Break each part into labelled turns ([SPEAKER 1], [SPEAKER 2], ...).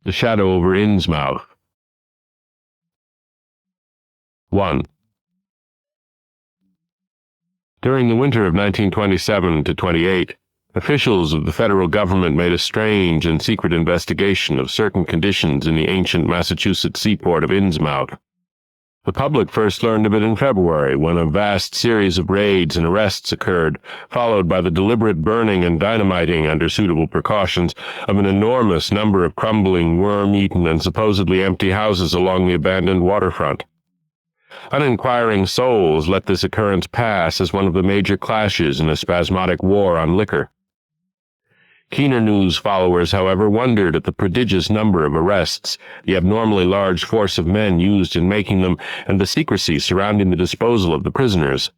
[SPEAKER 1] The Shadow over Innsmouth. 1. During the winter of 1927 to 28, officials of the federal government made a strange and secret investigation of certain conditions in the ancient Massachusetts seaport of Innsmouth. The public first learned of it in February, when a vast series of raids and arrests occurred, followed by the deliberate burning and dynamiting, under suitable precautions, of an enormous number of crumbling, worm-eaten, and supposedly empty houses along the abandoned waterfront. Uninquiring souls let this occurrence pass as one of the major clashes in a spasmodic war on liquor. Keener news followers, however, wondered at the prodigious number of arrests, the abnormally large force of men used in making them, and the secrecy surrounding the disposal of the prisoners.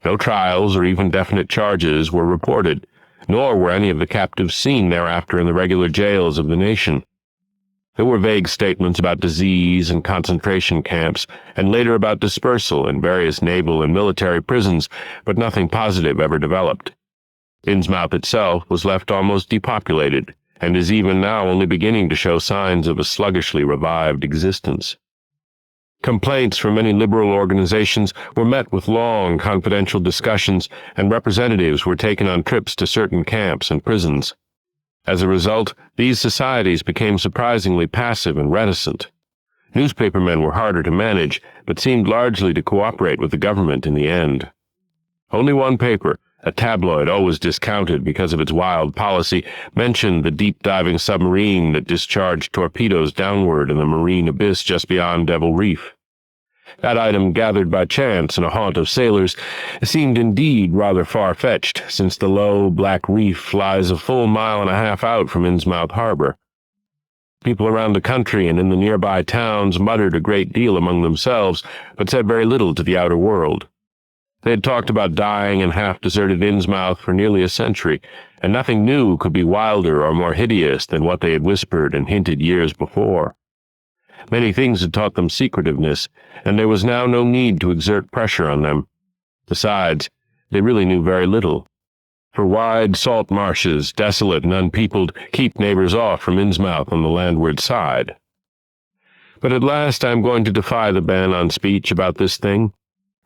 [SPEAKER 1] No trials or even definite charges were reported, nor were any of the captives seen thereafter in the regular jails of the nation. There were vague statements about disease and concentration camps, and later about dispersal in various naval and military prisons, but nothing positive ever developed. Innsmouth itself was left almost depopulated, and is even now only beginning to show signs of a sluggishly revived existence. Complaints from many liberal organizations were met with long, confidential discussions, and representatives were taken on trips to certain camps and prisons. As a result, these societies became surprisingly passive and reticent. Newspapermen were harder to manage, but seemed largely to cooperate with the government in the end. Only one paper, a tabloid always discounted because of its wild policy, mentioned the deep-diving submarine that discharged torpedoes downward in the marine abyss just beyond Devil Reef. That item, gathered by chance in a haunt of sailors, seemed indeed rather far-fetched, since the low, black reef lies a full mile and a half out from Innsmouth harbor. People around the country and in the nearby towns muttered a great deal among themselves, but said very little to the outer world. They had talked about dying and half-deserted Innsmouth for nearly a century, and nothing new could be wilder or more hideous than what they had whispered and hinted years before. Many things had taught them secretiveness, and there was now no need to exert pressure on them. Besides, they really knew very little. For wide salt marshes, desolate and unpeopled, keep neighbors off from Innsmouth on the landward side. But at last I am going to defy the ban on speech about this thing.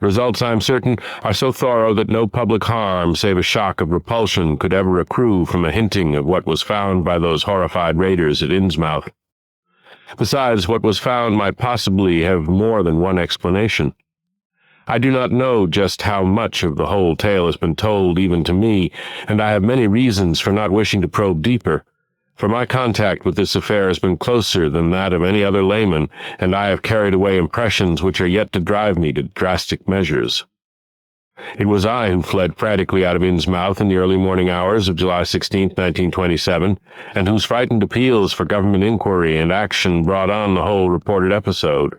[SPEAKER 1] Results, I am certain, are so thorough that no public harm save a shock of repulsion could ever accrue from a hinting of what was found by those horrified raiders at Innsmouth. Besides, what was found might possibly have more than one explanation. I do not know just how much of the whole tale has been told even to me, and I have many reasons for not wishing to probe deeper. For my contact with this affair has been closer than that of any other layman, and I have carried away impressions which are yet to drive me to drastic measures. It was I who fled frantically out of Innsmouth in the early morning hours of July 16, 1927, and whose frightened appeals for government inquiry and action brought on the whole reported episode.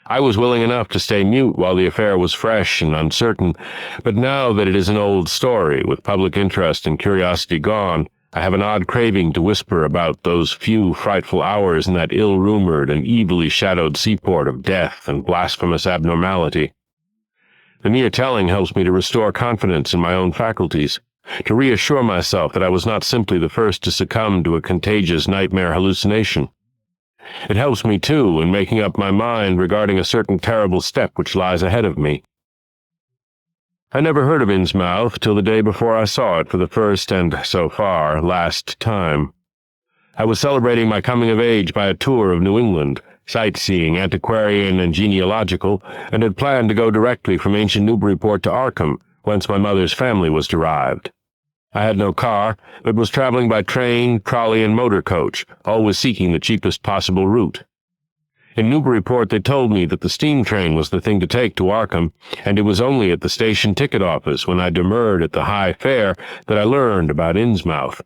[SPEAKER 1] I was willing enough to stay mute while the affair was fresh and uncertain, but now that it is an old story, with public interest and curiosity gone, I have an odd craving to whisper about those few frightful hours in that ill-rumored and evilly shadowed seaport of death and blasphemous abnormality. The mere telling helps me to restore confidence in my own faculties, to reassure myself that I was not simply the first to succumb to a contagious nightmare hallucination. It helps me, too, in making up my mind regarding a certain terrible step which lies ahead of me. I never heard of Innsmouth till the day before I saw it for the first and, so far, last time. I was celebrating my coming of age by a tour of New England, sightseeing, antiquarian and genealogical, and had planned to go directly from ancient Newburyport to Arkham, whence my mother's family was derived. I had no car, but was traveling by train, trolley, and motor coach, always seeking the cheapest possible route. In Newburyport they told me that the steam train was the thing to take to Arkham, and it was only at the station ticket office when I demurred at the high fare that I learned about Innsmouth.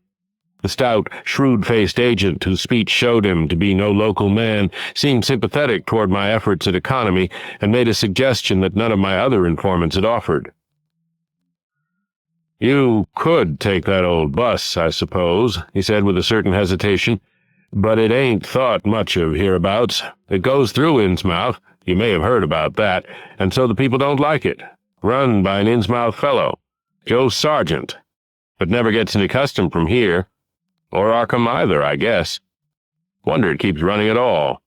[SPEAKER 1] The stout, shrewd-faced agent, whose speech showed him to be no local man, seemed sympathetic toward my efforts at economy and made a suggestion that none of my other informants had offered. "You could take that old bus, I suppose," he said with a certain hesitation, "but it ain't thought much of hereabouts. It goes through Innsmouth, you may have heard about that, and so the people don't like it. Run by an Innsmouth fellow, Joe Sargent, but never gets any custom from here. Or Arkham either, I guess. Wonder it keeps running at all.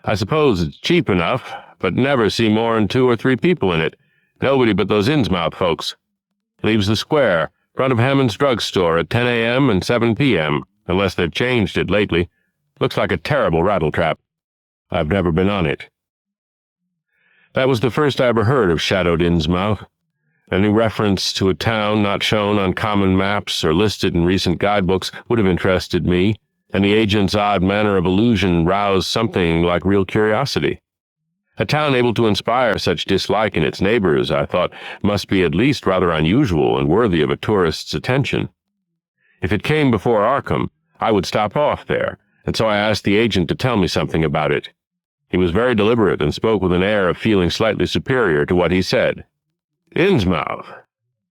[SPEAKER 1] I suppose it's cheap enough, but never see more than 2 or 3 people in it. Nobody but those Innsmouth folks. Leaves the square, front of Hammond's drugstore at 10 a.m. and 7 p.m., unless they've changed it lately. Looks like a terrible rattletrap. I've never been on it. That was the first I ever heard of shadowed Innsmouth. Any reference to a town not shown on common maps or listed in recent guidebooks would have interested me, and the agent's odd manner of allusion roused something like real curiosity. A town able to inspire such dislike in its neighbors, I thought, must be at least rather unusual and worthy of a tourist's attention. If it came before Arkham, I would stop off there, and so I asked the agent to tell me something about it. He was very deliberate and spoke with an air of feeling slightly superior to what he said. Innsmouth.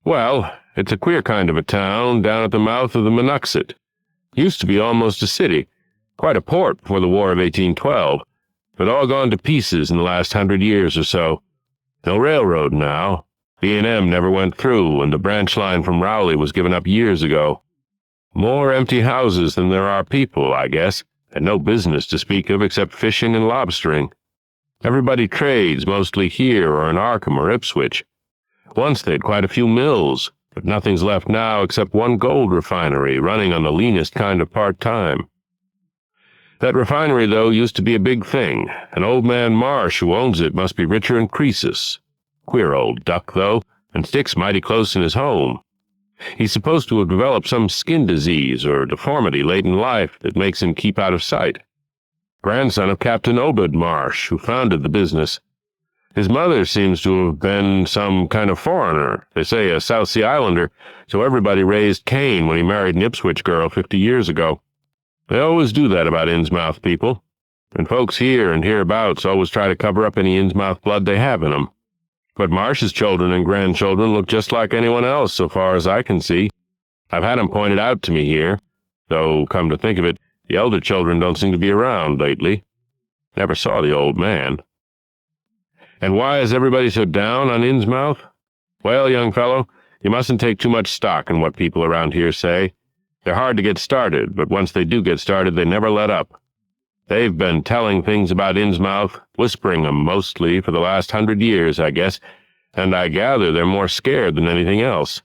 [SPEAKER 1] Well, it's a queer kind of a town down at the mouth of the Monuxet. Used to be almost a city, quite a port before the War of 1812, but all gone to pieces in the last 100 years or so. No railroad now. B&M never went through, and the branch line from Rowley was given up years ago. More empty houses than there are people, I guess, and no business to speak of except fishing and lobstering. Everybody trades mostly here or in Arkham or Ipswich. Once they'd quite a few mills, but nothing's left now except one gold refinery running on the leanest kind of part-time. That refinery, though, used to be a big thing. An old man Marsh who owns it must be richer than Croesus. Queer old duck, though, and sticks mighty close in his home. He's supposed to have developed some skin disease or deformity late in life that makes him keep out of sight. Grandson of Captain Obed Marsh, who founded the business. His mother seems to have been some kind of foreigner, they say a South Sea Islander, so everybody raised Cain when he married an Ipswich girl 50 years ago. They always do that about Innsmouth people, and folks here and hereabouts always try to cover up any Innsmouth blood they have in them. But Marsh's children and grandchildren look just like anyone else so far as I can see. I've had 'em pointed out to me here, though, come to think of it, the elder children don't seem to be around lately. Never saw the old man. And why is everybody so down on Innsmouth? Well, young fellow, you mustn't take too much stock in what people around here say. They're hard to get started, but once they do get started, they never let up. They've been telling things about Innsmouth, whispering 'em mostly, for the last 100 years, I guess, and I gather they're more scared than anything else.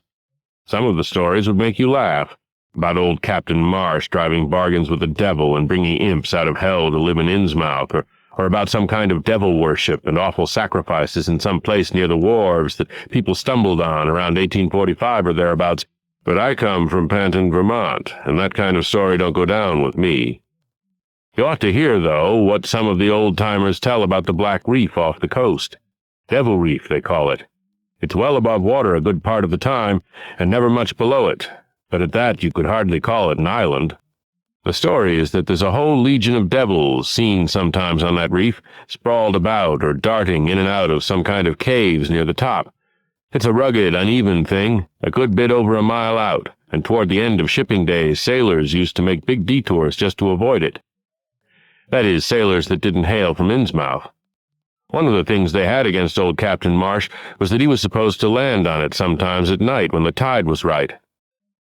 [SPEAKER 1] Some of the stories would make you laugh, about old Captain Marsh driving bargains with the devil and bringing imps out of hell to live in Innsmouth, or about some kind of devil worship and awful sacrifices in some place near the wharves that people stumbled on around 1845 or thereabouts. But I come from Panton, Vermont, and that kind of story don't go down with me. You ought to hear, though, what some of the old-timers tell about the Black Reef off the coast. Devil Reef, they call it. It's well above water a good part of the time, and never much below it, but at that you could hardly call it an island. The story is that there's a whole legion of devils seen sometimes on that reef, sprawled about or darting in and out of some kind of caves near the top. It's a rugged, uneven thing, a good bit over a mile out, and toward the end of shipping days sailors used to make big detours just to avoid it. That is, sailors that didn't hail from Innsmouth. One of the things they had against old Captain Marsh was that he was supposed to land on it sometimes at night when the tide was right.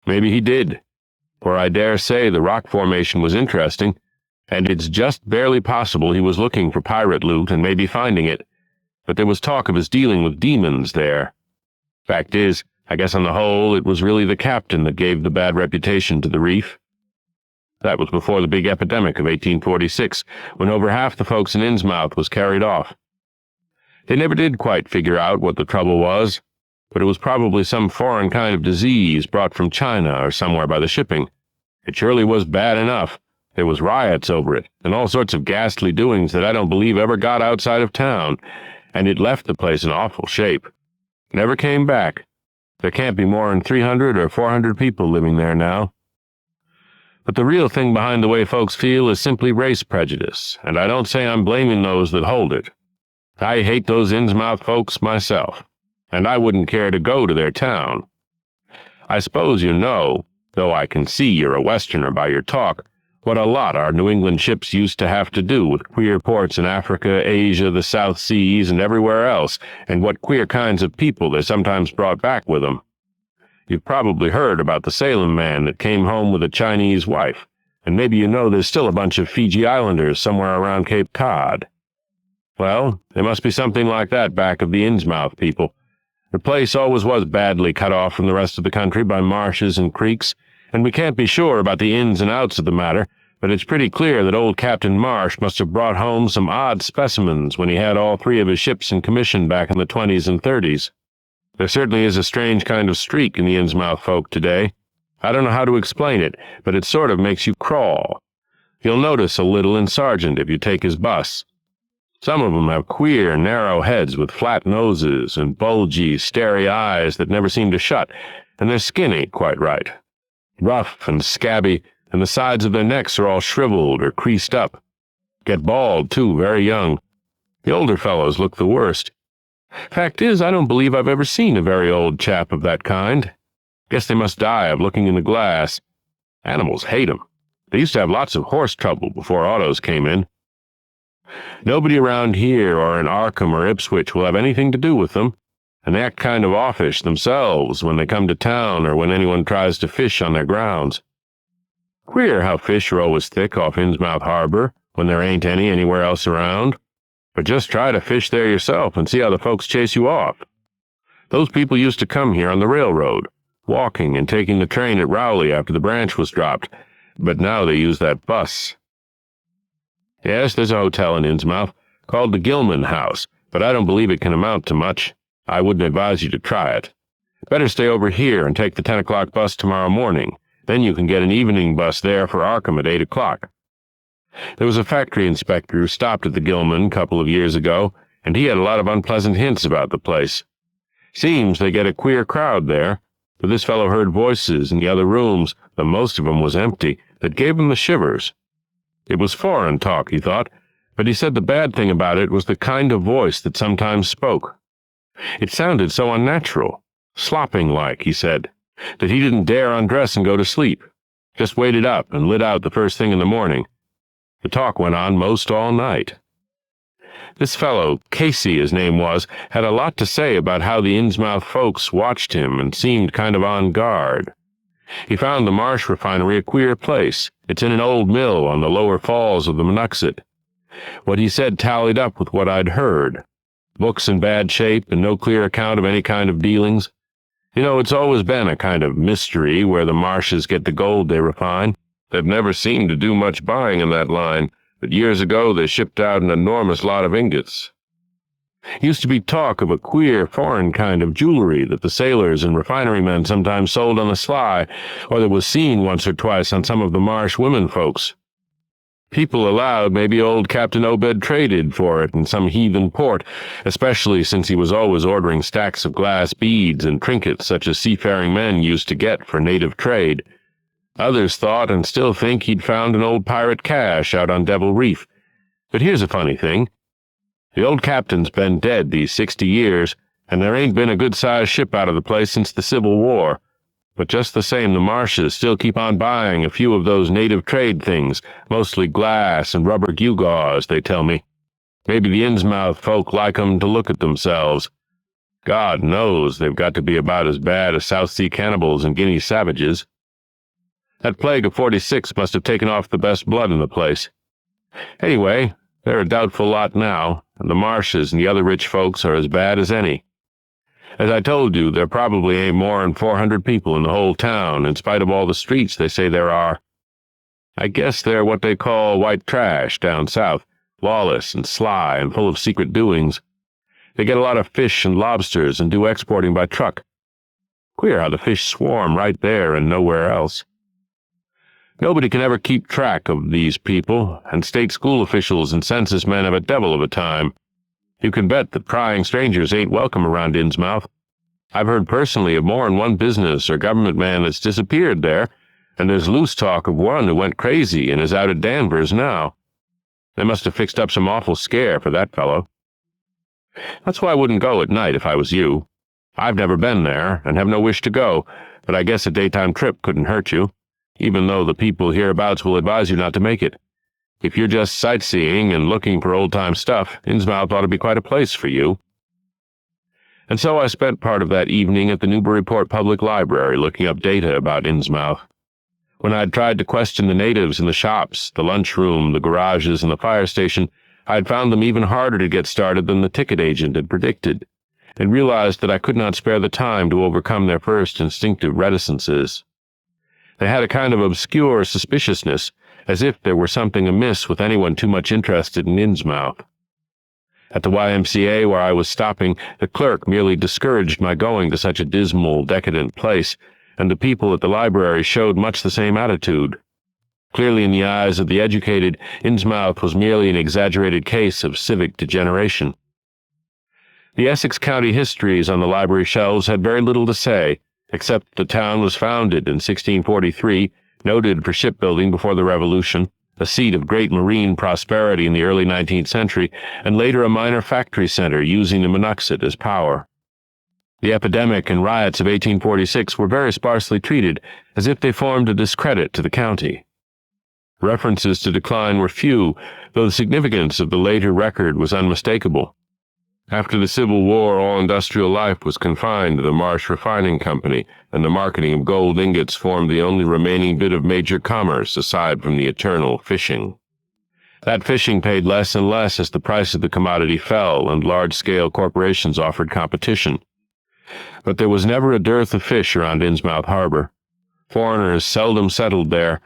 [SPEAKER 1] Maybe he did, for I dare say the rock formation was interesting, and it's just barely possible he was looking for pirate loot and maybe finding it, but there was talk of his dealing with demons there. Fact is, I guess on the whole it was really the captain that gave the bad reputation to the reef. That was before the big epidemic of 1846, when over half the folks in Innsmouth was carried off. They never did quite figure out what the trouble was, but it was probably some foreign kind of disease brought from China or somewhere by the shipping. It surely was bad enough. There was riots over it, and all sorts of ghastly doings that I don't believe ever got outside of town, and it left the place in awful shape. Never came back. There can't be more than 300 or 400 people living there now. But the real thing behind the way folks feel is simply race prejudice, and I don't say I'm blaming those that hold it. I hate those Innsmouth folks myself, and I wouldn't care to go to their town. I suppose you know, though I can see you're a Westerner by your talk, what a lot our New England ships used to have to do with queer ports in Africa, Asia, the South Seas, and everywhere else, and what queer kinds of people they sometimes brought back with them. You've probably heard about the Salem man that came home with a Chinese wife, and maybe you know there's still a bunch of Fiji Islanders somewhere around Cape Cod. Well, there must be something like that back of the Innsmouth people. The place always was badly cut off from the rest of the country by marshes and creeks, and we can't be sure about the ins and outs of the matter, but it's pretty clear that old Captain Marsh must have brought home some odd specimens when he had all 3 of his ships in commission back in the 20s and 30s. There certainly is a strange kind of streak in the Innsmouth folk today. I don't know how to explain it, but it sort of makes you crawl. You'll notice a little in Sargent if you take his bus. Some of them have queer, narrow heads with flat noses and bulgy, starey eyes that never seem to shut, and their skin ain't quite right. Rough and scabby, and the sides of their necks are all shriveled or creased up. Get bald, too, very young. The older fellows look the worst. Fact is, I don't believe I've ever seen a very old chap of that kind. Guess they must die of looking in the glass. Animals hate 'em. They used to have lots of horse trouble before autos came in. Nobody around here or in Arkham or Ipswich will have anything to do with them, and they act kind of offish themselves when they come to town or when anyone tries to fish on their grounds. Queer how fish are always thick off Innsmouth Harbor when there ain't any anywhere else around. But just try to fish there yourself and see how the folks chase you off. Those people used to come here on the railroad, walking and taking the train at Rowley after the branch was dropped, but now they use that bus. Yes, there's a hotel in Innsmouth called the Gilman House, but I don't believe it can amount to much. I wouldn't advise you to try it. Better stay over here and take the 10 o'clock bus tomorrow morning. Then you can get an evening bus there for Arkham at 8 o'clock. There was a factory inspector who stopped at the Gilman a couple of years ago, and he had a lot of unpleasant hints about the place. Seems they get a queer crowd there, but this fellow heard voices in the other rooms, though most of them was empty, that gave him the shivers. It was foreign talk, he thought, but he said the bad thing about it was the kind of voice that sometimes spoke. It sounded so unnatural, slopping-like, he said, that he didn't dare undress and go to sleep. Just waited up and lit out the first thing in the morning. The talk went on most all night. This fellow, Casey his name was, had a lot to say about how the Innsmouth folks watched him and seemed kind of on guard. He found the Marsh refinery a queer place. It's in an old mill on the lower falls of the Monuxet. What he said tallied up with what I'd heard. Books in bad shape and no clear account of any kind of dealings. You know, it's always been a kind of mystery where the Marshes get the gold they refine. They've never seemed to do much buying in that line, but years ago they shipped out an enormous lot of ingots. Used to be talk of a queer, foreign kind of jewelry that the sailors and refinery men sometimes sold on the sly, or that was seen once or twice on some of the Marsh women folks. People allowed maybe old Captain Obed traded for it in some heathen port, especially since he was always ordering stacks of glass beads and trinkets such as seafaring men used to get for native trade. Others thought and still think he'd found an old pirate cache out on Devil Reef. But here's a funny thing. The old captain's been dead these 60 years, and there ain't been a good-sized ship out of the place since the Civil War. But just the same, the Marshes still keep on buying a few of those native trade things, mostly glass and rubber gewgaws, they tell me. Maybe the Innsmouth folk like 'em to look at themselves. God knows they've got to be about as bad as South Sea cannibals and Guinea savages. That plague of '46 must have taken off the best blood in the place. Anyway, they're a doubtful lot now, and the Marshes and the other rich folks are as bad as any. As I told you, there probably ain't more than 400 people in the whole town, in spite of all the streets they say there are. I guess they're what they call white trash down south, lawless and sly and full of secret doings. They get a lot of fish and lobsters and do exporting by truck. Queer how the fish swarm right there and nowhere else. Nobody can ever keep track of these people, and state school officials and census men have a devil of a time. You can bet that prying strangers ain't welcome around Innsmouth. I've heard personally of more than one business or government man that's disappeared there, and there's loose talk of one who went crazy and is out at Danvers now. They must have fixed up some awful scare for that fellow. That's why I wouldn't go at night if I was you. I've never been there, and have no wish to go, but I guess a daytime trip couldn't hurt you, even though the people hereabouts will advise you not to make it. If you're just sightseeing and looking for old-time stuff, Innsmouth ought to be quite a place for you. And so I spent part of that evening at the Newburyport Public Library looking up data about Innsmouth. When I had tried to question the natives in the shops, the lunchroom, the garages, and the fire station, I had found them even harder to get started than the ticket agent had predicted, and realized that I could not spare the time to overcome their first instinctive reticences. They had a kind of obscure suspiciousness, as if there were something amiss with anyone too much interested in Innsmouth. At the YMCA where I was stopping, the clerk merely discouraged my going to such a dismal, decadent place, and the people at the library showed much the same attitude. Clearly in the eyes of the educated, Innsmouth was merely an exaggerated case of civic degeneration. The Essex County histories on the library shelves had very little to say, except that the town was founded in 1643, noted for shipbuilding before the Revolution, a seat of great marine prosperity in the early 19th century, and later a minor factory center using the Monoxide as power. The epidemic and riots of 1846 were very sparsely treated, as if they formed a discredit to the county. References to decline were few, though the significance of the later record was unmistakable. After the Civil War, all industrial life was confined to the Marsh Refining Company, and the marketing of gold ingots formed the only remaining bit of major commerce aside from the eternal fishing. That fishing paid less and less as the price of the commodity fell and large-scale corporations offered competition. But there was never a dearth of fish around Innsmouth harbor. Foreigners seldom settled there,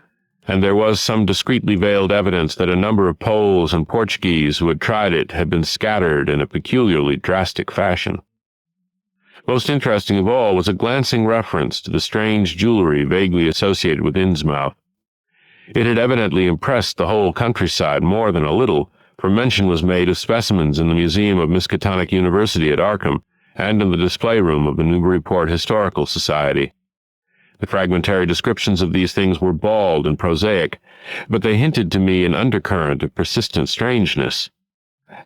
[SPEAKER 1] and there was some discreetly veiled evidence that a number of Poles and Portuguese who had tried it had been scattered in a peculiarly drastic fashion. Most interesting of all was a glancing reference to the strange jewelry vaguely associated with Innsmouth. It had evidently impressed the whole countryside more than a little, for mention was made of specimens in the Museum of Miskatonic University at Arkham, and in the display room of the Newburyport Historical Society. The fragmentary descriptions of these things were bald and prosaic, but they hinted to me an undercurrent of persistent strangeness.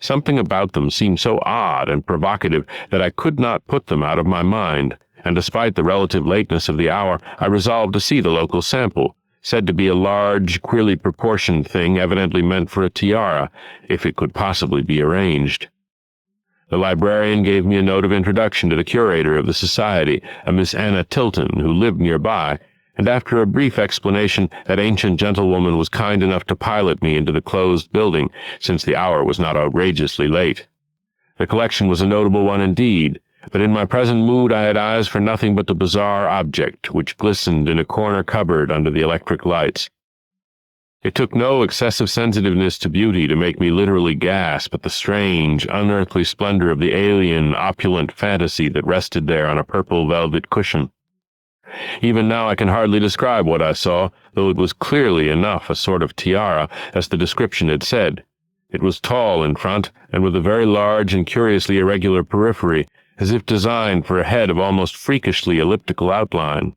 [SPEAKER 1] Something about them seemed so odd and provocative that I could not put them out of my mind, and despite the relative lateness of the hour, I resolved to see the local sample, said to be a large, queerly proportioned thing evidently meant for a tiara, if it could possibly be arranged. The librarian gave me a note of introduction to the curator of the society, a Miss Anna Tilton, who lived nearby, and after a brief explanation, that ancient gentlewoman was kind enough to pilot me into the closed building, since the hour was not outrageously late. The collection was a notable one indeed, but in my present mood I had eyes for nothing but the bizarre object, which glistened in a corner cupboard under the electric lights. It took no excessive sensitiveness to beauty to make me literally gasp at the strange, unearthly splendor of the alien, opulent fantasy that rested there on a purple velvet cushion. Even now I can hardly describe what I saw, though it was clearly enough a sort of tiara, as the description had said. It was tall in front, and with a very large and curiously irregular periphery, as if designed for a head of almost freakishly elliptical outline.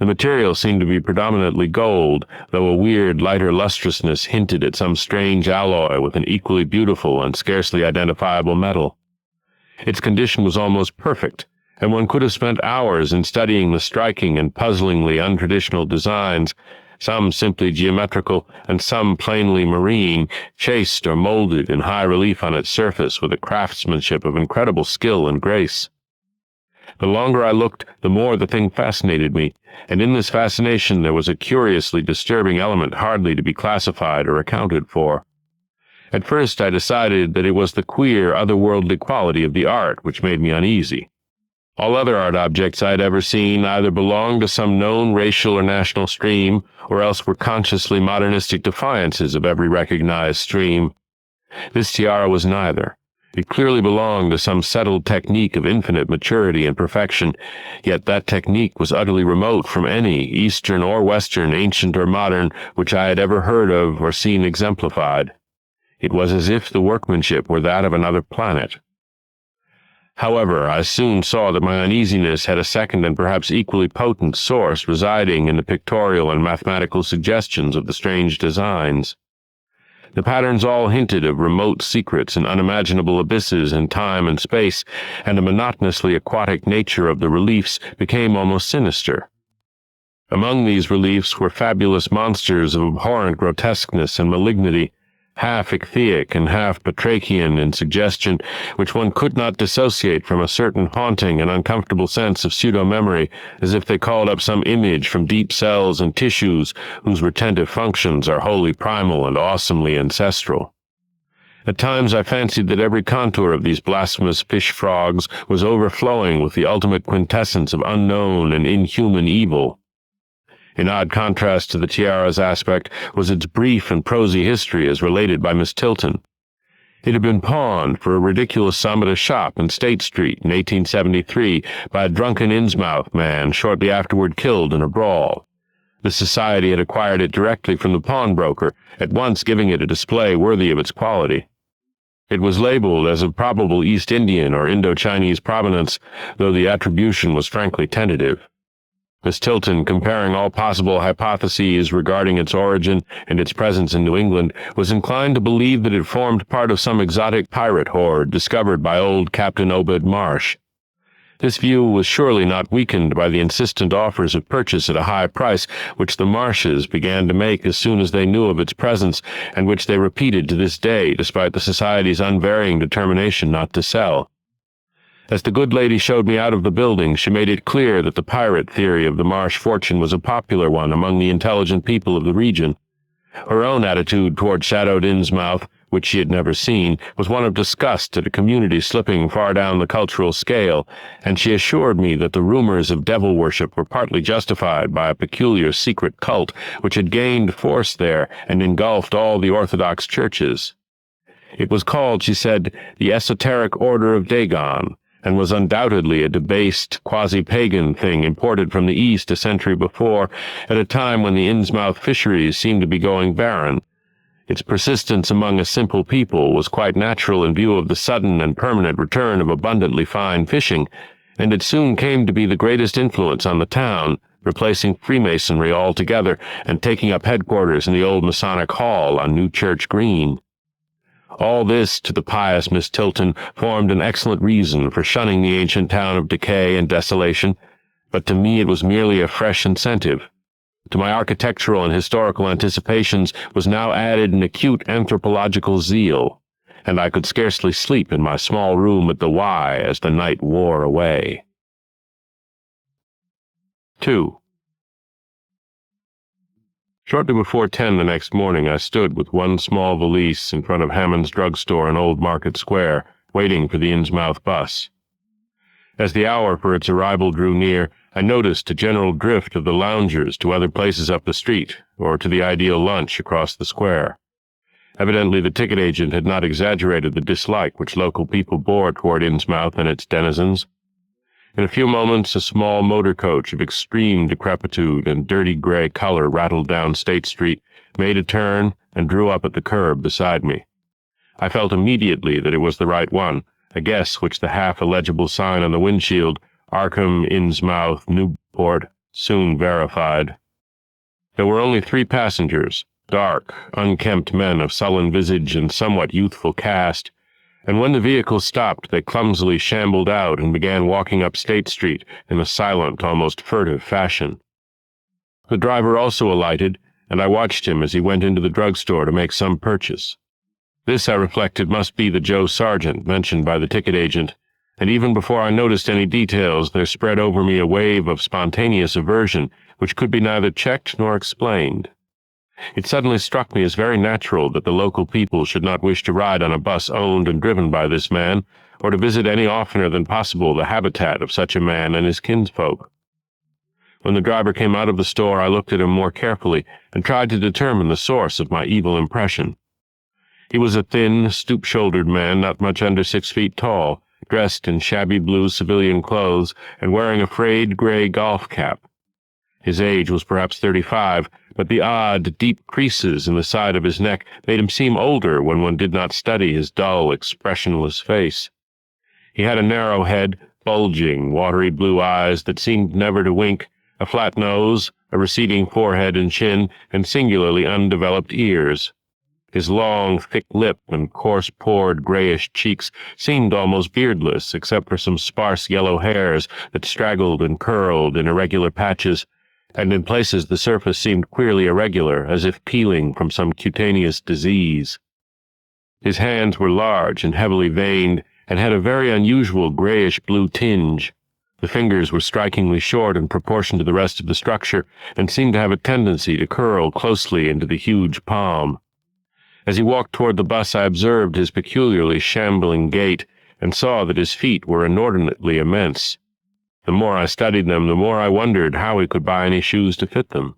[SPEAKER 1] The material seemed to be predominantly gold, though a weird, lighter lustrousness hinted at some strange alloy with an equally beautiful and scarcely identifiable metal. Its condition was almost perfect, and one could have spent hours in studying the striking and puzzlingly untraditional designs, some simply geometrical and some plainly marine, chased or molded in high relief on its surface with a craftsmanship of incredible skill and grace. The longer I looked, the more the thing fascinated me, and in this fascination there was a curiously disturbing element hardly to be classified or accounted for. At first I decided that it was the queer, otherworldly quality of the art which made me uneasy. All other art objects I had ever seen either belonged to some known racial or national stream, or else were consciously modernistic defiances of every recognized stream. This tiara was neither. It clearly belonged to some settled technique of infinite maturity and perfection, yet that technique was utterly remote from any, Eastern or Western, ancient or modern, which I had ever heard of or seen exemplified. It was as if the workmanship were that of another planet. However, I soon saw that my uneasiness had a second and perhaps equally potent source residing in the pictorial and mathematical suggestions of the strange designs. The patterns all hinted of remote secrets and unimaginable abysses in time and space, and the monotonously aquatic nature of the reliefs became almost sinister. Among these reliefs were fabulous monsters of abhorrent grotesqueness and malignity, half ichthyaic and half batrachian in suggestion, which one could not dissociate from a certain haunting and uncomfortable sense of pseudo-memory, as if they called up some image from deep cells and tissues whose retentive functions are wholly primal and awesomely ancestral. At times I fancied that every contour of these blasphemous fish-frogs was overflowing with the ultimate quintessence of unknown and inhuman evil. In odd contrast to the tiara's aspect was its brief and prosy history as related by Miss Tilton. It had been pawned for a ridiculous sum at a shop in State Street in 1873 by a drunken Innsmouth man shortly afterward killed in a brawl. The society had acquired it directly from the pawnbroker, at once giving it a display worthy of its quality. It was labeled as of probable East Indian or Indo-Chinese provenance, though the attribution was frankly tentative. Miss Tilton, comparing all possible hypotheses regarding its origin and its presence in New England, was inclined to believe that it formed part of some exotic pirate horde discovered by old Captain Obed Marsh. This view was surely not weakened by the insistent offers of purchase at a high price which the Marshes began to make as soon as they knew of its presence, and which they repeated to this day despite the Society's unvarying determination not to sell. As the good lady showed me out of the building, she made it clear that the pirate theory of the Marsh fortune was a popular one among the intelligent people of the region. Her own attitude toward shadowed Innsmouth, which she had never seen, was one of disgust at a community slipping far down the cultural scale, and she assured me that the rumors of devil worship were partly justified by a peculiar secret cult which had gained force there and engulfed all the Orthodox churches. It was called, she said, the Esoteric Order of Dagon, and was undoubtedly a debased, quasi-pagan thing imported from the East a century before, at a time when the Innsmouth fisheries seemed to be going barren. Its persistence among a simple people was quite natural in view of the sudden and permanent return of abundantly fine fishing, and it soon came to be the greatest influence on the town, replacing Freemasonry altogether and taking up headquarters in the old Masonic Hall on New Church Green. All this, to the pious Miss Tilton, formed an excellent reason for shunning the ancient town of decay and desolation, but to me it was merely a fresh incentive. To my architectural and historical anticipations was now added an acute anthropological zeal, and I could scarcely sleep in my small room at the Y as the night wore away. 2. Shortly before 10 the next morning, I stood with one small valise in front of Hammond's drugstore in Old Market Square, waiting for the Innsmouth bus. As the hour for its arrival drew near, I noticed a general drift of the loungers to other places up the street, or to the ideal lunch across the square. Evidently the ticket agent had not exaggerated the dislike which local people bore toward Innsmouth and its denizens. In a few moments, a small motor coach of extreme decrepitude and dirty gray color rattled down State Street, made a turn, and drew up at the curb beside me. I felt immediately that it was the right one, a guess which the half-illegible sign on the windshield, Arkham, Innsmouth, Newbuyrport, soon verified. There were only 3 passengers, dark, unkempt men of sullen visage and somewhat youthful cast, and when the vehicle stopped they clumsily shambled out and began walking up State Street in a silent, almost furtive fashion. The driver also alighted, and I watched him as he went into the drugstore to make some purchase. This, I reflected, must be the Joe Sargent mentioned by the ticket agent, and even before I noticed any details there spread over me a wave of spontaneous aversion which could be neither checked nor explained. It suddenly struck me as very natural that the local people should not wish to ride on a bus owned and driven by this man, or to visit any oftener than possible the habitat of such a man and his kinsfolk. When the driver came out of the store, I looked at him more carefully and tried to determine the source of my evil impression. He was a thin, stoop-shouldered man not much under 6 feet tall, dressed in shabby blue civilian clothes and wearing a frayed gray golf cap. His age was perhaps 35, but the odd, deep creases in the side of his neck made him seem older when one did not study his dull, expressionless face. He had a narrow head, bulging, watery blue eyes that seemed never to wink, a flat nose, a receding forehead and chin, and singularly undeveloped ears. His long, thick lip and coarse-pored grayish cheeks seemed almost beardless, except for some sparse yellow hairs that straggled and curled in irregular patches, and in places the surface seemed queerly irregular, as if peeling from some cutaneous disease. His hands were large and heavily veined, and had a very unusual grayish-blue tinge. The fingers were strikingly short in proportion to the rest of the structure, and seemed to have a tendency to curl closely into the huge palm. As he walked toward the bus, I observed his peculiarly shambling gait, and saw that his feet were inordinately immense. The more I studied them, the more I wondered how he could buy any shoes to fit them.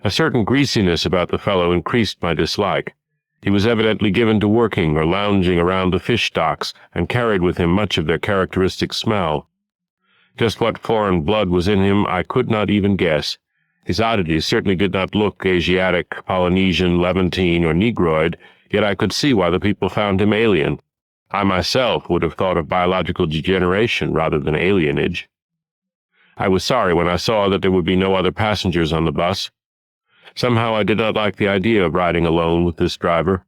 [SPEAKER 1] A certain greasiness about the fellow increased my dislike. He was evidently given to working or lounging around the fish docks, and carried with him much of their characteristic smell. Just what foreign blood was in him I could not even guess. His oddities certainly did not look Asiatic, Polynesian, Levantine, or Negroid, yet I could see why the people found him alien. I myself would have thought of biological degeneration rather than alienage. I was sorry when I saw that there would be no other passengers on the bus. Somehow I did not like the idea of riding alone with this driver.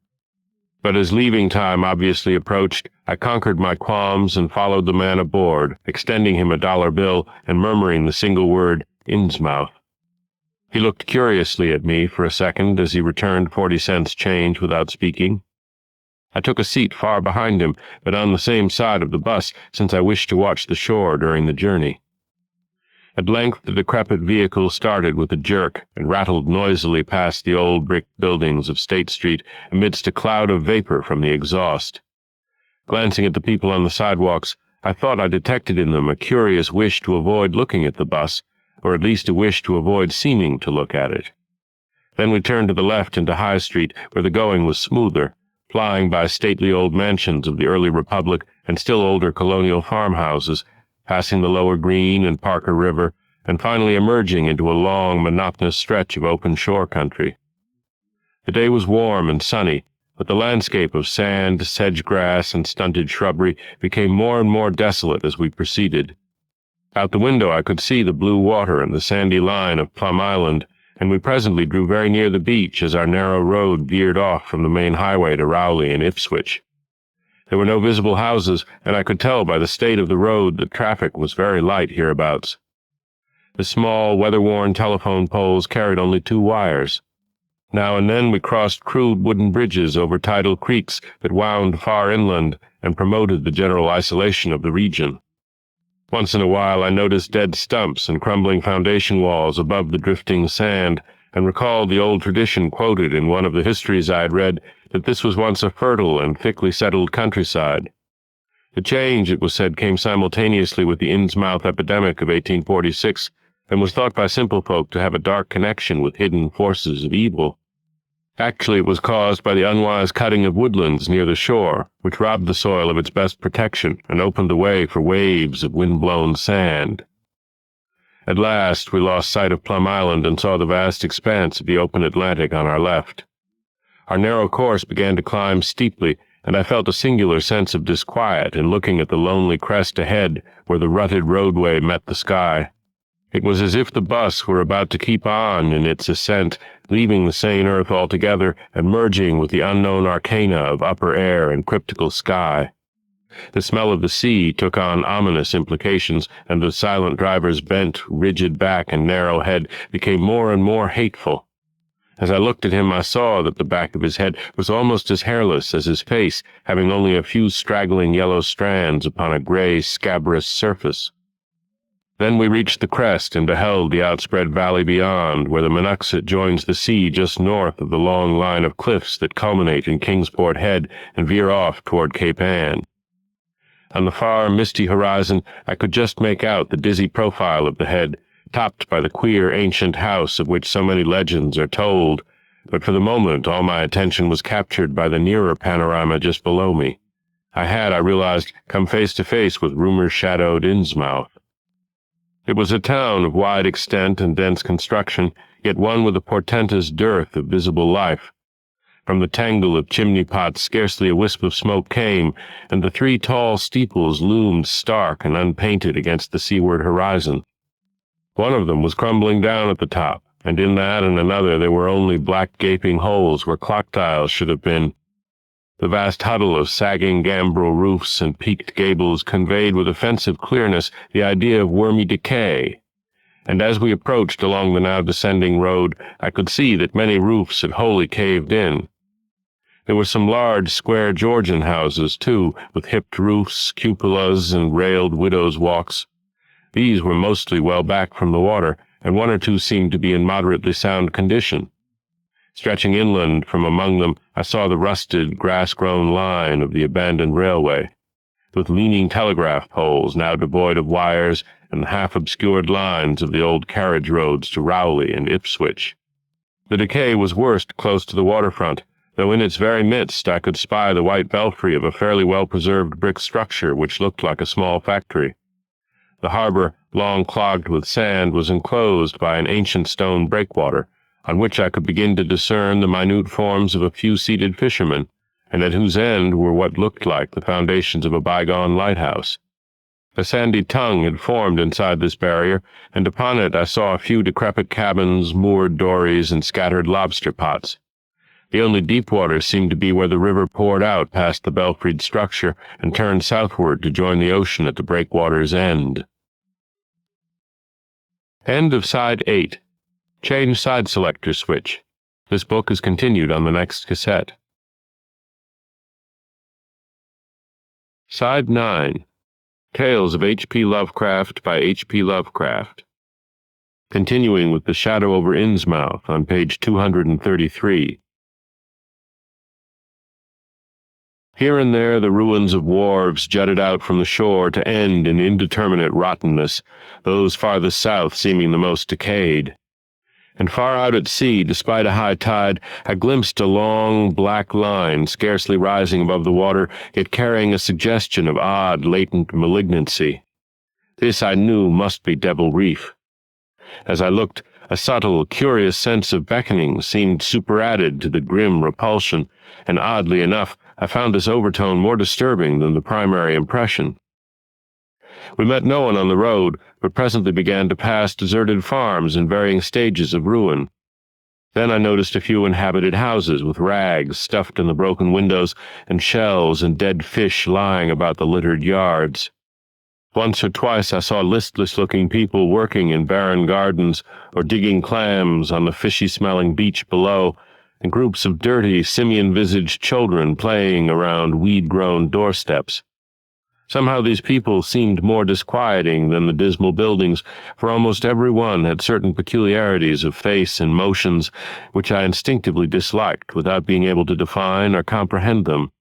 [SPEAKER 1] But as leaving time obviously approached, I conquered my qualms and followed the man aboard, extending him a dollar bill and murmuring the single word, Innsmouth. He looked curiously at me for a second as he returned 40 cents change without speaking. I took a seat far behind him, but on the same side of the bus, since I wished to watch the shore during the journey. At length the decrepit vehicle started with a jerk and rattled noisily past the old brick buildings of State Street amidst a cloud of vapor from the exhaust. Glancing at the people on the sidewalks, I thought I detected in them a curious wish to avoid looking at the bus, or at least a wish to avoid seeming to look at it. Then we turned to the left into High Street, where the going was smoother, flying by stately old mansions of the early Republic and still older colonial farmhouses, passing the Lower Green and Parker River, and finally emerging into a long, monotonous stretch of open shore country. The day was warm and sunny, but the landscape of sand, sedge-grass, and stunted shrubbery became more and more desolate as we proceeded. Out the window I could see the blue water and the sandy line of Plum Island, and we presently drew very near the beach as our narrow road veered off from the main highway to Rowley and Ipswich. There were no visible houses, and I could tell by the state of the road that traffic was very light hereabouts. The small, weather-worn telephone poles carried only 2 wires. Now and then we crossed crude wooden bridges over tidal creeks that wound far inland and promoted the general isolation of the region. Once in a while I noticed dead stumps and crumbling foundation walls above the drifting sand, and recalled the old tradition quoted in one of the histories I had read that this was once a fertile and thickly settled countryside. The change, it was said, came simultaneously with the Innsmouth epidemic of 1846, and was thought by simple folk to have a dark connection with hidden forces of evil. Actually, it was caused by the unwise cutting of woodlands near the shore, which robbed the soil of its best protection and opened the way for waves of wind-blown sand. At last we lost sight of Plum Island and saw the vast expanse of the open Atlantic on our left. Our narrow course began to climb steeply, and I felt a singular sense of disquiet in looking at the lonely crest ahead where the rutted roadway met the sky. It was as if the bus were about to keep on in its ascent, leaving the sane earth altogether and merging with the unknown arcana of upper air and cryptical sky. The smell of the sea took on ominous implications, and the silent driver's bent, rigid back and narrow head became more and more hateful. As I looked at him, I saw that the back of his head was almost as hairless as his face, having only a few straggling yellow strands upon a gray, scabrous surface. Then we reached the crest and beheld the outspread valley beyond, where the Monoxet joins the sea just north of the long line of cliffs that culminate in Kingsport Head and veer off toward Cape Ann. On the far, misty horizon, I could just make out the dizzy profile of the head, topped by the queer, ancient house of which so many legends are told, but for the moment all my attention was captured by the nearer panorama just below me. I had, I realized, come face to face with rumor-shadowed Innsmouth. It was a town of wide extent and dense construction, yet one with a portentous dearth of visible life. From the tangle of chimney-pots scarcely a wisp of smoke came, and the 3 tall steeples loomed stark and unpainted against the seaward horizon. One of them was crumbling down at the top, and in that and another there were only black gaping holes where clock dials should have been. The vast huddle of sagging gambrel roofs and peaked gables conveyed with offensive clearness the idea of wormy decay, and as we approached along the now descending road, I could see that many roofs had wholly caved in. There were some large, square Georgian houses, too, with hipped roofs, cupolas, and railed widows' walks. These were mostly well back from the water, and one or two seemed to be in moderately sound condition. Stretching inland from among them, I saw the rusted, grass-grown line of the abandoned railway, with leaning telegraph poles now devoid of wires and the half-obscured lines of the old carriage roads to Rowley and Ipswich. The decay was worst close to the waterfront, though in its very midst I could spy the white belfry of a fairly well-preserved brick structure which looked like a small factory. The harbor, long clogged with sand, was enclosed by an ancient stone breakwater, on which I could begin to discern the minute forms of a few seated fishermen, and at whose end were what looked like the foundations of a bygone lighthouse. A sandy tongue had formed inside this barrier, and upon it I saw a few decrepit cabins, moored dories, and scattered lobster pots. The only deep water seemed to be where the river poured out past the belfried structure and turned southward to join the ocean at the breakwater's end. End of Side 8. Change side selector switch. This book is continued on the next cassette. Side 9. Tales of H.P. Lovecraft by H.P. Lovecraft. Continuing with The Shadow over Innsmouth on page 233. Here and there the ruins of wharves jutted out from the shore to end in indeterminate rottenness, those farthest south seeming the most decayed. And far out at sea, despite a high tide, I glimpsed a long, black line scarcely rising above the water, yet carrying a suggestion of odd, latent malignancy. This I knew must be Devil Reef. As I looked, a subtle, curious sense of beckoning seemed superadded to the grim repulsion, and oddly enough, I found this overtone more disturbing than the primary impression. We met no one on the road, but presently began to pass deserted farms in varying stages of ruin. Then I noticed a few inhabited houses with rags stuffed in the broken windows and shells and dead fish lying about the littered yards. Once or twice I saw listless-looking people working in barren gardens or digging clams on the fishy-smelling beach below, and groups of dirty, simian-visaged children playing around weed-grown doorsteps. Somehow these people seemed more disquieting than the dismal buildings, for almost every one had certain peculiarities of face and motions which I instinctively disliked without being able to define or comprehend them.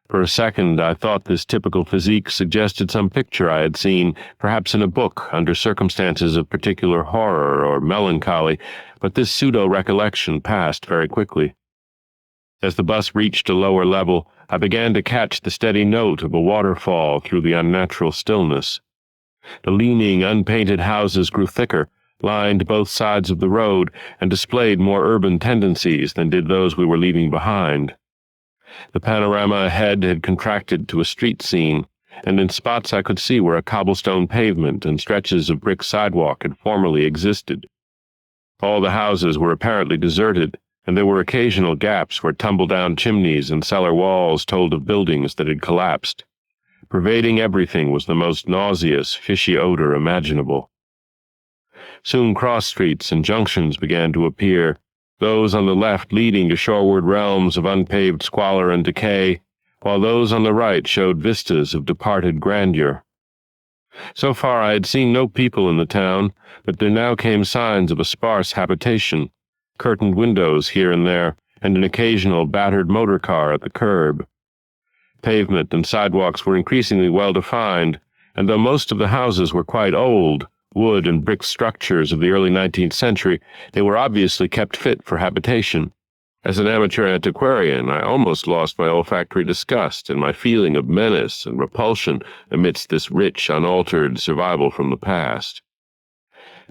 [SPEAKER 1] For a second I thought this typical physique suggested some picture I had seen, perhaps in a book, under circumstances of particular horror or melancholy, but this pseudo-recollection passed very quickly. As the bus reached a lower level, I began to catch the steady note of a waterfall through the unnatural stillness. The leaning, unpainted houses grew thicker, lined both sides of the road, and displayed more urban tendencies than did those we were leaving behind. The panorama ahead had contracted to a street scene, and in spots I could see where a cobblestone pavement and stretches of brick sidewalk had formerly existed. All the houses were apparently deserted, and there were occasional gaps where tumble-down chimneys and cellar walls told of buildings that had collapsed. Pervading everything was the most nauseous, fishy odor imaginable. Soon cross-streets and junctions began to appear, those on the left leading to shoreward realms of unpaved squalor and decay, while those on the right showed vistas of departed grandeur. So far I had seen no people in the town, but there now came signs of a sparse habitation, curtained windows here and there, and an occasional battered motor car at the curb. Pavement and sidewalks were increasingly well-defined, and though most of the houses were quite old, wood and brick structures of the early 19th century, they were obviously kept fit for habitation. As an amateur antiquarian, I almost lost my olfactory disgust and my feeling of menace and repulsion amidst this rich, unaltered survival from the past.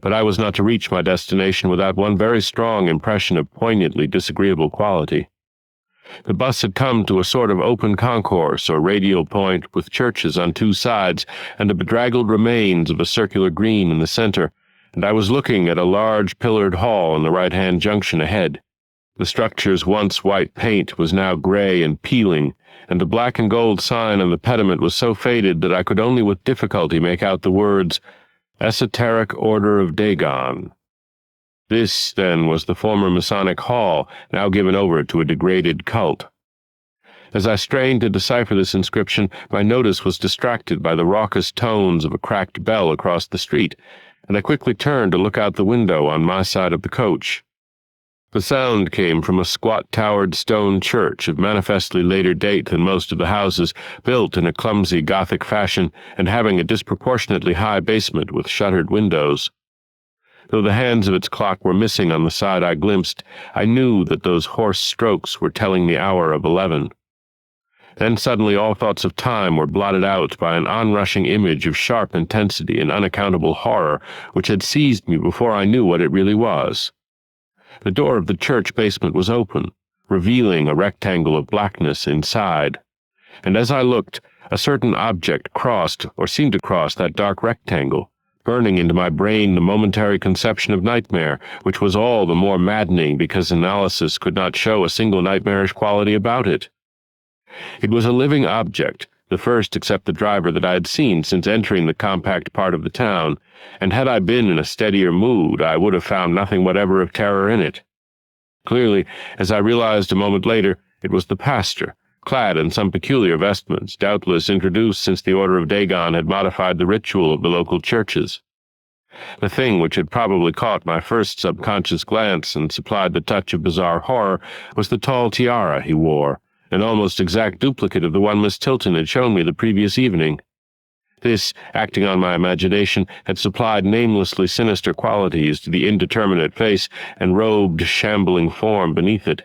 [SPEAKER 1] But I was not to reach my destination without one very strong impression of poignantly disagreeable quality. The bus had come to a sort of open concourse or radial point with churches on two sides and the bedraggled remains of a circular green in the center, and I was looking at a large pillared hall in the right-hand junction ahead. The structure's once white paint was now gray and peeling, and the black and gold sign on the pediment was so faded that I could only with difficulty make out the words, Esoteric Order of Dagon. This, then, was the former Masonic Hall, now given over to a degraded cult. As I strained to decipher this inscription, my notice was distracted by the raucous tones of a cracked bell across the street, and I quickly turned to look out the window on my side of the coach. The sound came from a squat-towered stone church of manifestly later date than most of the houses, built in a clumsy Gothic fashion and having a disproportionately high basement with shuttered windows. Though the hands of its clock were missing on the side I glimpsed, I knew that those hoarse strokes were telling the hour of 11. Then suddenly all thoughts of time were blotted out by an onrushing image of sharp intensity and unaccountable horror which had seized me before I knew what it really was. The door of the church basement was open, revealing a rectangle of blackness inside, and as I looked, a certain object crossed or seemed to cross that dark rectangle, burning into my brain the momentary conception of nightmare, which was all the more maddening because analysis could not show a single nightmarish quality about it. It was a living object, the first except the driver that I had seen since entering the compact part of the town, and had I been in a steadier mood, I would have found nothing whatever of terror in it. Clearly, as I realized a moment later, it was the pastor, clad in some peculiar vestments, doubtless introduced since the Order of Dagon had modified the ritual of the local churches. The thing which had probably caught my first subconscious glance and supplied the touch of bizarre horror was the tall tiara he wore, an almost exact duplicate of the one Miss Tilton had shown me the previous evening. This, acting on my imagination, had supplied namelessly sinister qualities to the indeterminate face and robed, shambling form beneath it.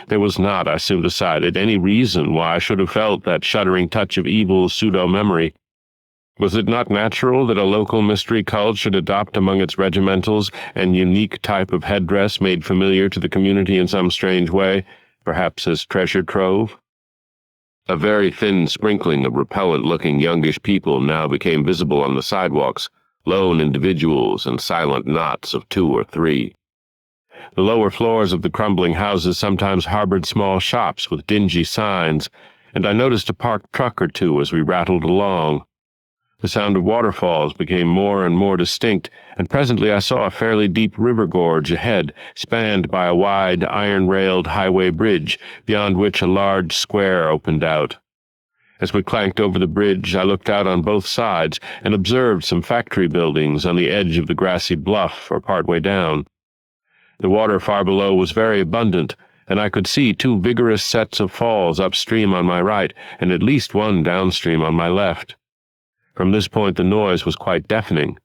[SPEAKER 1] There was not, I soon decided, any reason why I should have felt that shuddering touch of evil pseudo-memory. Was it not natural that a local mystery cult should adopt among its regimentals an unique type of headdress made familiar to the community in some strange way, perhaps as treasure trove? A very thin sprinkling of repellent-looking youngish people now became visible on the sidewalks, lone individuals and silent knots of 2 or 3. The lower floors of the crumbling houses sometimes harbored small shops with dingy signs, and I noticed a parked truck or two as we rattled along. The sound of waterfalls became more and more distinct, and presently I saw a fairly deep river gorge ahead, spanned by a wide, iron-railed highway bridge, beyond which a large square opened out. As we clanked over the bridge, I looked out on both sides and observed some factory buildings on the edge of the grassy bluff or part way down. The water far below was very abundant, and I could see 2 vigorous sets of falls upstream on my right and at least one downstream on my left. From this point the noise was quite deafening.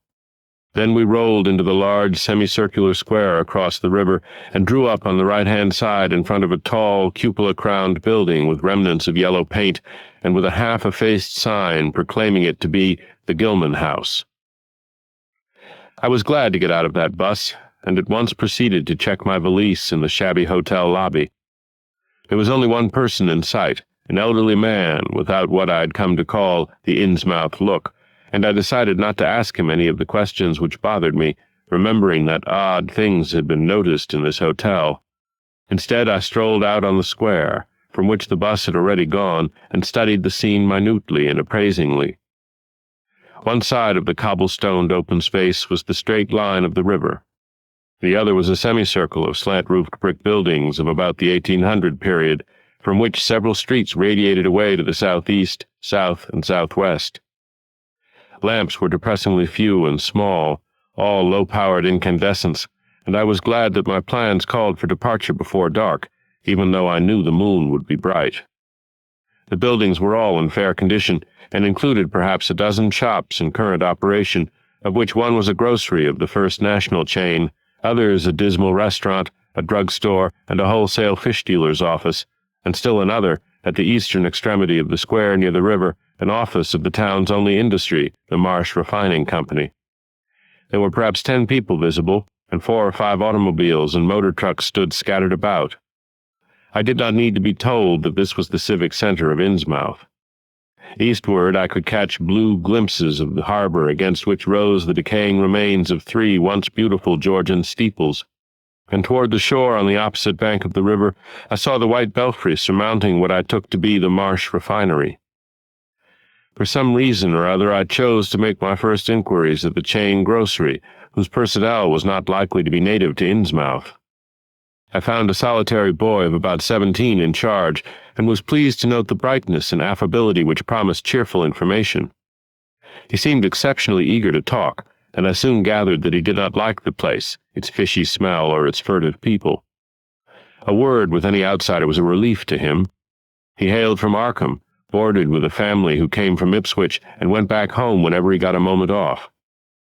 [SPEAKER 1] Then we rolled into the large semicircular square across the river and drew up on the right-hand side in front of a tall, cupola-crowned building with remnants of yellow paint and with a half-effaced sign proclaiming it to be the Gilman House. I was glad to get out of that bus, and at once proceeded to check my valise in the shabby hotel lobby. There was only one person in sight, an elderly man without what I'd come to call the Innsmouth look, and I decided not to ask him any of the questions which bothered me, remembering that odd things had been noticed in this hotel. Instead, I strolled out on the square, from which the bus had already gone, and studied the scene minutely and appraisingly. One side of the cobblestoned open space was the straight line of the river. The other was a semicircle of slant-roofed brick buildings of about the 1800 period, from which several streets radiated away to the southeast, south, and southwest. Lamps were depressingly few and small, all low-powered incandescents, and I was glad that my plans called for departure before dark, even though I knew the moon would be bright. The buildings were all in fair condition, and included perhaps a dozen shops in current operation, of which one was a grocery of the First National chain, others a dismal restaurant, a drugstore, and a wholesale fish dealer's office, and still another, at the eastern extremity of the square near the river, an office of the town's only industry, the Marsh Refining Company. There were perhaps 10 people visible, and 4 or 5 automobiles and motor trucks stood scattered about. I did not need to be told that this was the civic center of Innsmouth. Eastward I could catch blue glimpses of the harbor against which rose the decaying remains of 3 once beautiful Georgian steeples, and toward the shore on the opposite bank of the river I saw the white belfry surmounting what I took to be the Marsh Refinery. For some reason or other, I chose to make my first inquiries at the chain grocery, whose personnel was not likely to be native to Innsmouth. I found a solitary boy of about 17 in charge, and was pleased to note the brightness and affability which promised cheerful information. He seemed exceptionally eager to talk, and I soon gathered that he did not like the place, its fishy smell, or its furtive people. A word with any outsider was a relief to him. He hailed from Arkham, boarded with a family who came from Ipswich, and went back home whenever he got a moment off.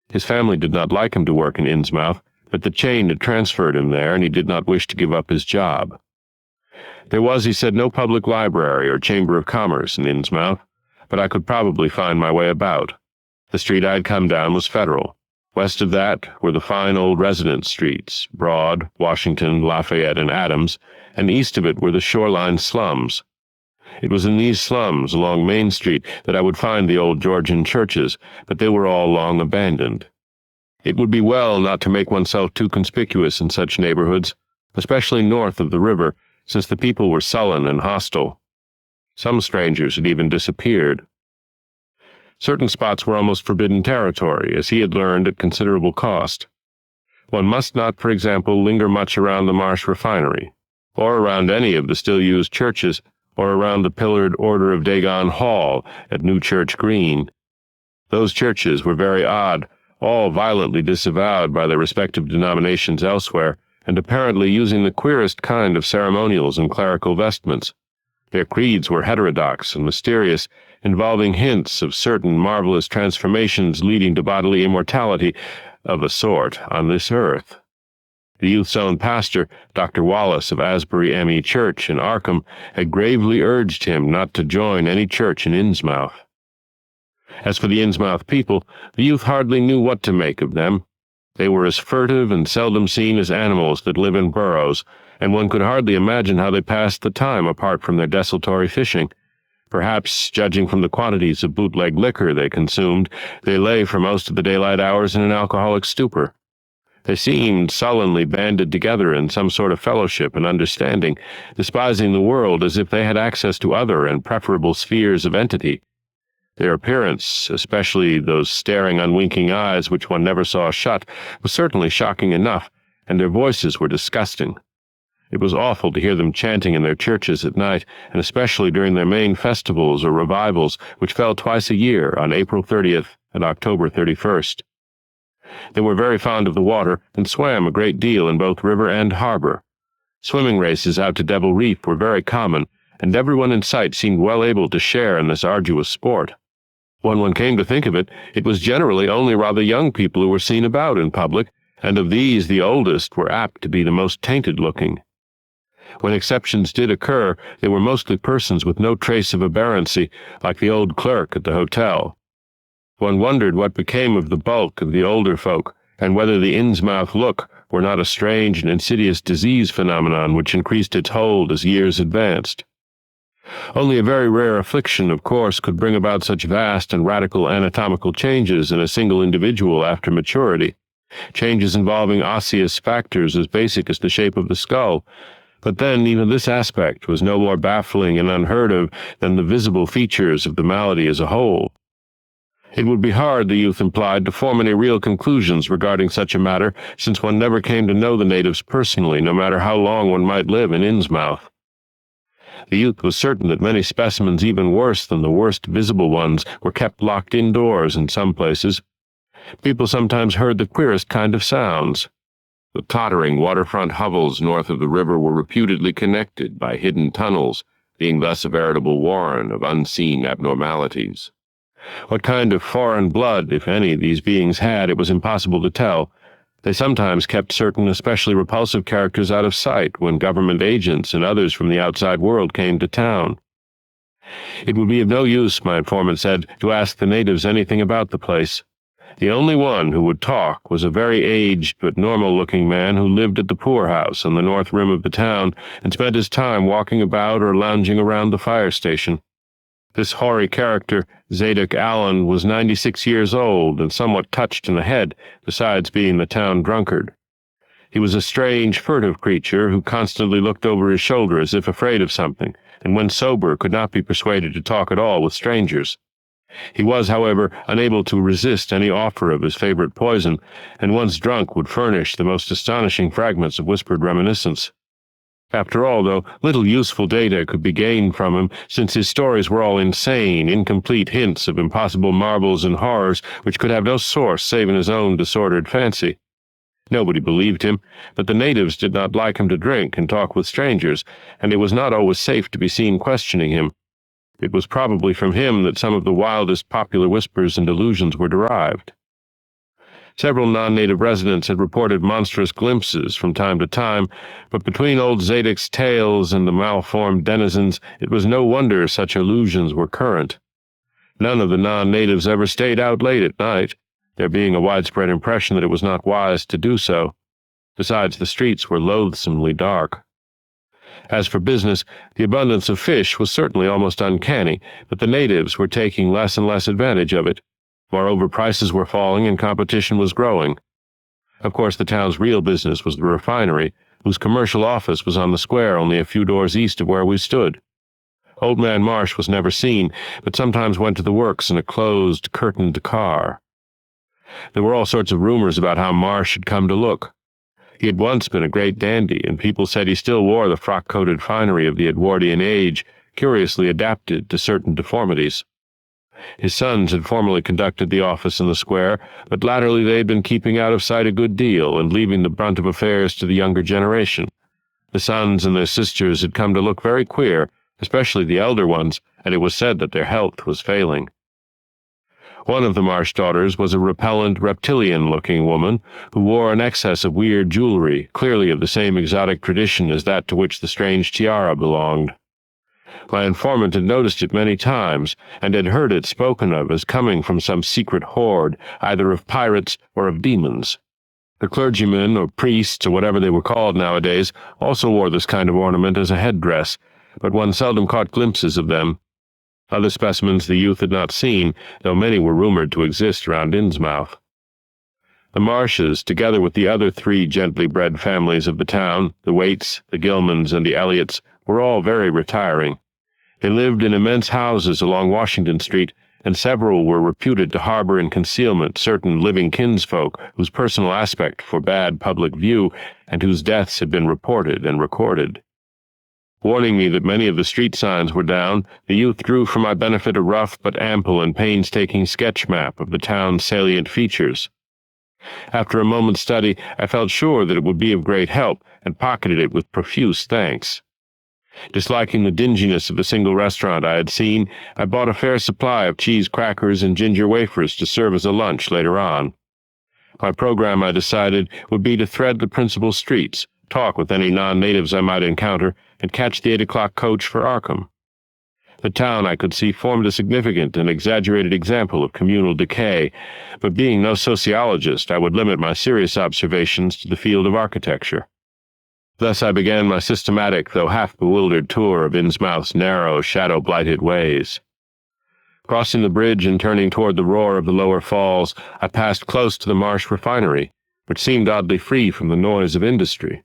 [SPEAKER 1] His family did not like him to work in Innsmouth, but the chain had transferred him there, and he did not wish to give up his job. There was, he said, no public library or chamber of commerce in Innsmouth, but I could probably find my way about. The street I had come down was Federal. West of that were the fine old residence streets, Broad, Washington, Lafayette, and Adams, and east of it were the shoreline slums. It was in these slums, along Main Street, that I would find the old Georgian churches, but they were all long abandoned. It would be well not to make oneself too conspicuous in such neighborhoods, especially north of the river, since the people were sullen and hostile. Some strangers had even disappeared. Certain spots were almost forbidden territory, as he had learned at considerable cost. One must not, for example, linger much around the Marsh refinery, or around any of the still-used churches, or around the pillared Order of Dagon Hall at New Church Green. Those churches were very odd, all violently disavowed by their respective denominations elsewhere, and apparently using the queerest kind of ceremonials and clerical vestments. Their creeds were heterodox and mysterious, involving hints of certain marvelous transformations leading to bodily immortality of a sort on this earth. The youth's own pastor, Dr. Wallace of Asbury M.E. Church in Arkham, had gravely urged him not to join any church in Innsmouth. As for the Innsmouth people, the youth hardly knew what to make of them. They were as furtive and seldom seen as animals that live in burrows, and one could hardly imagine how they passed the time apart from their desultory fishing. Perhaps, judging from the quantities of bootleg liquor they consumed, they lay for most of the daylight hours in an alcoholic stupor. They seemed sullenly banded together in some sort of fellowship and understanding, despising the world as if they had access to other and preferable spheres of entity. Their appearance, especially those staring, unwinking eyes which one never saw shut, was certainly shocking enough, and their voices were disgusting. It was awful to hear them chanting in their churches at night, and especially during their main festivals or revivals, which fell twice a year on April 30th and October 31st. They were very fond of the water, and swam a great deal in both river and harbor. Swimming races out to Devil Reef were very common, and everyone in sight seemed well able to share in this arduous sport. When one came to think of it, it was generally only rather young people who were seen about in public, and of these the oldest were apt to be the most tainted-looking. When exceptions did occur, they were mostly persons with no trace of aberrancy, like the old clerk at the hotel. One wondered what became of the bulk of the older folk, and whether the Innsmouth look were not a strange and insidious disease phenomenon which increased its hold as years advanced. Only a very rare affliction, of course, could bring about such vast and radical anatomical changes in a single individual after maturity, changes involving osseous factors as basic as the shape of the skull. But then even this aspect was no more baffling and unheard of than the visible features of the malady as a whole. It would be hard, the youth implied, to form any real conclusions regarding such a matter, since one never came to know the natives personally, no matter how long one might live in Innsmouth. The youth was certain that many specimens even worse than the worst visible ones were kept locked indoors in some places. People sometimes heard the queerest kind of sounds. The tottering waterfront hovels north of the river were reputedly connected by hidden tunnels, being thus a veritable warren of unseen abnormalities. What kind of foreign blood, if any, these beings had, it was impossible to tell. They sometimes kept certain especially repulsive characters out of sight when government agents and others from the outside world came to town. It would be of no use, my informant said, to ask the natives anything about the place. The only one who would talk was a very aged but normal-looking man who lived at the poorhouse on the north rim of the town and spent his time walking about or lounging around the fire station. This hoary character, Zadok Allen, was 96 years old and somewhat touched in the head, besides being the town drunkard. He was a strange, furtive creature who constantly looked over his shoulder as if afraid of something, and when sober could not be persuaded to talk at all with strangers. He was, however, unable to resist any offer of his favorite poison, and once drunk would furnish the most astonishing fragments of whispered reminiscence. After all, though, little useful data could be gained from him, since his stories were all insane, incomplete hints of impossible marvels and horrors which could have no source save in his own disordered fancy. Nobody believed him, but the natives did not like him to drink and talk with strangers, and it was not always safe to be seen questioning him. It was probably from him that some of the wildest popular whispers and delusions were derived. Several non-native residents had reported monstrous glimpses from time to time, but between old Zadok's tales and the malformed denizens, it was no wonder such illusions were current. None of the non-natives ever stayed out late at night, there being a widespread impression that it was not wise to do so. Besides, the streets were loathsomely dark. As for business, the abundance of fish was certainly almost uncanny, but the natives were taking less and less advantage of it. Moreover, prices were falling and competition was growing. Of course, the town's real business was the refinery, whose commercial office was on the square only a few doors east of where we stood. Old Man Marsh was never seen, but sometimes went to the works in a closed, curtained car. There were all sorts of rumors about how Marsh had come to look. He had once been a great dandy, and people said he still wore the frock-coated finery of the Edwardian age, curiously adapted to certain deformities. His sons had formerly conducted the office in the square, but latterly they had been keeping out of sight a good deal and leaving the brunt of affairs to the younger generation. The sons and their sisters had come to look very queer, especially the elder ones, and it was said that their health was failing. One of the Marsh daughters was a repellent, reptilian-looking woman who wore an excess of weird jewelry, clearly of the same exotic tradition as that to which the strange tiara belonged. My informant had noticed it many times, and had heard it spoken of as coming from some secret horde, either of pirates or of demons. The clergymen, or priests, or whatever they were called nowadays, also wore this kind of ornament as a headdress, but one seldom caught glimpses of them. Other specimens the youth had not seen, though many were rumored to exist around Innsmouth. The Marshes, together with the other 3 gently bred families of the town, the Waits, the Gilmans, and the Elliots, were all very retiring. They lived in immense houses along Washington Street, and several were reputed to harbor in concealment certain living kinsfolk whose personal aspect forbade public view, and whose deaths had been reported and recorded. Warning me that many of the street signs were down, the youth drew for my benefit a rough but ample and painstaking sketch map of the town's salient features. After a moment's study, I felt sure that it would be of great help, and pocketed it with profuse thanks. Disliking the dinginess of the single restaurant I had seen, I bought a fair supply of cheese crackers and ginger wafers to serve as a lunch later on. My program, I decided, would be to thread the principal streets, talk with any non-natives I might encounter, and catch the 8 o'clock coach for Arkham. The town, I could see, formed a significant and exaggerated example of communal decay, but being no sociologist, I would limit my serious observations to the field of architecture. Thus I began my systematic, though half-bewildered tour of Innsmouth's narrow, shadow-blighted ways. Crossing the bridge and turning toward the roar of the lower falls, I passed close to the Marsh refinery, which seemed oddly free from the noise of industry.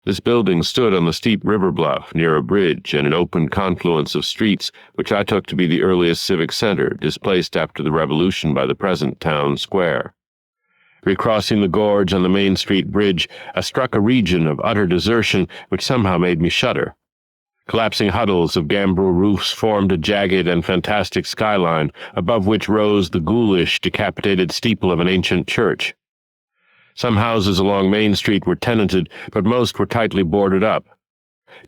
[SPEAKER 1] This building stood on the steep river bluff near a bridge and an open confluence of streets which I took to be the earliest civic center, displaced after the Revolution by the present town square. Recrossing the gorge on the Main Street Bridge, I struck a region of utter desertion which somehow made me shudder. Collapsing huddles of gambrel roofs formed a jagged and fantastic skyline, above which rose the ghoulish, decapitated steeple of an ancient church. Some houses along Main Street were tenanted, but most were tightly boarded up.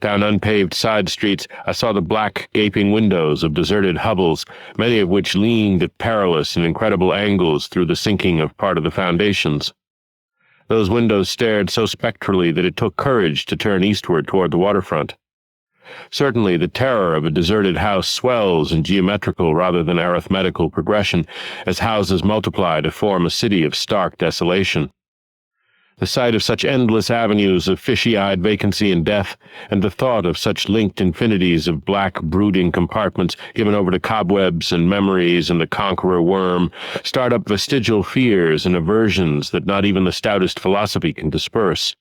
[SPEAKER 1] Down unpaved side streets, I saw the black, gaping windows of deserted hovels, many of which leaned at perilous and incredible angles through the sinking of part of the foundations. Those windows stared so spectrally that it took courage to turn eastward toward the waterfront. Certainly, the terror of a deserted house swells in geometrical rather than arithmetical progression as houses multiply to form a city of stark desolation. The sight of such endless avenues of fishy-eyed vacancy and death, and the thought of such linked infinities of black, brooding compartments given over to cobwebs and memories and the conqueror worm, start up vestigial fears and aversions that not even the stoutest philosophy can disperse.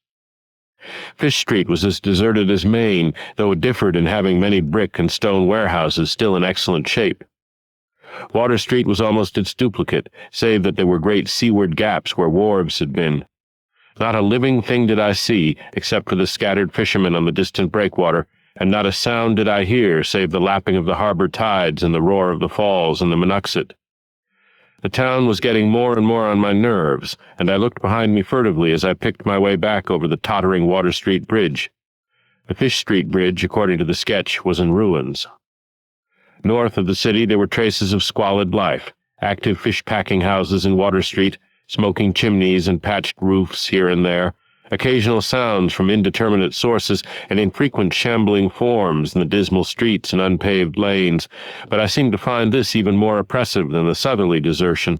[SPEAKER 1] Fish Street was as deserted as Main, though it differed in having many brick and stone warehouses still in excellent shape. Water Street was almost its duplicate, save that there were great seaward gaps where wharves had been. Not a living thing did I see, except for the scattered fishermen on the distant breakwater, and not a sound did I hear save the lapping of the harbor tides and the roar of the falls and the Monoxet. The town was getting more and more on my nerves, and I looked behind me furtively as I picked my way back over the tottering Water Street Bridge. The Fish Street Bridge, according to the sketch, was in ruins. North of the city there were traces of squalid life, active fish-packing houses in Water Street, smoking chimneys and patched roofs here and there, occasional sounds from indeterminate sources, and infrequent shambling forms in the dismal streets and unpaved lanes, but I seemed to find this even more oppressive than the southerly desertion.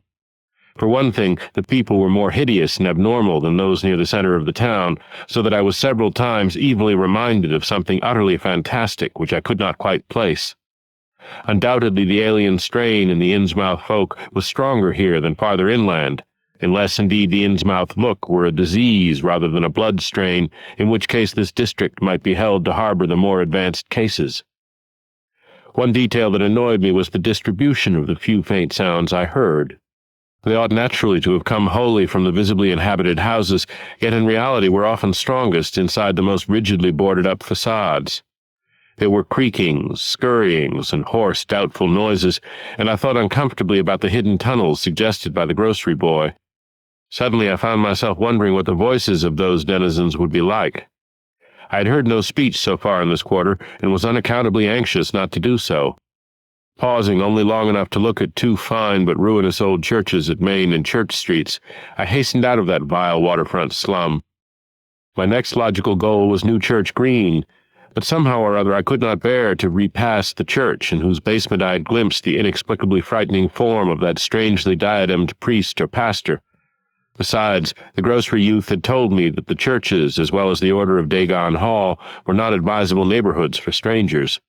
[SPEAKER 1] For one thing, the people were more hideous and abnormal than those near the center of the town, so that I was several times evilly reminded of something utterly fantastic which I could not quite place. Undoubtedly the alien strain in the Innsmouth folk was stronger here than farther inland, unless indeed the Innsmouth look were a disease rather than a blood strain, in which case this district might be held to harbor the more advanced cases. One detail that annoyed me was the distribution of the few faint sounds I heard. They ought naturally to have come wholly from the visibly inhabited houses, yet in reality were often strongest inside the most rigidly boarded-up facades. There were creakings, scurryings, and hoarse, doubtful noises, and I thought uncomfortably about the hidden tunnels suggested by the grocery boy. Suddenly I found myself wondering what the voices of those denizens would be like. I had heard no speech so far in this quarter, and was unaccountably anxious not to do so. Pausing only long enough to look at two fine but ruinous old churches at Main and Church Streets, I hastened out of that vile waterfront slum. My next logical goal was New Church Green, but somehow or other I could not bear to repass the church in whose basement I had glimpsed the inexplicably frightening form of that strangely diademed priest or pastor. Besides, the grocery youth had told me that the churches, as well as the Order of Dagon Hall, were not advisable neighborhoods for strangers.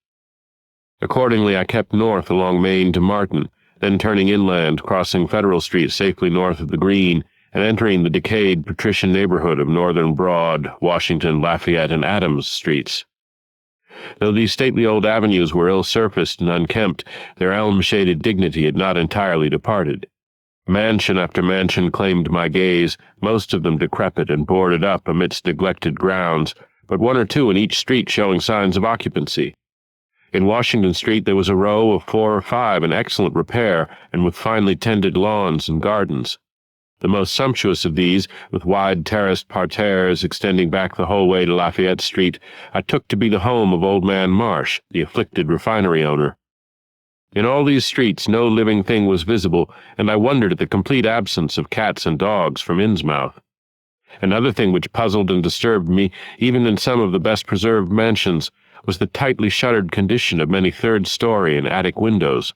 [SPEAKER 1] Accordingly, I kept north along Main to Martin, then turning inland, crossing Federal Street safely north of the Green, and entering the decayed patrician neighborhood of Northern Broad, Washington, Lafayette, and Adams Streets. Though these stately old avenues were ill-surfaced and unkempt, their elm-shaded dignity had not entirely departed. Mansion after mansion claimed my gaze, most of them decrepit and boarded up amidst neglected grounds, but one or two in each street showing signs of occupancy. In Washington Street there was a row of 4 or 5 in excellent repair and with finely tended lawns and gardens. The most sumptuous of these, with wide terraced parterres extending back the whole way to Lafayette Street, I took to be the home of Old Man Marsh, the afflicted refinery owner. In all these streets no living thing was visible, and I wondered at the complete absence of cats and dogs from Innsmouth. Another thing which puzzled and disturbed me, even in some of the best-preserved mansions, was the tightly shuttered condition of many third-story and attic windows.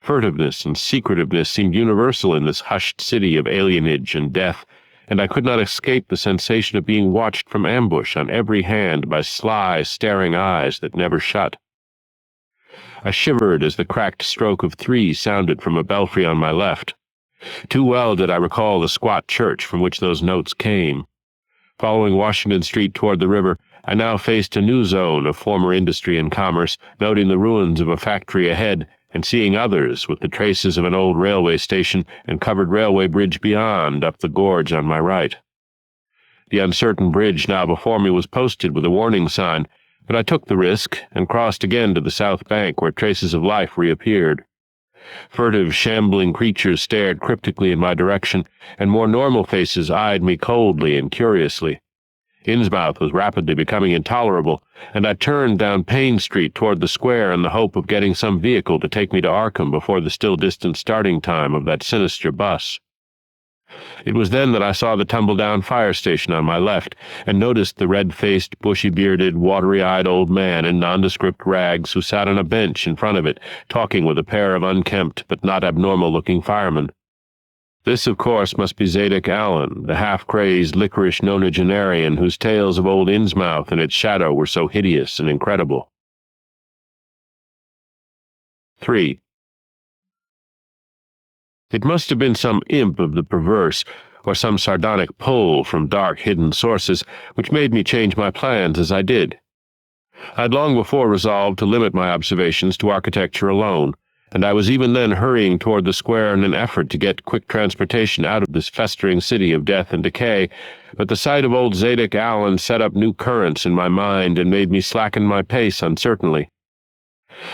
[SPEAKER 1] Furtiveness and secretiveness seemed universal in this hushed city of alienage and death, and I could not escape the sensation of being watched from ambush on every hand by sly, staring eyes that never shut. I shivered as the cracked stroke of 3 sounded from a belfry on my left. Too well did I recall the squat church from which those notes came. Following Washington Street toward the river, I now faced a new zone of former industry and commerce, noting the ruins of a factory ahead, and seeing others with the traces of an old railway station and covered railway bridge beyond up the gorge on my right. The uncertain bridge now before me was posted with a warning sign, but I took the risk and crossed again to the south bank where traces of life reappeared. Furtive, shambling creatures stared cryptically in my direction, and more normal faces eyed me coldly and curiously. Innsmouth was rapidly becoming intolerable, and I turned down Payne Street toward the square in the hope of getting some vehicle to take me to Arkham before the still distant starting time of that sinister bus. It was then that I saw the tumble-down fire station on my left, and noticed the red-faced, bushy-bearded, watery-eyed old man in nondescript rags who sat on a bench in front of it, talking with a pair of unkempt but not abnormal-looking firemen. This, of course, must be Zadok Allen, the half-crazed, licorice nonagenarian whose tales of old Innsmouth and its shadow were so hideous and incredible. 3. It must have been some imp of the perverse, or some sardonic pull from dark, hidden sources, which made me change my plans as I did. I had long before resolved to limit my observations to architecture alone, and I was even then hurrying toward the square in an effort to get quick transportation out of this festering city of death and decay, but the sight of old Zadok Allen set up new currents in my mind and made me slacken my pace uncertainly.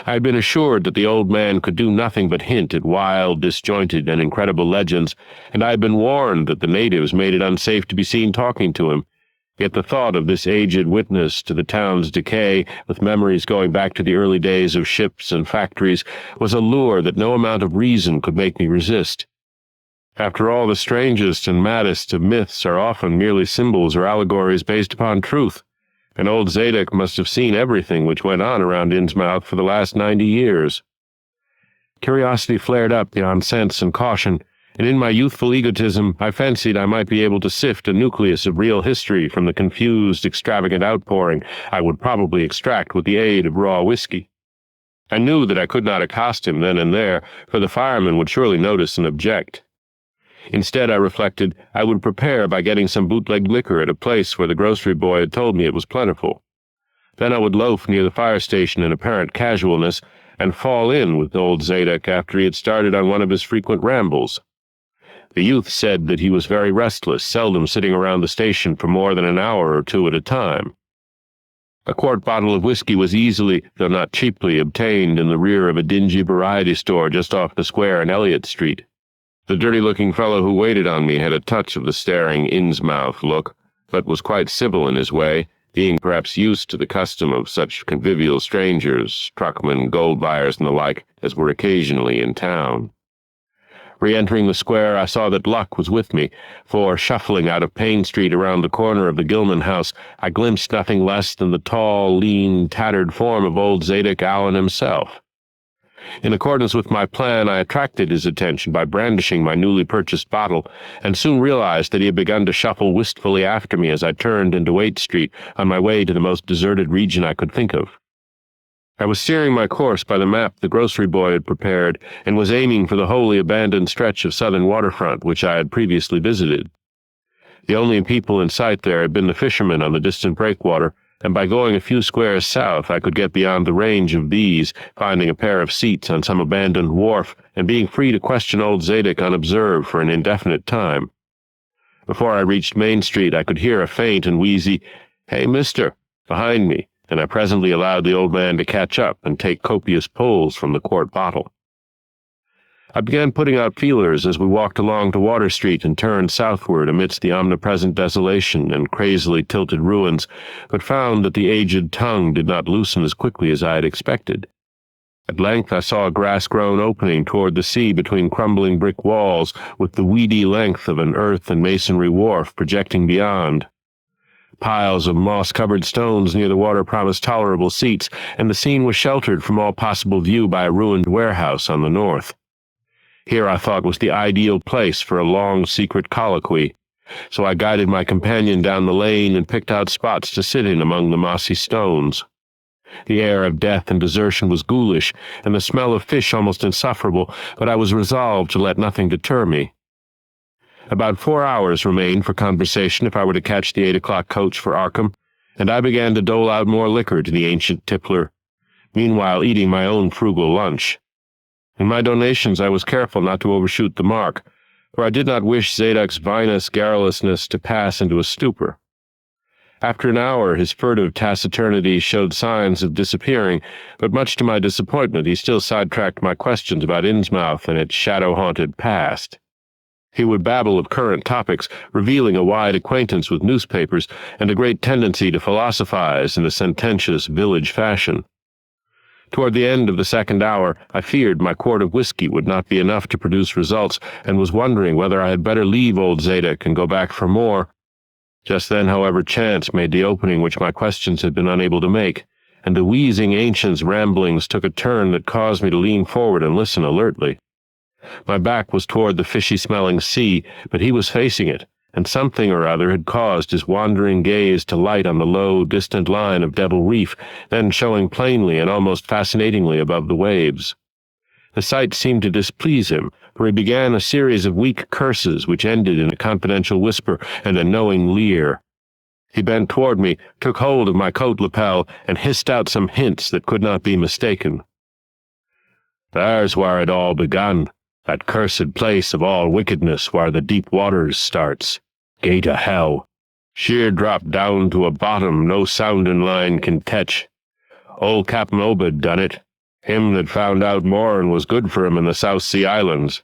[SPEAKER 1] I had been assured that the old man could do nothing but hint at wild, disjointed, and incredible legends, and I had been warned that the natives made it unsafe to be seen talking to him. Yet the thought of this aged witness to the town's decay, with memories going back to the early days of ships and factories, was a lure that no amount of reason could make me resist. After all, the strangest and maddest of myths are often merely symbols or allegories based upon truth, and old Zadok must have seen everything which went on around Innsmouth for the last 90 years. Curiosity flared up beyond sense and caution, and in my youthful egotism I fancied I might be able to sift a nucleus of real history from the confused, extravagant outpouring I would probably extract with the aid of raw whiskey. I knew that I could not accost him then and there, for the fireman would surely notice and object. Instead, I reflected, I would prepare by getting some bootleg liquor at a place where the grocery boy had told me it was plentiful. Then I would loaf near the fire station in apparent casualness, and fall in with old Zadok after he had started on one of his frequent rambles. The youth said that he was very restless, seldom sitting around the station for more than an hour or two at a time. A quart bottle of whiskey was easily, though not cheaply, obtained in the rear of a dingy variety store just off the square in Elliott Street. The dirty-looking fellow who waited on me had a touch of the staring Innsmouth look, but was quite civil in his way, being perhaps used to the custom of such convivial strangers, truckmen, gold buyers, and the like, as were occasionally in town. Re-entering the square, I saw that luck was with me, for, shuffling out of Payne Street around the corner of the Gilman house, I glimpsed nothing less than the tall, lean, tattered form of old Zadok Allen himself. In accordance with my plan, I attracted his attention by brandishing my newly purchased bottle, and soon realized that he had begun to shuffle wistfully after me as I turned into Waite Street on my way to the most deserted region I could think of. I was steering my course by the map the grocery boy had prepared, and was aiming for the wholly abandoned stretch of southern waterfront which I had previously visited. The only people in sight there had been the fishermen on the distant breakwater, and by going a few squares south I could get beyond the range of these, finding a pair of seats on some abandoned wharf, and being free to question old Zadok unobserved for an indefinite time. Before I reached Main Street I could hear a faint and wheezy, "Hey, mister," behind me, and I presently allowed the old man to catch up and take copious pulls from the quart bottle. I began putting out feelers as we walked along to Water Street and turned southward amidst the omnipresent desolation and crazily tilted ruins, but found that the aged tongue did not loosen as quickly as I had expected. At length I saw a grass-grown opening toward the sea between crumbling brick walls, with the weedy length of an earth and masonry wharf projecting beyond. Piles of moss-covered stones near the water promised tolerable seats, and the scene was sheltered from all possible view by a ruined warehouse on the north. Here I thought was the ideal place for a long secret colloquy, so I guided my companion down the lane and picked out spots to sit in among the mossy stones. The air of death and desertion was ghoulish, and the smell of fish almost insufferable, but I was resolved to let nothing deter me. About 4 hours remained for conversation if I were to catch the 8 o'clock coach for Arkham, and I began to dole out more liquor to the ancient tippler, meanwhile eating my own frugal lunch. In my donations I was careful not to overshoot the mark, for I did not wish Zadok's vinous garrulousness to pass into a stupor. After an hour his furtive taciturnity showed signs of disappearing, but much to my disappointment he still sidetracked my questions about Innsmouth and its shadow-haunted past. He would babble of current topics, revealing a wide acquaintance with newspapers and a great tendency to philosophize in a sententious village fashion. Toward the end of the second hour, I feared my quart of whiskey would not be enough to produce results, and was wondering whether I had better leave old Zadok and go back for more. Just then, however, chance made the opening which my questions had been unable to make, and the wheezing ancient's ramblings took a turn that caused me to lean forward and listen alertly. My back was toward the fishy-smelling sea, but he was facing it, and something or other had caused his wandering gaze to light on the low, distant line of Devil Reef, then showing plainly and almost fascinatingly above the waves. The sight seemed to displease him, for he began a series of weak curses which ended in a confidential whisper and a knowing leer. He bent toward me, took hold of my coat lapel, and hissed out some hints that could not be mistaken. There's where it all begun, that cursed place of all wickedness where the deep waters starts, gate o' hell. Sheer drop down to a bottom no sounding line can tetch. Old Captain Obed done it, him that found out more and was good for him in the South Sea Islands.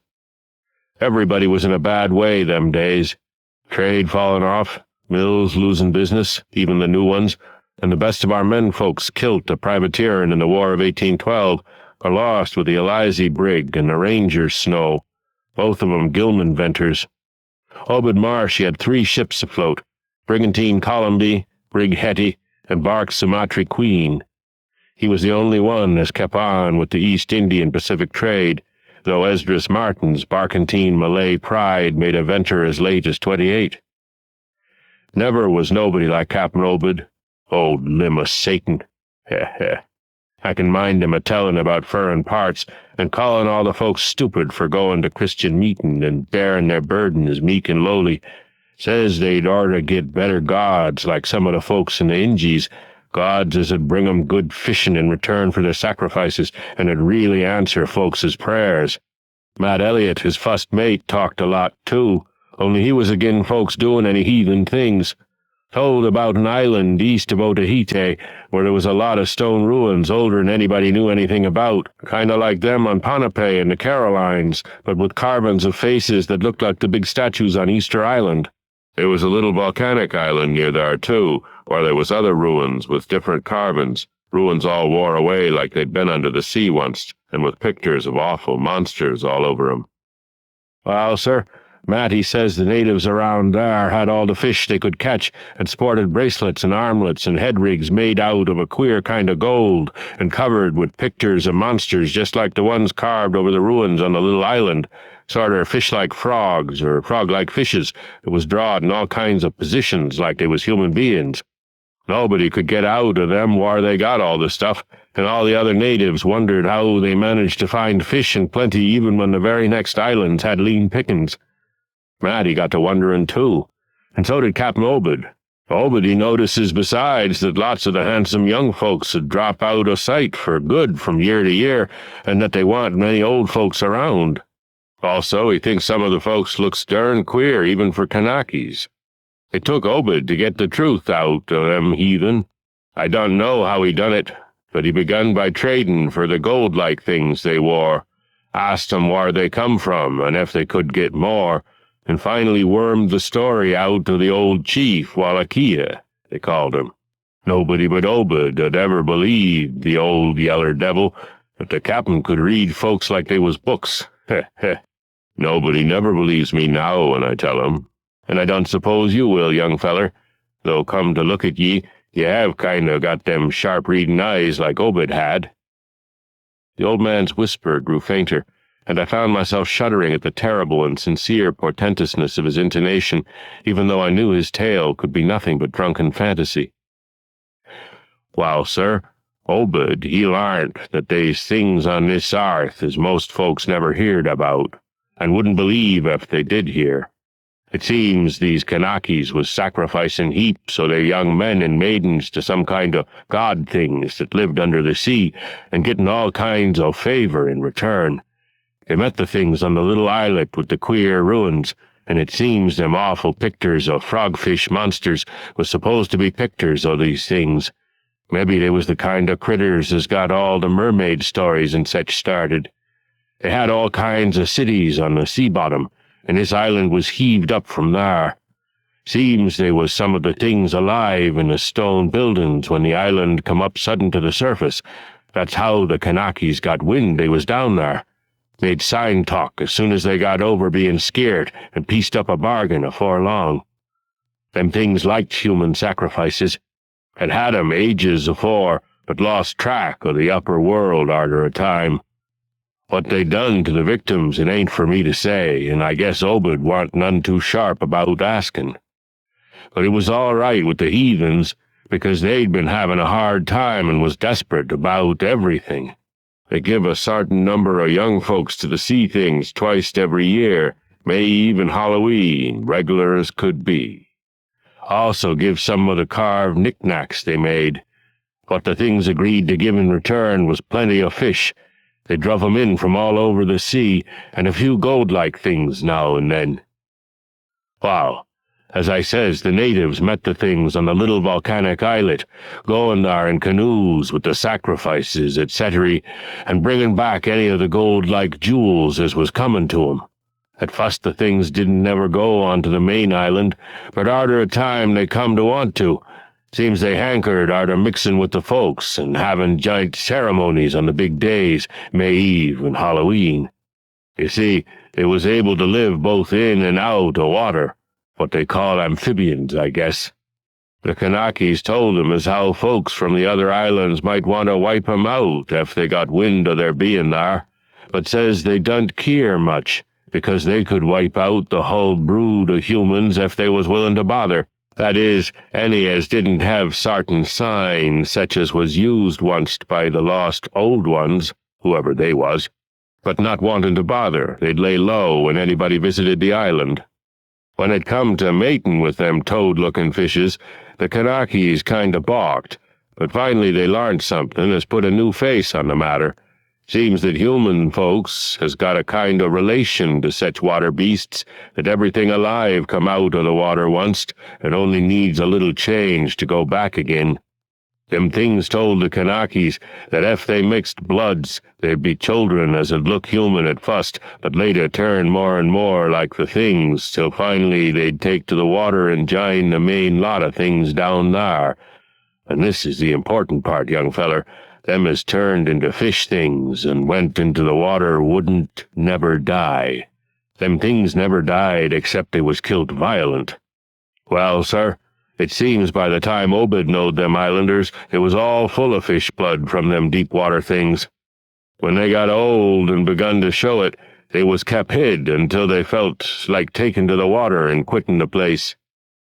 [SPEAKER 1] Everybody was in a bad way them days. Trade falling off, mills losing business, even the new ones, and the best of our men folks killed to privateering in the War of 1812, or lost with the Elizy brig and the Ranger's Snow, both of 'em Gilman venters. Obed Marsh he had 3 ships afloat, brigantine Columby, brig Hetty, and bark Sumatry Queen. He was the only one as kept on with the East Indian Pacific trade, though Esdras Martin's barkentine Malay Pride made a venture as late as 28. Never was nobody like Captain Obed, old limb o' Satan. Heh heh. I can mind him a-tellin' about furrin parts, and callin' all the folks stupid for goin' to Christian meetin' and bearin' their burdens meek and lowly. Says they'd orter get better gods like some of the folks in the Injies, gods as 'ud bring 'em good fishin' in return for their sacrifices, and 'ud really answer folks' prayers. Matt Elliott, his fust mate, talked a lot, too, only he was agin folks doin' any heathen things. Told about an island east of Otaheite, where there was a lot of stone ruins older'n anybody knew anything about, kinda like them on Ponape and the Carolines, but with carvings of faces that looked like the big statues on Easter Island. There was a little volcanic island near there, too, where there was other ruins with different carvings, ruins all wore away like they'd been under the sea once, and with pictures of awful monsters all over 'em. Well, sir, Matt, he says the natives around there had all the fish they could catch, and sported bracelets and armlets and head rigs made out of a queer kind of gold, and covered with pictures of monsters just like the ones carved over the ruins on the little island, sorter fish-like frogs or frog-like fishes that was drawed in all kinds of positions like they was human beings. Nobody could get out of them where they got all the stuff, and all the other natives wondered how they managed to find fish in plenty even when the very next islands had lean pickings. Matt, he got to wonderin' too, and so did Captain Obed. Obed, he notices besides that lots of the handsome young folks would drop out of sight for good from year to year, and that they want many old folks around. Also, he thinks some of the folks looks darn queer even for Kanakas. It took Obed to get the truth out of them heathen. I don't know how he done it, but he begun by trading for the gold-like things they wore, asked 'em where they come from and if they could get more, and finally wormed the story out of the old chief, Wallachia, they called him. Nobody but Obed had ever believed the old yeller devil, but the captain could read folks like they was books. Heh heh. Nobody never believes me now when I tell 'em, and I don't suppose you will, young feller, though come to look at ye, you have kinda got them sharp-reading eyes like Obed had. The old man's whisper grew fainter, and I found myself shuddering at the terrible and sincere portentousness of his intonation, even though I knew his tale could be nothing but drunken fantasy. Well, sir, Obed, he larnt that they's things on this arth as most folks never heard about, and wouldn't believe if they did hear. It seems these Kanakas was sacrificing heaps o' their young men and maidens to some kind o' god things that lived under the sea, and getting all kinds o' favor in return. They met the things on the little islet with the queer ruins, and it seems them awful pictures o' frogfish monsters was supposed to be pictures o' these things. Maybe they was the kind o' critters as got all the mermaid stories and such started. They had all kinds o' cities on the sea bottom, and this island was heaved up from there. Seems they was some of the things alive in the stone buildings when the island come up sudden to the surface. That's how the Kanakas got wind they was down there. Made sign talk as soon as they got over being scared and pieced up a bargain afore long. Them things liked human sacrifices. Had 'em ages afore, but lost track o' the upper world arter a time. What they done to the victims it ain't for me to say, and I guess Obed warn't none too sharp about asking. But it was all right with the heathens, because they'd been having a hard time and was desperate about everything. They give a sartain number o' young folks to the sea things twice every year, may even Halloween, regular as could be. Also give some of the carved knickknacks they made. What the things agreed to give in return was plenty o' fish, They druv 'em in from all over the sea, and a few gold-like things now and then. Well, as I says, the natives met the things on the little volcanic islet, going there in canoes with the sacrifices, etc., and bringing back any of the gold-like jewels as was coming to 'em. At fust the things didn't never go on to the main island, but arter a time they come to want to. Seems they hankered arter mixing with the folks and having giant ceremonies on the big days, May Eve and Halloween. You see, they was able to live both in and out o' water, what they call amphibians, I guess. The Kanakis told 'em as how folks from the other islands might want to wipe 'em out if they got wind o' their being there, but says they don't keer much, because they could wipe out the whole brood o' humans if they was willing to bother. That is, any as didn't have sartain signs, such as was used once by the lost old ones, whoever they was. But not wanting to bother, they'd lay low when anybody visited the island. When it come to mating with them toad-looking fishes, the Kanakis kinda balked, but finally they larned something as put a new face on the matter. Seems that human folks has got a kind of relation to such water beasts, that everything alive come out of the water onct, and only needs a little change to go back again. Them things told the Kanakis that if they mixed bloods, there'd be children as'd look human at fust, but later turn more and more like the things, till finally they'd take to the water and jine the main lot of things down there. And this is the important part, young feller. Them as turned into fish things and went into the water wouldn't never die. Them things never died except they was killed violent. Well, sir, it seems by the time Obed knowed them islanders, it was all full of fish blood from them deep-water things. When they got old and begun to show it, they was kep hid until they felt like taking to the water and quitting the place.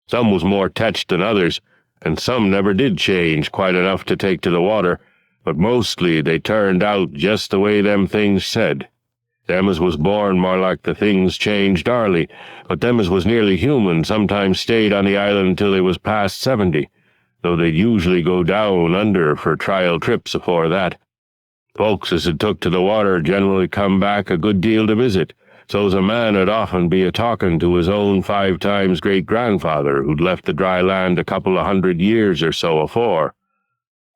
[SPEAKER 1] Some was more tetched than others, and some never did change quite enough to take to the water, but mostly they turned out just the way them things said. Them as was born more like the things changed early, but them as was nearly human sometimes stayed on the island till they was past 70, though they'd usually go down under for trial trips afore that. Folks as had took to the water generally come back a good deal to visit, so's a man 'ud often be a-talking to his own 5 times great-grandfather who'd left the dry land a couple of 100 years or so afore.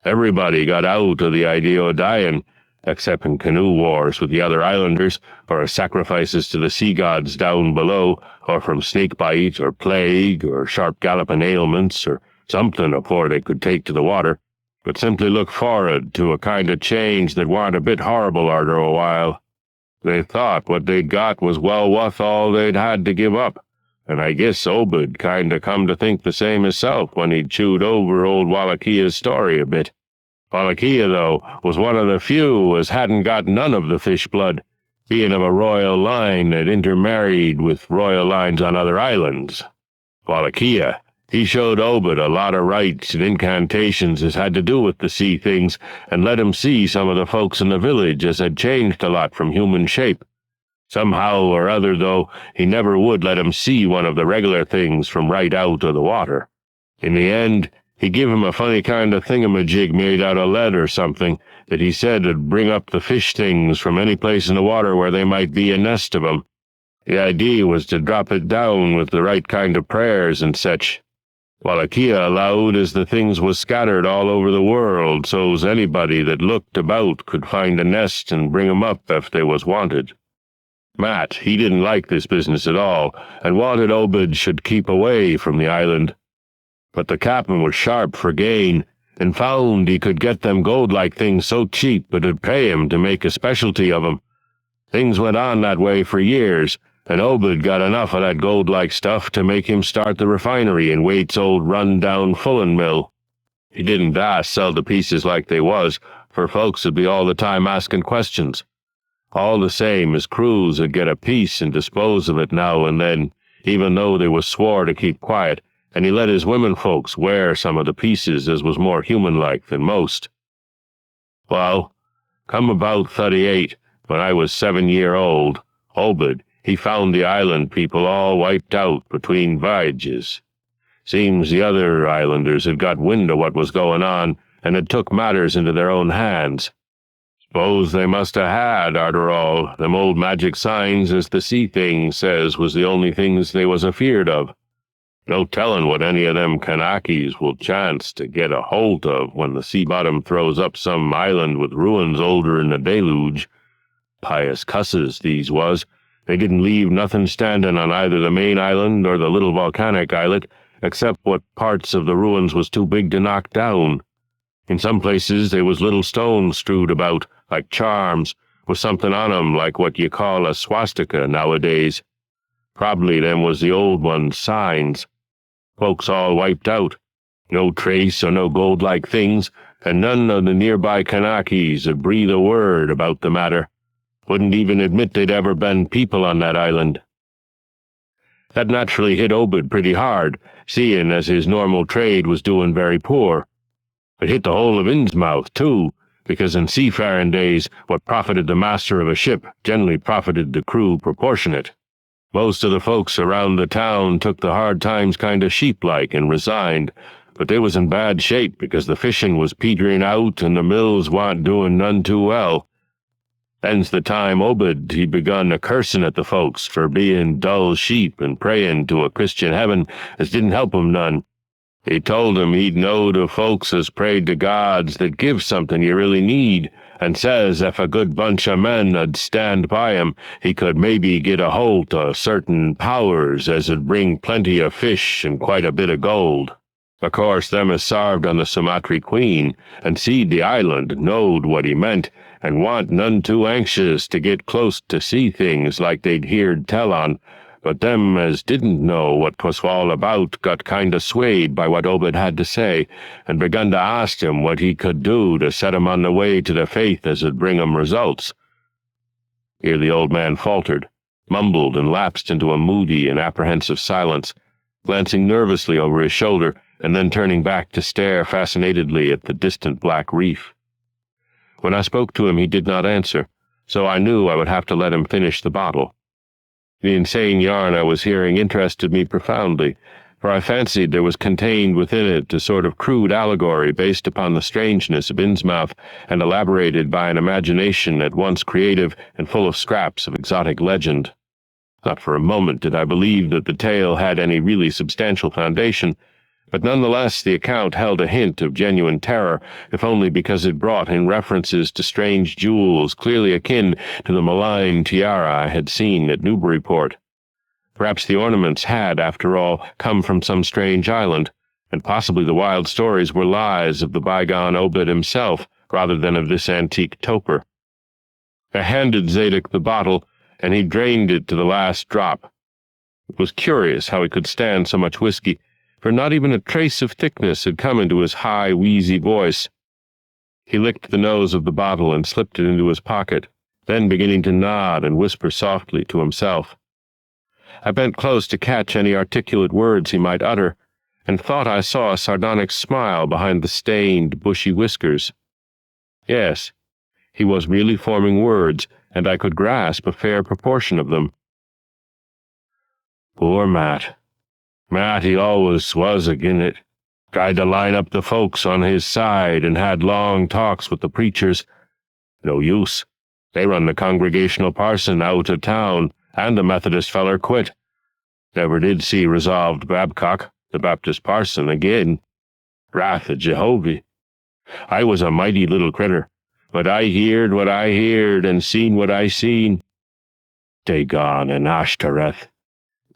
[SPEAKER 1] Everybody got out of the idea o' dying, except in canoe wars with the other islanders, or as sacrifices to the sea gods down below, or from snake-bite, or plague, or sharp galloping ailments, or something afore they could take to the water, but simply look for'ard to a kind of change that warn't a bit horrible arter a while. They thought what they'd got was well wuth all they'd had to give up, and I guess Obed kinda come to think the same hisself when he'd chewed over old Wallachiyah's story a bit. Wallachiyah, though, was one of the few as hadn't got none of the fish blood, being of a royal line that intermarried with royal lines on other islands. Wallachiyah, he showed Obed a lot of rites and incantations as had to do with the sea things, and let him see some of the folks in the village as had changed a lot from human shape. Somehow or other, though, he never would let him see one of the regular things from right out of the water. In the end, he give him a funny kind of thingamajig made out of lead or something that he said would bring up the fish things from any place in the water where they might be a nest of 'em. The idea was to drop it down with the right kind of prayers and such. Wallachiyah allowed as the things was scattered all over the world, so's anybody that looked about could find a nest and bring 'em up if they was wanted. Matt, he didn't like this business at all, and wanted Obed should keep away from the island. But the captain was sharp for gain, and found he could get them gold-like things so cheap it'd pay him to make a specialty of 'em. Things went on that way for years, and Obed got enough of that gold-like stuff to make him start the refinery in Waite's old run-down fullin' mill. He didn't dast sell the pieces like they was, for folks would be all the time asking questions. All the same, his crews would get a piece and dispose of it now and then, even though they was swore to keep quiet, and he let his women folks wear some of the pieces as was more human-like than most. Well, come about 38, when I was 7-year-old, Obed, he found the island people all wiped out between voyages. Seems the other islanders had got wind of what was going on, and had took matters into their own hands. Suppose they must ha' had, arter all. Them old magic signs, as the sea thing says, was the only things they was afeard of. No tellin' what any of them Kanaki's will chance to get a holt of when the sea bottom throws up some island with ruins older'n the deluge. Pious cusses, these was. They didn't leave nothing standin' on either the main island or the little volcanic islet, except what parts of the ruins was too big to knock down. In some places they was little stones strewed about, like charms, with something on 'em like what ye call a swastika nowadays. Probably them was the old ones' signs. Folks all wiped out. No trace or no gold-like things, and none of the nearby Kanaki's 'ud breathe a word about the matter. Wouldn't even admit they'd ever been people on that island. That naturally hit Obed pretty hard, seeing as his normal trade was doing very poor. It hit the whole of Innsmouth, too, because in seafaring days what profited the master of a ship generally profited the crew proportionate. Most of the folks around the town took the hard times kind of sheep-like and resigned, but they was in bad shape because the fishing was petering out and the mills wa'n't doing none too well. Then's the time Obed he begun a-cursin' at the folks for being dull sheep and prayin' to a Christian heaven as didn't help 'em none. He told 'em he'd knowed of folks as prayed to gods that give something you really need, and says if a good bunch of men 'ud stand by him, he could maybe get a holt o' certain powers as 'ud bring plenty of fish and quite a bit of gold. Of course, them as sarved on the Sumatry Queen and seed the island knowed what he meant, and wa'n't none too anxious to get close to see things like they'd heerd tell on, but them as didn't know what 'twas all about got kind of swayed by what Obed had to say, and begun to ask him what he could do to set 'em on the way to the faith as 'ud bring 'em results. Here the old man faltered, mumbled, and lapsed into a moody and apprehensive silence, glancing nervously over his shoulder, and then turning back to stare fascinatedly at the distant black reef. When I spoke to him he did not answer, so I knew I would have to let him finish the bottle. The insane yarn I was hearing interested me profoundly, for I fancied there was contained within it a sort of crude allegory based upon the strangeness of Innsmouth and elaborated by an imagination at once creative and full of scraps of exotic legend. Not for a moment did I believe that the tale had any really substantial foundation, but nonetheless the account held a hint of genuine terror, if only because it brought in references to strange jewels clearly akin to the malign tiara I had seen at Newburyport. Perhaps the ornaments had, after all, come from some strange island, and possibly the wild stories were lies of the bygone Obed himself, rather than of this antique toper. I handed Zadok the bottle, and he drained it to the last drop. It was curious how he could stand so much whiskey, for not even a trace of thickness had come into his high, wheezy voice. He licked the nose of the bottle and slipped it into his pocket, then beginning to nod and whisper softly to himself. I bent close to catch any articulate words he might utter, and thought I saw a sardonic smile behind the stained, bushy whiskers. Yes, he was really forming words, and I could grasp a fair proportion of them. Poor Matt. Matt, he always was agin it. Tried to line up the folks on his side and had long talks with the preachers. No use. They run the Congregational parson out of town, and the Methodist feller quit. Never did see resolved Babcock, the Baptist parson, again. Wrath of Jehovah. I was a mighty little critter, but I heerd what I heerd and seen what I seen. Dagon and Ashtoreth,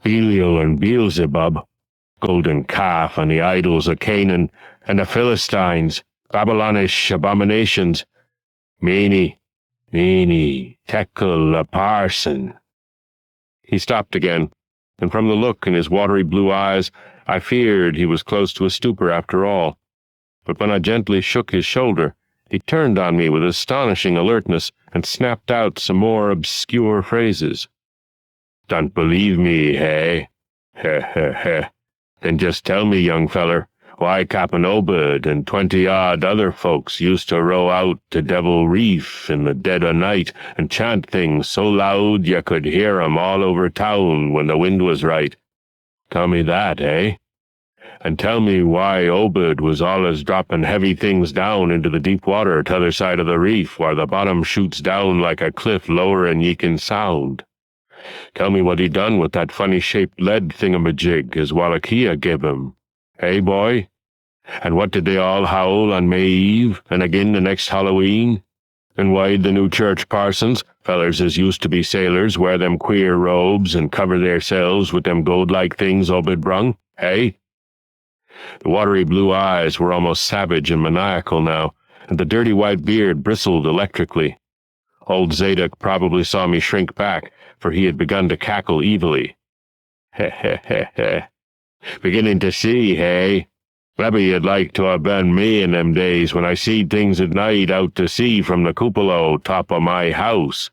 [SPEAKER 1] Belial and Beelzebub, golden calf and the idols of Canaan, and the Philistines, Babylonish abominations. Meany, Tekel a parson. He stopped again, and from the look in his watery blue eyes, I feared he was close to a stupor after all. But when I gently shook his shoulder, he turned on me with astonishing alertness and snapped out some more obscure phrases. Don't believe me, hey? Heh, heh, heh. Then just tell me, young feller, why Cap'n Obed and 20-odd other folks used to row out to Devil Reef in the dead o' night and chant things so loud you could hear 'em all over town when the wind was right. Tell me that, eh? and tell me why Obed was allus dropping heavy things down into the deep water t'other side of the reef, where the bottom shoots down like a cliff lower'n ye can sound. Tell me what he done with that funny-shaped lead thingamajig as Wallachia give him. Hey, boy? And what did they all howl on May Eve, and again the next Halloween? And why'd the new church parsons, fellers as used to be sailors, wear them queer robes and cover theirselves with them gold-like things Obed brung? Hey? The watery blue eyes were almost savage and maniacal now, and the dirty white beard bristled electrically. Old Zadok probably saw me shrink back, for he had begun to cackle evilly. Heh heh heh heh. Beginning to see, hey? Maybe you'd like to have been me in them days when I seed things at night out to sea from the cupola top of my house.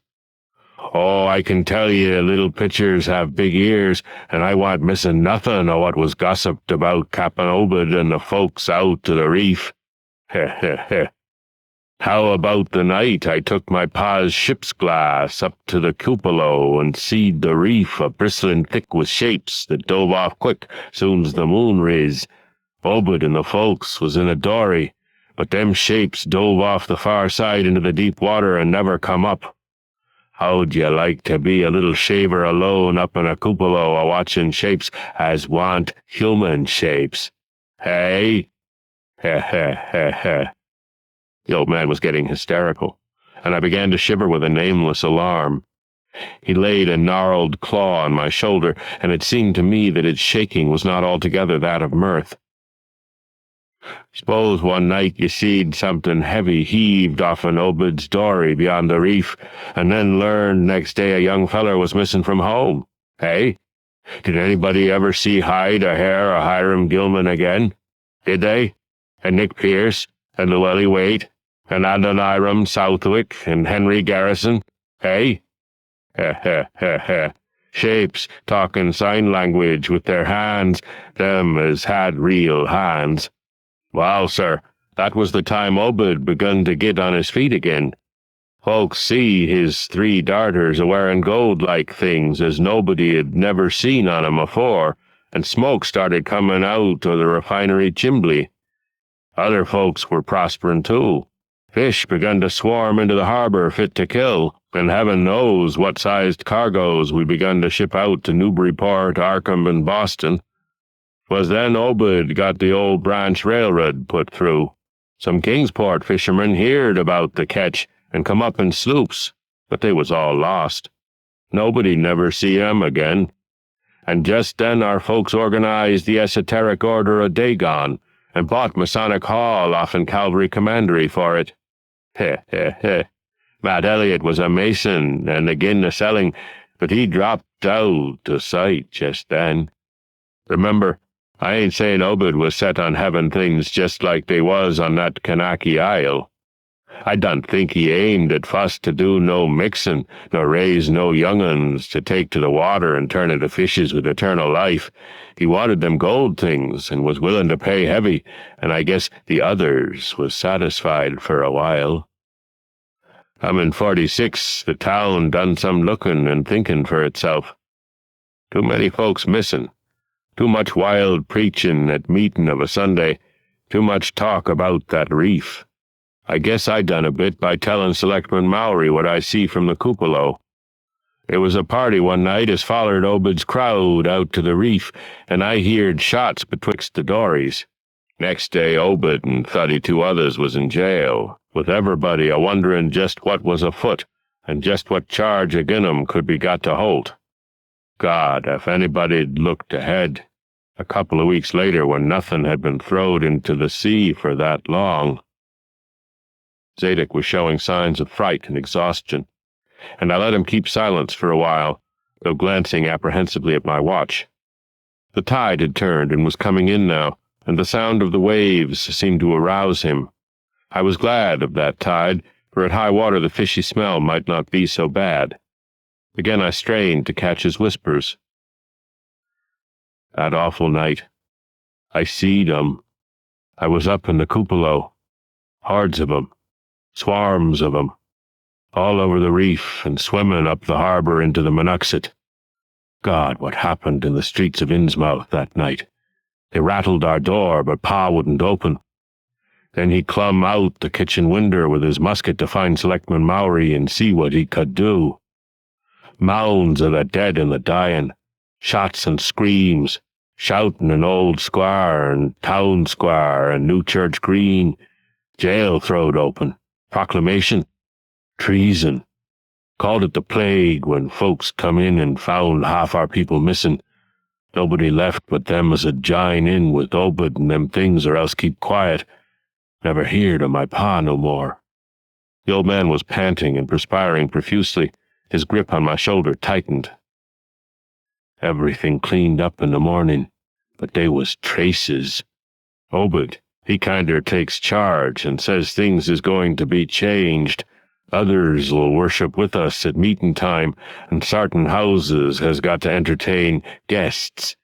[SPEAKER 1] Oh, I can tell ye little pitchers have big ears, and I want missing nothing o' what was gossiped about Cap'n Obed and the folks out to the reef. Heh heh heh. How about the night I took my pa's ship's glass up to the cupola and seed the reef a-bristling thick with shapes that dove off quick soon's the moon riz. Obed and the folks was in a dory, but them shapes dove off the far side into the deep water and never come up. How'd you like to be a little shaver alone up in a cupola a-watching shapes as want human shapes? Hey? Heh heh heh heh. The old man was getting hysterical, and I began to shiver with a nameless alarm. He laid a gnarled claw on my shoulder, and it seemed to me that its shaking was not altogether that of mirth. S'pose one night you seed something heavy heaved off an Obed's dory beyond the reef, and then learned next day a young feller was missing from home, eh? Did anybody ever see hide or hair or Hiram Gilman again? Did they? And Nick Pierce, and Llewellyn Waite, and Adoniram Southwick, and Henry Garrison, eh? Heh heh heh heh. Shapes talking sign language with their hands, them as had real hands. Well, sir, that was the time Obed begun to git on his feet again. Folks see his 3 darters a-wearing gold-like things as nobody had never seen on 'em afore, and smoke started comin' out o' the refinery chimbley. Other folks were prosperin' too. Fish begun to swarm into the harbor fit to kill, and heaven knows what sized cargoes we begun to ship out to Newburyport, Arkham, and Boston. 'Twas then Obed got the old branch railroad put through. Some Kingsport fishermen heerd about the ketch and come up in sloops, but they was all lost. Nobody never see 'em again. And just then our folks organized the Esoteric Order of Dagon and bought Masonic Hall offen Calvary Commandery for it. Heh heh heh. Matt Elliott was a Mason and agin the selling, but he dropped out o' sight just then. Remember, I ain't saying Obed was set on having things just like they was on that Kanaki Isle. I don't think he aimed at fust to do no mixin', nor raise no young'uns to take to the water and turn into fishes with eternal life. He wanted them gold things, and was willin' to pay heavy, and I guess the others was satisfied for a while. I'm in 46, the town done some lookin' and thinkin' for itself. Too many folks missin'. Too much wild preachin' at meetin' of a Sunday. Too much talk about that reef. I guess I done a bit by tellin' Selectman Mowry what I see from the cupola. There was a party one night as follered Obed's crowd out to the reef, and I heerd shots betwixt the dories. Next day Obed and 32 others was in jail, with everybody a-wonderin' just what was afoot, and just what charge agin 'em could be got to holt. God, if anybody'd looked ahead, a couple of weeks later when nothing had been throwed into the sea for that long. Zadok was showing signs of fright and exhaustion, and I let him keep silence for a while, though glancing apprehensively at my watch. The tide had turned and was coming in now, and the sound of the waves seemed to arouse him. I was glad of that tide, for at high water the fishy smell might not be so bad. Again I strained to catch his whispers. That awful night. I seed 'em. I was up in the cupola. Hordes of 'em. Swarms of 'em. All over the reef and swimming up the harbor into the Monuxet. God, what happened in the streets of Innsmouth that night. They rattled our door, but Pa wouldn't open. Then he clumb out the kitchen winder with his musket to find Selectman Mowry and see what he could do. Mounds of the dead and the dying, shots and screams, shouting in Old Square and Town Square and New Church Green, jail throwed open, proclamation, treason. Called it the plague when folks come in and found half our people missing. Nobody left but them as had jine in with Obed and them things or else keep quiet. Never heard of my pa no more. The old man was panting and perspiring profusely. His grip on my shoulder tightened. Everything cleaned up in the morning, but they was traces. Obed, he kinder takes charge and says things is going to be changed. Others will worship with us at meeting time, and sartain houses has got to entertain guests.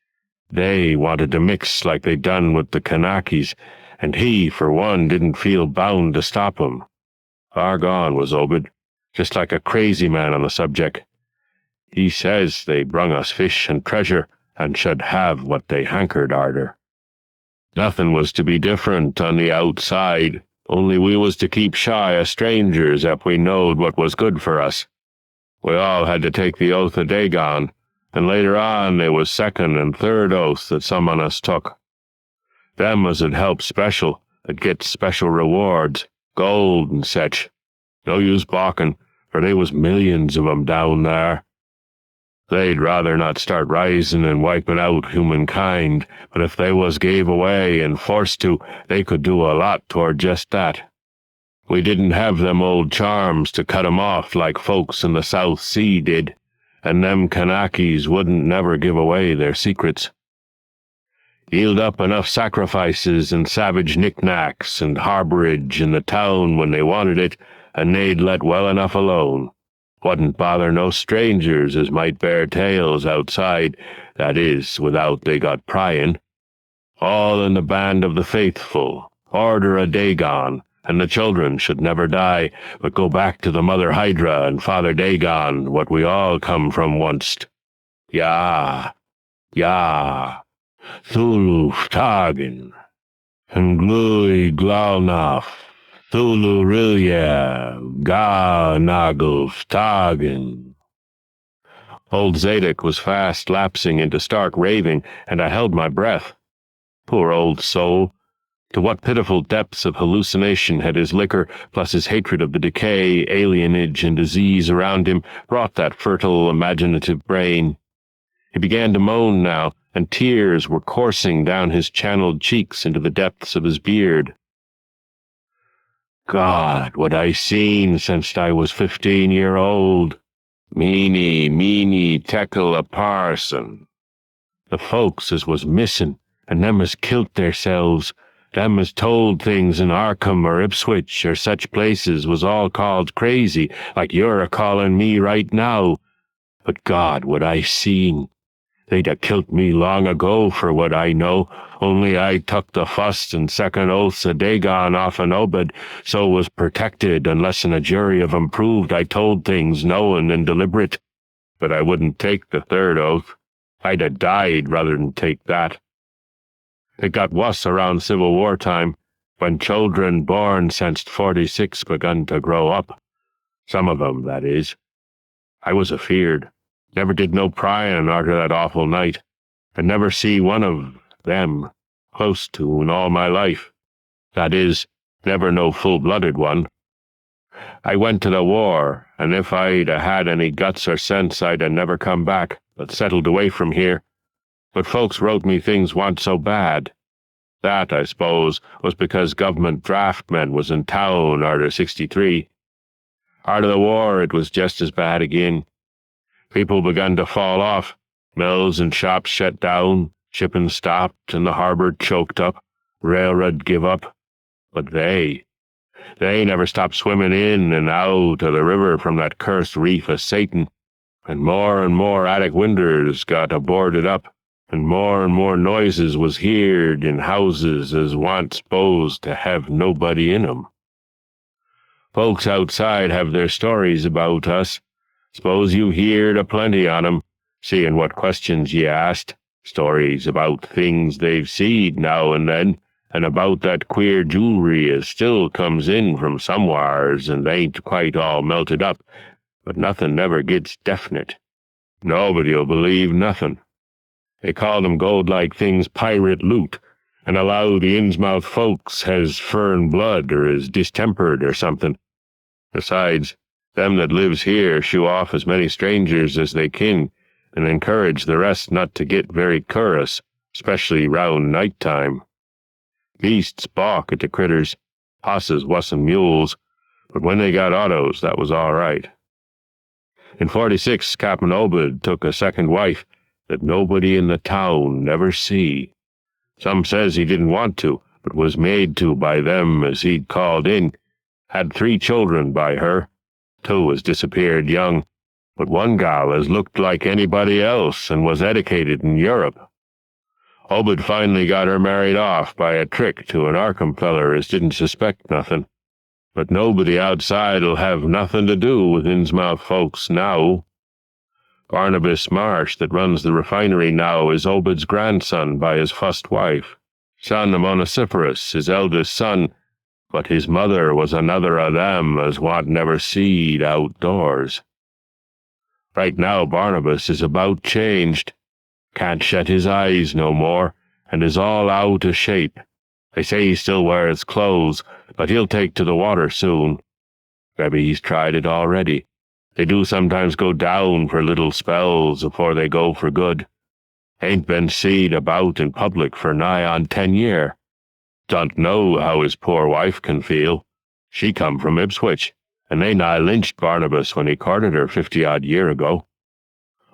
[SPEAKER 1] They wanted to mix like they done with the Kanaki's, and he, for one, didn't feel bound to stop 'em. Far gone was Obed, just like a crazy man on the subject. He says they brung us fish and treasure, and should have what they hankered arter. Nothing was to be different on the outside, only we was to keep shy of strangers if we knowed what was good for us. We all had to take the oath of Dagon, and later on there was second and third oaths that some on us took. Them as had helped special, that get special rewards, gold and such. No use balking, for they was millions of 'em down there. They'd rather not start rising and wiping out humankind, but if they was gave away and forced to, they could do a lot toward just that. We didn't have them old charms to cut 'em off like folks in the South Sea did, and them Kanakis wouldn't never give away their secrets. Yield up enough sacrifices and savage knickknacks and harborage in the town when they wanted it, and they'd let well enough alone. Wouldn't bother no strangers as might bear tales outside, that is, without they got prying. All in the band of the faithful, order a Dagon, and the children should never die, but go back to the Mother Hydra and Father Dagon, what we all come from onst. Ya, Thulu Ftagin, and Glui Glaunaf, Thulu Rilya, Ga Nagel Ftagin. Old Zadok was fast lapsing into stark raving, and I held my breath. Poor old soul! To what pitiful depths of hallucination had his liquor, plus his hatred of the decay, alienage, and disease around him, brought that fertile, imaginative brain? He began to moan now, and tears were coursing down his channeled cheeks into the depths of his beard. God, what I seen since I was 15-year-old. Meeny, tekel a parson. The folks as was missing, and them as kilt theirselves, them as told things in Arkham or Ipswich or such places was all called crazy, like you're a-calling me right now. But God, what I seen. They'd a kilt me long ago for what I know, only I tuck the fust and second oaths of Dagon off an Obed, so was protected unless a jury of 'em proved I told things knowin' and deliberate. But I wouldn't take the third oath. I'd a died rather than take that. It got wuss around Civil War time, when children born since 46 begun to grow up. Some of 'em, that is. I was afeard. Never did no pryin' arter that awful night, and never see one of them close to in all my life. That is, never no full-blooded one. I went to the war, and if I'd a had any guts or sense, I'd a never come back, but settled away from here. But folks wrote me things wa'n't so bad. That, I suppose, was because government draftmen was in town arter 63. Arter the war, it was just as bad again. People begun to fall off. Mills and shops shut down, shipping stopped, and the harbor choked up. Railroad give up. But they never stopped swimming in and out of the river from that cursed reef of Satan. And more attic windows got boarded up, and more noises was heard in houses as wa'n't supposed to have nobody in 'em. Folks outside have their stories about us. S'pose you heerd a plenty on 'em, seeing what questions ye asked. Stories about things they've seed now and then, and about that queer jewelry as still comes in from somewheres and ain't quite all melted up, but nothing never gets definite. Nobody'll believe nothing. They call them gold-like things pirate loot, and allow the Innsmouth folks has furrin blood or is distempered or something. Besides, them that lives here shoo off as many strangers as they kin, and encourage the rest not to get very cur'ous, especially round night-time. Beasts balk at the critters, hosses wuss'n mules, but when they got autos, that was all right. In '46, Captain Obed took a second wife that nobody in the town never see. Some says he didn't want to, but was made to by them as he'd called in. Had 3 children by her. 2 has disappeared young, but one gal has looked like anybody else and was educated in Europe. Obed finally got her married off by a trick to an Arkham feller as didn't suspect nothing. But nobody outside'll have nothing to do with Innsmouth folks now. Barnabas Marsh, that runs the refinery now, is Obed's grandson by his first wife. Son of Onesiphorus, his eldest son, but his mother was another of them as want never seed outdoors. Right now Barnabas is about changed. Can't shut his eyes no more, and is all out of shape. They say he still wears clothes, but he'll take to the water soon. Maybe he's tried it already. They do sometimes go down for little spells afore they go for good. Ain't been seed about in public for nigh on 10 year. Don't know how his poor wife can feel. She come from Ipswich, and they nigh lynched Barnabas when he courted her 50-odd year ago.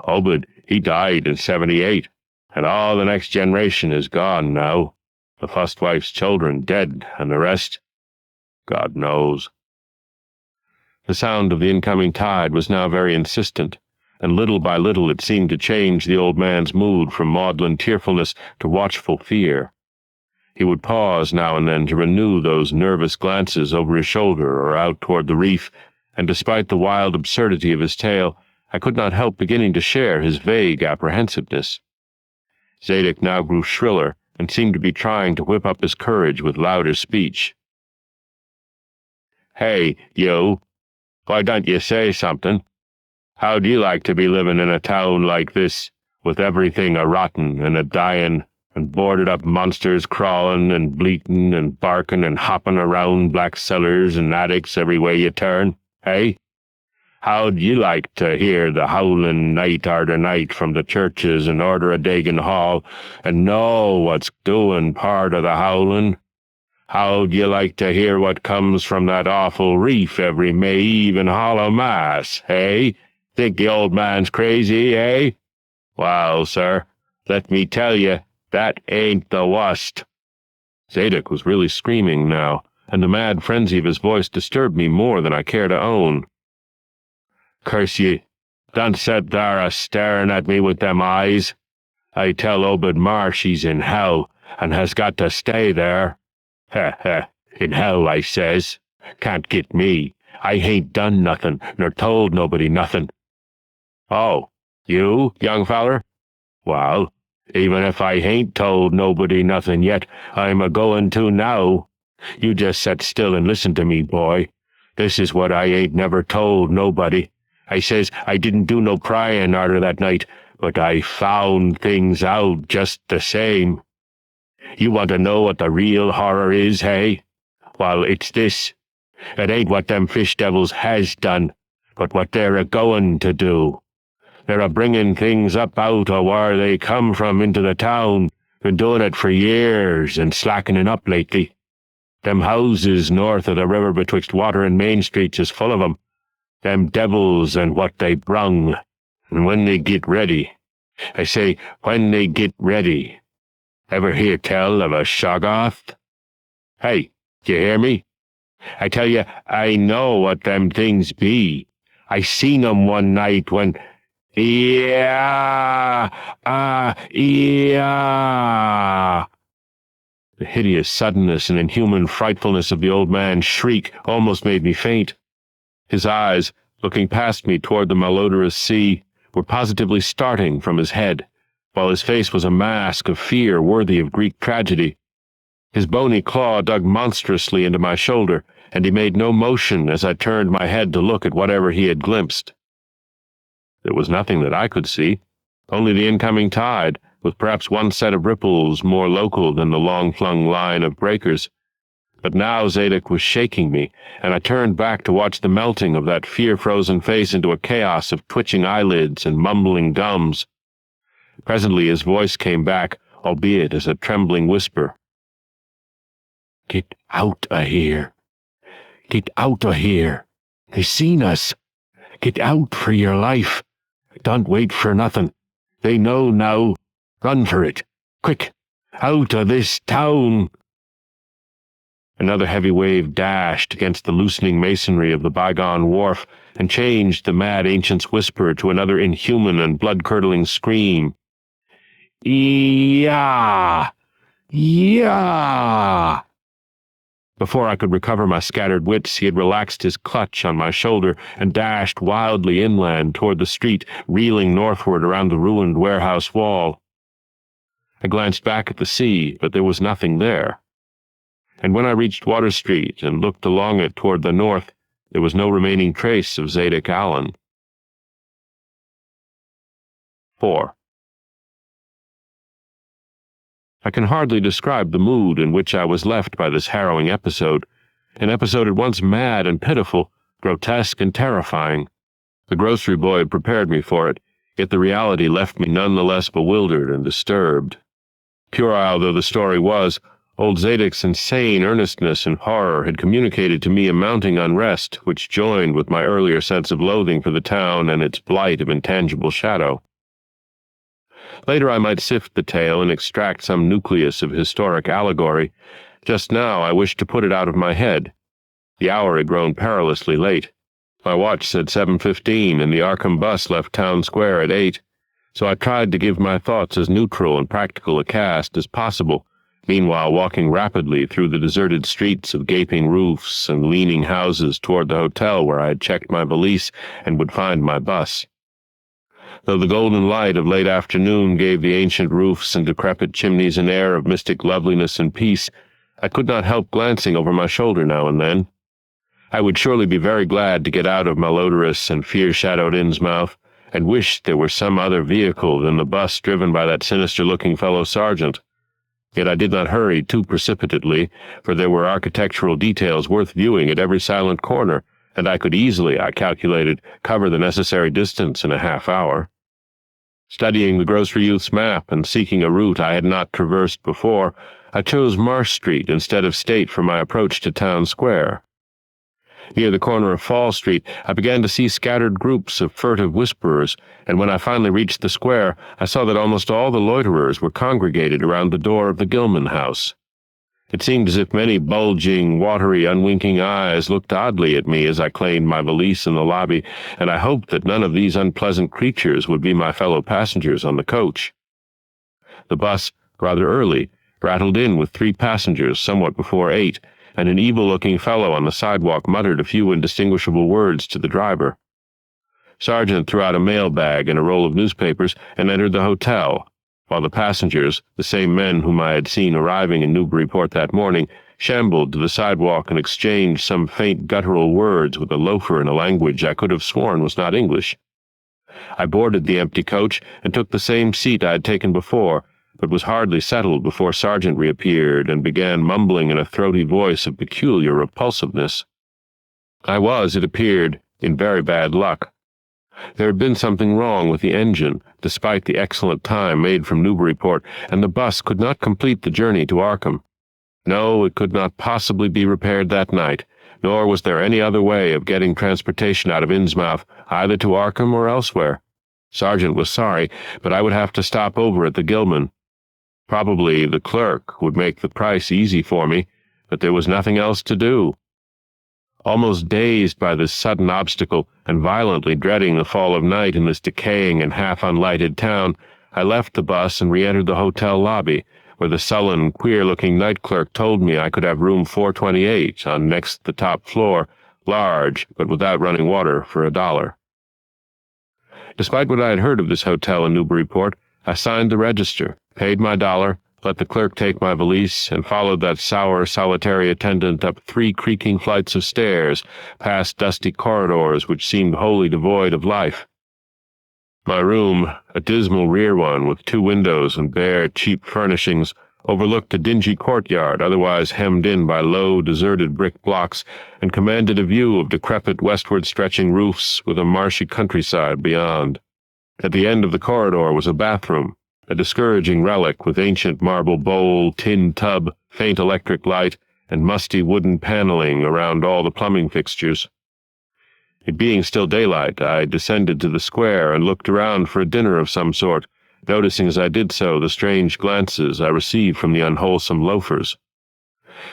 [SPEAKER 1] Obed, he died in '78, and all the next generation is gone now. The first wife's children dead, and the rest, God knows. The sound of the incoming tide was now very insistent, and little by little it seemed to change the old man's mood from maudlin tearfulness to watchful fear. He would pause now and then to renew those nervous glances over his shoulder or out toward the reef, and despite the wild absurdity of his tale, I could not help beginning to share his vague apprehensiveness. Zadok now grew shriller, and seemed to be trying to whip up his courage with louder speech. "Hey, you! Why don't you say something? How'd you like to be living in a town like this, with everything a-rotten and a-dying, and boarded-up monsters crawling and bleating and barking and hopping around black cellars and attics every way you turn, hey? How'd you like to hear the howling night arter night from the churches and order a Dagon Hall, and know what's doing part of the howling? How'd you like to hear what comes from that awful reef every May Eve and Hollow Mass, hey? Think the old man's crazy, eh? Well, sir, let me tell you, that ain't the wust." Zadok was really screaming now, and the mad frenzy of his voice disturbed me more than I care to own. "Curse ye, don't set there a-staring at me with them eyes. I tell Obed Marsh he's in hell, and has got to stay there. In hell, I says. Can't get me. I hain't done nothing, nor told nobody nothing." "Oh, you, young feller? Well, even if I hain't told nobody nothing yet, I'm a-goin' to now. You just set still and listen to me, boy. This is what I ain't never told nobody. I says I didn't do no pryin' arter that night, but I found things out just the same. You want to know what the real horror is, hey? Well, it's this. It ain't what them fish devils has done, but what they're a-goin' to do. They're a-bringin' things up out of where they come from into the town. Been doing it for years and slackening up lately. Them houses north of the river betwixt Water and Main Streets is full of 'em. Them devils and what they brung. And when they get ready, I say, when they get ready. Ever hear tell of a Shoggoth? Hey, d'ye hear me? I tell you, I know what them things be. I seen 'em one night when... Yeah! Yeah! The hideous suddenness and inhuman frightfulness of the old man's shriek almost made me faint. His eyes, looking past me toward the malodorous sea, were positively starting from his head, while his face was a mask of fear worthy of Greek tragedy. His bony claw dug monstrously into my shoulder, and he made no motion as I turned my head to look at whatever he had glimpsed. There was nothing that I could see, only the incoming tide, with perhaps one set of ripples more local than the long-flung line of breakers. But now Zadok was shaking me, and I turned back to watch the melting of that fear-frozen face into a chaos of twitching eyelids and mumbling gums. Presently his voice came back, albeit as a trembling whisper. "Get out o' here. Get out o' here. They seen us. Get out for your life. Don't wait for nothing. They know now. Run for it. Quick. Out o' this town." Another heavy wave dashed against the loosening masonry of the bygone wharf and changed the mad ancient's whisper to another inhuman and blood-curdling scream. "Yah! Yah!" Before I could recover my scattered wits, he had relaxed his clutch on my shoulder and dashed wildly inland toward the street, reeling northward around the ruined warehouse wall. I glanced back at the sea, but there was nothing there. And when I reached Water Street and looked along it toward the north, there was no remaining trace of Zadok Allen. 4. I can hardly describe the mood in which I was left by this harrowing episode, an episode at once mad and pitiful, grotesque and terrifying. The grocery boy had prepared me for it, yet the reality left me none the less bewildered and disturbed. Puerile though the story was, old Zadok's insane earnestness and horror had communicated to me a mounting unrest which joined with my earlier sense of loathing for the town and its blight of intangible shadow. Later I might sift the tale and extract some nucleus of historic allegory. Just now I wished to put it out of my head. The hour had grown perilously late. My watch said 7:15, and the Arkham bus left Town Square at 8, so I tried to give my thoughts as neutral and practical a cast as possible, meanwhile walking rapidly through the deserted streets of gaping roofs and leaning houses toward the hotel where I had checked my valise and would find my bus. Though the golden light of late afternoon gave the ancient roofs and decrepit chimneys an air of mystic loveliness and peace, I could not help glancing over my shoulder now and then. I would surely be very glad to get out of malodorous and fear-shadowed Innsmouth, and wished there were some other vehicle than the bus driven by that sinister-looking fellow sergeant. Yet I did not hurry too precipitately, for there were architectural details worth viewing at every silent corner, and I could easily, I calculated, cover the necessary distance in a half-hour. Studying the grocery youth's map and seeking a route I had not traversed before, I chose Marsh Street instead of State for my approach to Town Square. Near the corner of Fall Street, I began to see scattered groups of furtive whisperers, and when I finally reached the square, I saw that almost all the loiterers were congregated around the door of the Gilman house. It seemed as if many bulging, watery, unwinking eyes looked oddly at me as I claimed my valise in the lobby, and I hoped that none of these unpleasant creatures would be my fellow passengers on the coach. The bus, rather early, rattled in with 3 passengers somewhat before 8, and an evil-looking fellow on the sidewalk muttered a few indistinguishable words to the driver. Sergeant threw out a mail bag and a roll of newspapers and entered the hotel, while the passengers, the same men whom I had seen arriving in Newburyport that morning, shambled to the sidewalk and exchanged some faint guttural words with a loafer in a language I could have sworn was not English. I boarded the empty coach and took the same seat I had taken before, but was hardly settled before Sergeant reappeared and began mumbling in a throaty voice of peculiar repulsiveness. I was, it appeared, in very bad luck. There had been something wrong with the engine, despite the excellent time made from Newburyport, and the bus could not complete the journey to Arkham. No, it could not possibly be repaired that night, nor was there any other way of getting transportation out of Innsmouth, either to Arkham or elsewhere. Sergeant was sorry, but I would have to stop over at the Gilman. Probably the clerk would make the price easy for me, but there was nothing else to do. Almost dazed by this sudden obstacle, and violently dreading the fall of night in this decaying and half-unlighted town, I left the bus and re-entered the hotel lobby, where the sullen, queer-looking night clerk told me I could have room 428 on next the top floor, large, but without running water, for $1. Despite what I had heard of this hotel in Newburyport, I signed the register, paid my $1, let the clerk take my valise, and followed that sour, solitary attendant up 3 creaking flights of stairs, past dusty corridors which seemed wholly devoid of life. My room, a dismal rear one with 2 windows and bare, cheap furnishings, overlooked a dingy courtyard otherwise hemmed in by low, deserted brick blocks, and commanded a view of decrepit westward-stretching roofs with a marshy countryside beyond. At the end of the corridor was a bathroom, a discouraging relic with ancient marble bowl, tin tub, faint electric light, and musty wooden paneling around all the plumbing fixtures. It being still daylight, I descended to the square and looked around for a dinner of some sort, noticing as I did so the strange glances I received from the unwholesome loafers.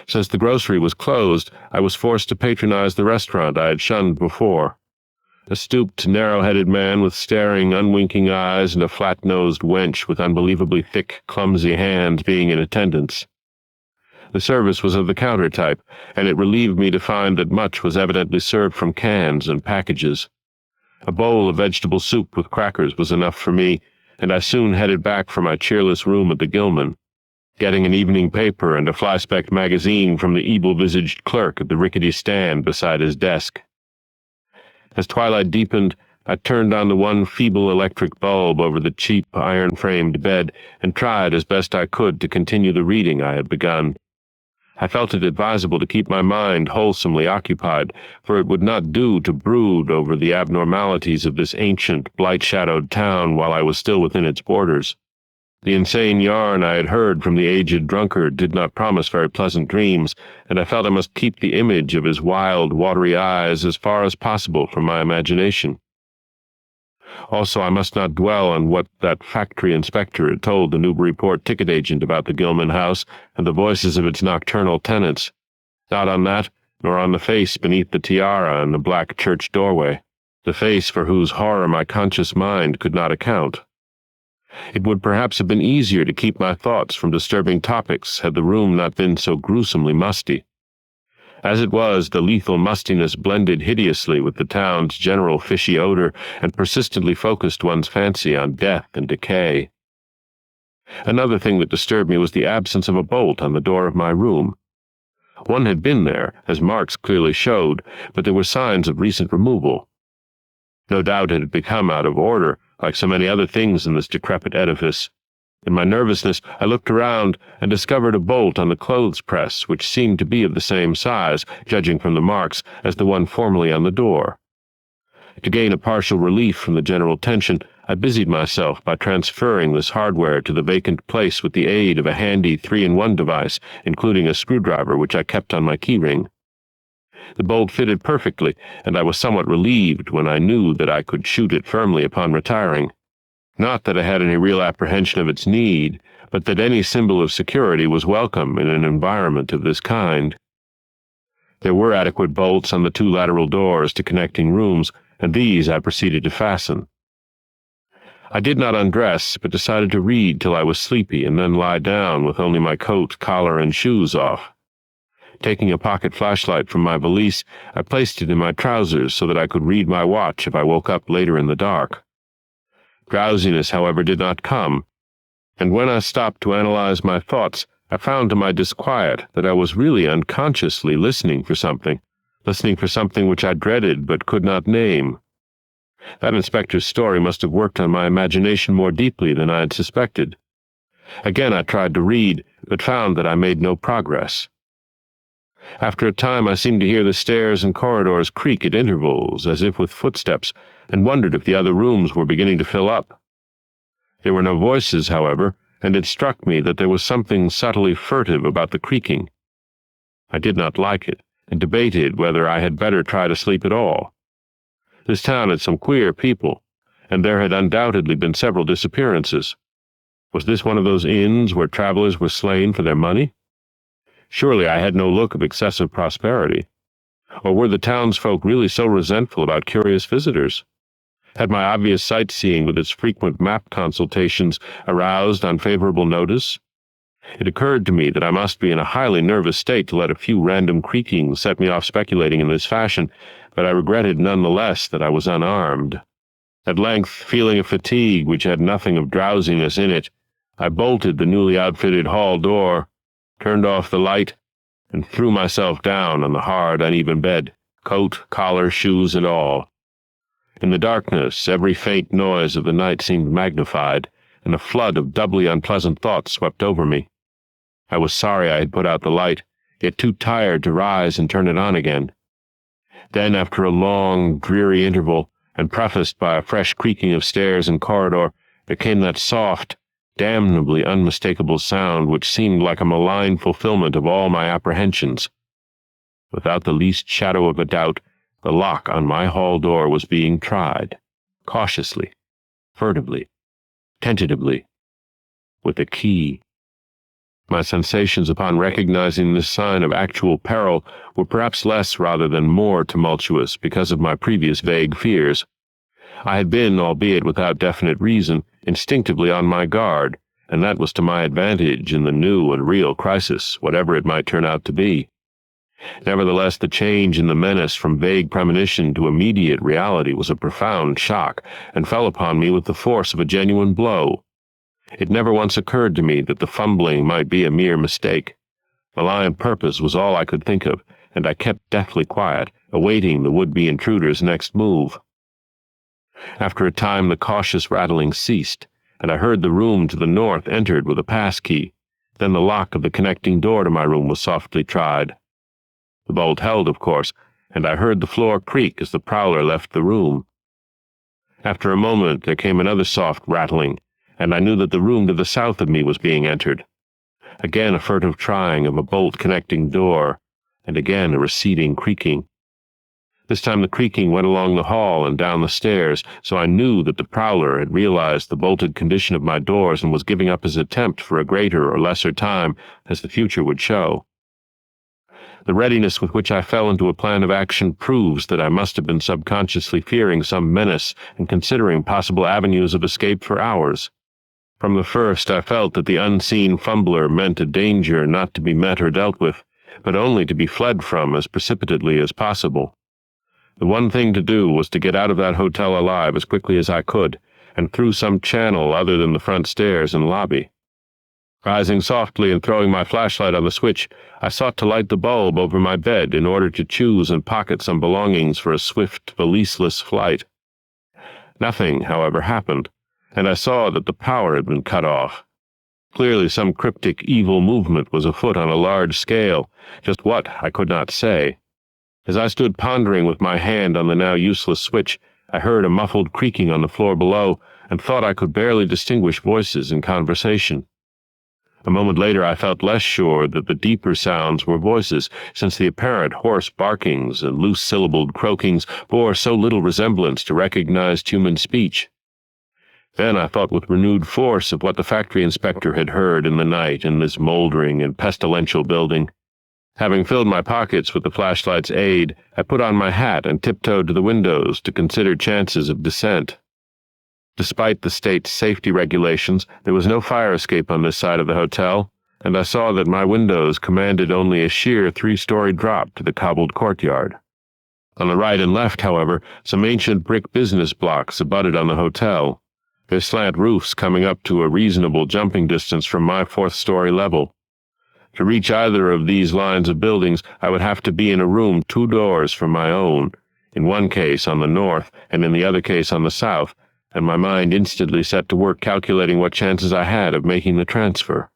[SPEAKER 1] Since the grocery was closed, I was forced to patronize the restaurant I had shunned before. A stooped, narrow-headed man with staring, unwinking eyes and a flat-nosed wench with unbelievably thick, clumsy hands being in attendance. The service was of the counter type, and it relieved me to find that much was evidently served from cans and packages. A bowl of vegetable soup with crackers was enough for me, and I soon headed back for my cheerless room at the Gilman, getting an evening paper and a fly-specked magazine from the evil-visaged clerk at the rickety stand beside his desk. As twilight deepened, I turned on the one feeble electric bulb over the cheap, iron-framed bed and tried as best I could to continue the reading I had begun. I felt it advisable to keep my mind wholesomely occupied, for it would not do to brood over the abnormalities of this ancient, blight-shadowed town while I was still within its borders. The insane yarn I had heard from the aged drunkard did not promise very pleasant dreams, and I felt I must keep the image of his wild, watery eyes as far as possible from my imagination. Also, I must not dwell on what that factory inspector had told the Newburyport ticket agent about the Gilman house and the voices of its nocturnal tenants. Not on that, nor on the face beneath the tiara in the black church doorway, the face for whose horror my conscious mind could not account. It would perhaps have been easier to keep my thoughts from disturbing topics had the room not been so gruesomely musty. As it was, the lethal mustiness blended hideously with the town's general fishy odor and persistently focused one's fancy on death and decay. Another thing that disturbed me was the absence of a bolt on the door of my room. One had been there, as marks clearly showed, but there were signs of recent removal. No doubt it had become out of order, like so many other things in this decrepit edifice. In my nervousness, I looked around and discovered a bolt on the clothes press, which seemed to be of the same size, judging from the marks, as the one formerly on the door. To gain a partial relief from the general tension, I busied myself by transferring this hardware to the vacant place with the aid of a handy 3-in-1 device, including a screwdriver which I kept on my keyring. The bolt fitted perfectly, and I was somewhat relieved when I knew that I could shoot it firmly upon retiring. Not that I had any real apprehension of its need, but that any symbol of security was welcome in an environment of this kind. There were adequate bolts on the 2 lateral doors to connecting rooms, and these I proceeded to fasten. I did not undress, but decided to read till I was sleepy and then lie down with only my coat, collar, and shoes off. Taking a pocket flashlight from my valise, I placed it in my trousers so that I could read my watch if I woke up later in the dark. Drowsiness, however, did not come, and when I stopped to analyze my thoughts, I found to my disquiet that I was really unconsciously listening for something which I dreaded but could not name. That inspector's story must have worked on my imagination more deeply than I had suspected. Again I tried to read, but found that I made no progress. After a time I seemed to hear the stairs and corridors creak at intervals, as if with footsteps, and wondered if the other rooms were beginning to fill up. There were no voices, however, and it struck me that there was something subtly furtive about the creaking. I did not like it, and debated whether I had better try to sleep at all. This town had some queer people, and there had undoubtedly been several disappearances. Was this one of those inns where travelers were slain for their money? Surely I had no look of excessive prosperity. Or were the townsfolk really so resentful about curious visitors? Had my obvious sightseeing with its frequent map consultations aroused unfavorable notice? It occurred to me that I must be in a highly nervous state to let a few random creakings set me off speculating in this fashion, but I regretted none the less that I was unarmed. At length, feeling a fatigue which had nothing of drowsiness in it, I bolted the newly outfitted hall door, turned off the light, and threw myself down on the hard, uneven bed, coat, collar, shoes, and all. In the darkness, every faint noise of the night seemed magnified, and a flood of doubly unpleasant thoughts swept over me. I was sorry I had put out the light, yet too tired to rise and turn it on again. Then, after a long, dreary interval, and prefaced by a fresh creaking of stairs and corridor, there came that soft, damnably unmistakable sound which seemed like a malign fulfillment of all my apprehensions. Without the least shadow of a doubt, the lock on my hall door was being tried, cautiously, furtively, tentatively, with a key. My sensations upon recognizing this sign of actual peril were perhaps less rather than more tumultuous because of my previous vague fears. I had been, albeit without definite reason, instinctively on my guard, and that was to my advantage in the new and real crisis, whatever it might turn out to be. Nevertheless, the change in the menace from vague premonition to immediate reality was a profound shock, and fell upon me with the force of a genuine blow. It never once occurred to me that the fumbling might be a mere mistake. Malign purpose was all I could think of, and I kept deathly quiet, awaiting the would-be intruder's next move. After a time the cautious rattling ceased, and I heard the room to the north entered with a pass-key. Then the lock of the connecting door to my room was softly tried. The bolt held, of course, and I heard the floor creak as the prowler left the room. After a moment there came another soft rattling, and I knew that the room to the south of me was being entered. Again a furtive trying of a bolt connecting door, and again a receding creaking. This time the creaking went along the hall and down the stairs, so I knew that the prowler had realized the bolted condition of my doors and was giving up his attempt for a greater or lesser time, as the future would show. The readiness with which I fell into a plan of action proves that I must have been subconsciously fearing some menace and considering possible avenues of escape for hours. From the first I felt that the unseen fumbler meant a danger not to be met or dealt with, but only to be fled from as precipitately as possible. The one thing to do was to get out of that hotel alive as quickly as I could, and through some channel other than the front stairs and lobby. Rising softly and throwing my flashlight on the switch, I sought to light the bulb over my bed in order to choose and pocket some belongings for a swift, valiseless flight. Nothing, however, happened, and I saw that the power had been cut off. Clearly some cryptic evil movement was afoot on a large scale, just what I could not say. As I stood pondering with my hand on the now useless switch, I heard a muffled creaking on the floor below, and thought I could barely distinguish voices in conversation. A moment later I felt less sure that the deeper sounds were voices, since the apparent hoarse barkings and loose-syllabled croakings bore so little resemblance to recognized human speech. Then I thought with renewed force of what the factory inspector had heard in the night in this moldering and pestilential building. Having filled my pockets with the flashlight's aid, I put on my hat and tiptoed to the windows to consider chances of descent. Despite the state's safety regulations, there was no fire escape on this side of the hotel, and I saw that my windows commanded only a sheer 3-story drop to the cobbled courtyard. On the right and left, however, some ancient brick business blocks abutted on the hotel, their slant roofs coming up to a reasonable jumping distance from my 4th-story level. To reach either of these lines of buildings, I would have to be in a room 2 doors from my own, in one case on the north and in the other case on the south, and my mind instantly set to work calculating what chances I had of making the transfer.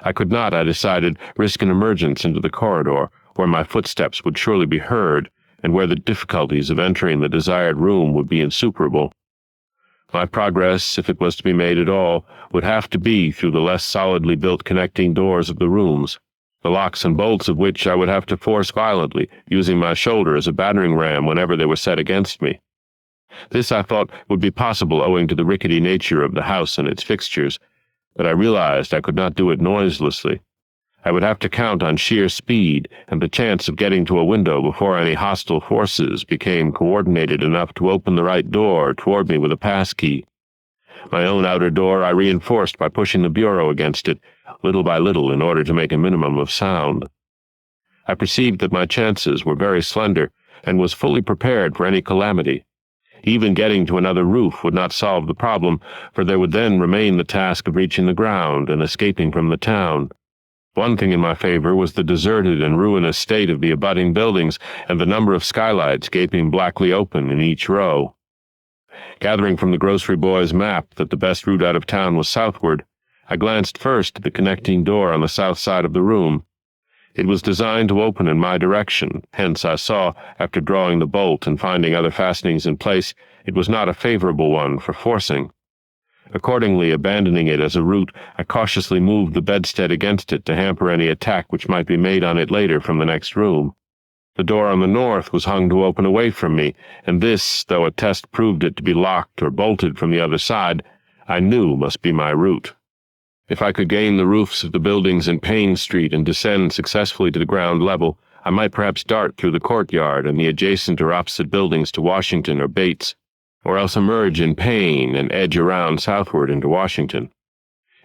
[SPEAKER 1] I could not, I decided, risk an emergence into the corridor, where my footsteps would surely be heard, and where the difficulties of entering the desired room would be insuperable. My progress, if it was to be made at all, would have to be through the less solidly built connecting doors of the rooms, the locks and bolts of which I would have to force violently, using my shoulder as a battering ram whenever they were set against me. This, I thought, would be possible owing to the rickety nature of the house and its fixtures, but I realized I could not do it noiselessly. I would have to count on sheer speed and the chance of getting to a window before any hostile forces became coordinated enough to open the right door toward me with a pass-key. My own outer door I reinforced by pushing the bureau against it, little by little, in order to make a minimum of sound. I perceived that my chances were very slender, and was fully prepared for any calamity. Even getting to another roof would not solve the problem, for there would then remain the task of reaching the ground and escaping from the town. One thing in my favor was the deserted and ruinous state of the abutting buildings and the number of skylights gaping blackly open in each row. Gathering from the grocery boy's map that the best route out of town was southward, I glanced first at the connecting door on the south side of the room. It was designed to open in my direction, hence I saw, after drawing the bolt and finding other fastenings in place, it was not a favorable one for forcing. Accordingly, abandoning it as a route, I cautiously moved the bedstead against it to hamper any attack which might be made on it later from the next room. The door on the north was hung to open away from me, and this, though a test proved it to be locked or bolted from the other side, I knew must be my route. If I could gain the roofs of the buildings in Payne Street and descend successfully to the ground level, I might perhaps dart through the courtyard and the adjacent or opposite buildings to Washington or Bates, or else emerge in Payne and edge around southward into Washington.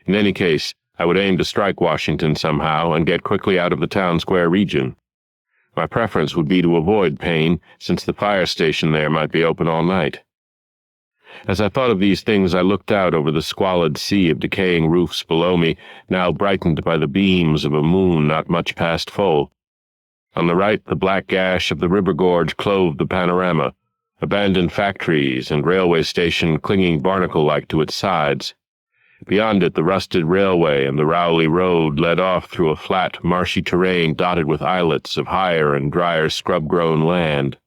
[SPEAKER 1] In any case, I would aim to strike Washington somehow and get quickly out of the town square region. My preference would be to avoid Payne, since the fire station there might be open all night. As I thought of these things, I looked out over the squalid sea of decaying roofs below me, now brightened by the beams of a moon not much past full. On the right, the black gash of the river gorge clove the panorama, abandoned factories and railway station clinging barnacle-like to its sides. Beyond it, the rusted railway and the Rowley Road led off through a flat, marshy terrain dotted with islets of higher and drier scrub-grown land.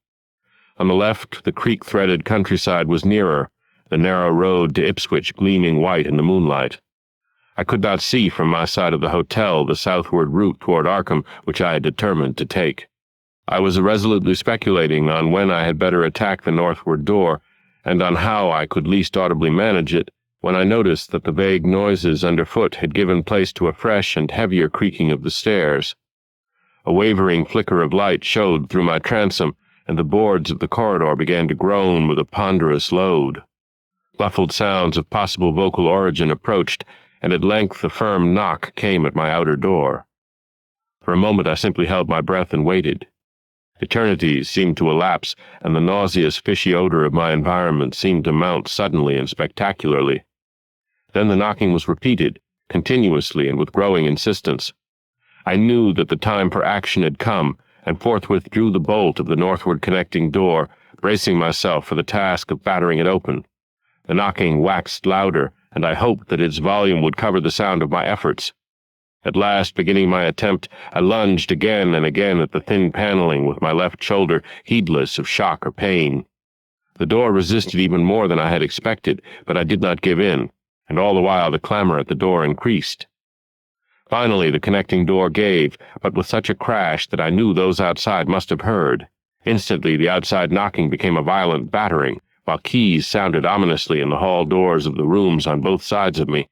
[SPEAKER 1] On the left, the creek-threaded countryside was nearer, the narrow road to Ipswich gleaming white in the moonlight. I could not see from my side of the hotel the southward route toward Arkham which I had determined to take. I was irresolutely speculating on when I had better attack the northward door, and on how I could least audibly manage it, when I noticed that the vague noises underfoot had given place to a fresh and heavier creaking of the stairs. A wavering flicker of light showed through my transom, and the boards of the corridor began to groan with a ponderous load. Muffled sounds of possible vocal origin approached, and at length a firm knock came at my outer door. For a moment I simply held my breath and waited. Eternities seemed to elapse, and the nauseous, fishy odor of my environment seemed to mount suddenly and spectacularly. Then the knocking was repeated, continuously and with growing insistence. I knew that the time for action had come, and forthwith drew the bolt of the northward connecting door, bracing myself for the task of battering it open. The knocking waxed louder, and I hoped that its volume would cover the sound of my efforts. At last, beginning my attempt, I lunged again and again at the thin paneling with my left shoulder, heedless of shock or pain. The door resisted even more than I had expected, but I did not give in, and all the while the clamor at the door increased. Finally, the connecting door gave, but with such a crash that I knew those outside must have heard. Instantly, the outside knocking became a violent battering, while keys sounded ominously in the hall doors of the rooms on both sides of me.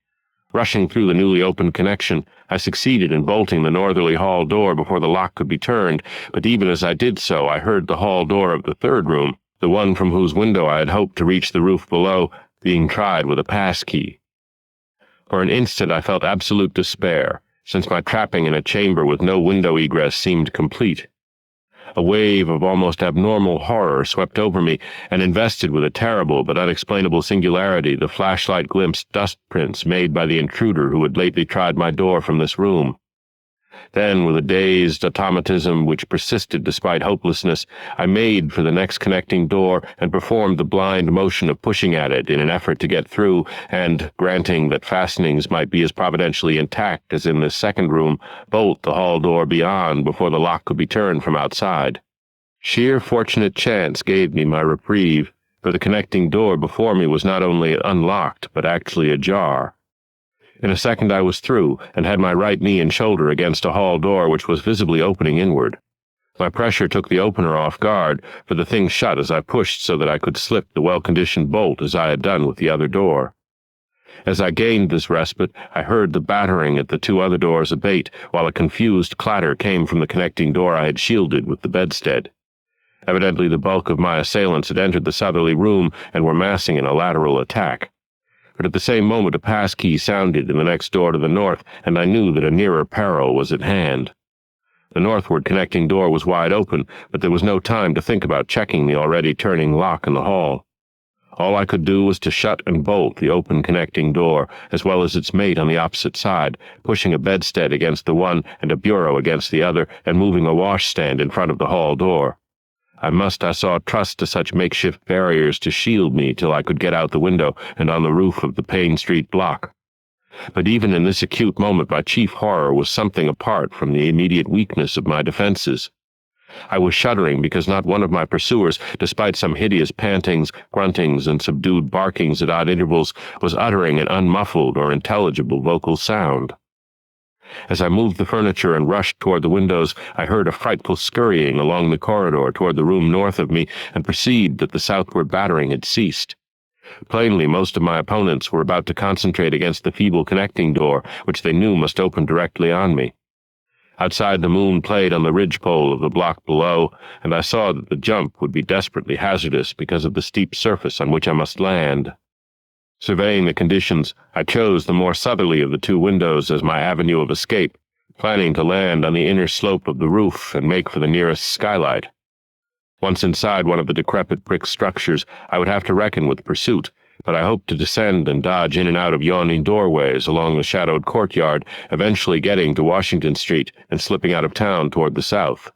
[SPEAKER 1] Rushing through the newly opened connection, I succeeded in bolting the northerly hall door before the lock could be turned, but even as I did so, I heard the hall door of the third room, the one from whose window I had hoped to reach the roof below, being tried with a pass-key. For an instant I felt absolute despair, since my trapping in a chamber with no window egress seemed complete. A wave of almost abnormal horror swept over me, and invested with a terrible but unexplainable singularity the flashlight glimpsed dust prints made by the intruder who had lately tried my door from this room. Then, with a dazed automatism which persisted despite hopelessness, I made for the next connecting door and performed the blind motion of pushing at it in an effort to get through and, granting that fastenings might be as providentially intact as in this second room, bolt the hall door beyond before the lock could be turned from outside. Sheer fortunate chance gave me my reprieve, for the connecting door before me was not only unlocked but actually ajar. In a second I was through, and had my right knee and shoulder against a hall door which was visibly opening inward. My pressure took the opener off guard, for the thing shut as I pushed so that I could slip the well-conditioned bolt as I had done with the other door. As I gained this respite, I heard the battering at the two other doors abate, while a confused clatter came from the connecting door I had shielded with the bedstead. Evidently the bulk of my assailants had entered the southerly room and were massing in a lateral attack. But at the same moment a pass-key sounded in the next door to the north, and I knew that a nearer peril was at hand. The northward connecting door was wide open, but there was no time to think about checking the already turning lock in the hall. All I could do was to shut and bolt the open connecting door, as well as its mate on the opposite side, pushing a bedstead against the one and a bureau against the other, and moving a washstand in front of the hall door. I saw, trust to such makeshift barriers to shield me till I could get out the window and on the roof of the Payne Street block. But even in this acute moment my chief horror was something apart from the immediate weakness of my defenses. I was shuddering because not one of my pursuers, despite some hideous pantings, gruntings, and subdued barkings at odd intervals, was uttering an unmuffled or intelligible vocal sound. As I moved the furniture and rushed toward the windows, I heard a frightful scurrying along the corridor toward the room north of me and perceived that the southward battering had ceased. Plainly, most of my opponents were about to concentrate against the feeble connecting door, which they knew must open directly on me. Outside, the moon played on the ridgepole of the block below, and I saw that the jump would be desperately hazardous because of the steep surface on which I must land. Surveying the conditions, I chose the more southerly of the two windows as my avenue of escape, planning to land on the inner slope of the roof and make for the nearest skylight. Once inside one of the decrepit brick structures, I would have to reckon with pursuit, but I hoped to descend and dodge in and out of yawning doorways along the shadowed courtyard, eventually getting to Washington Street and slipping out of town toward the south.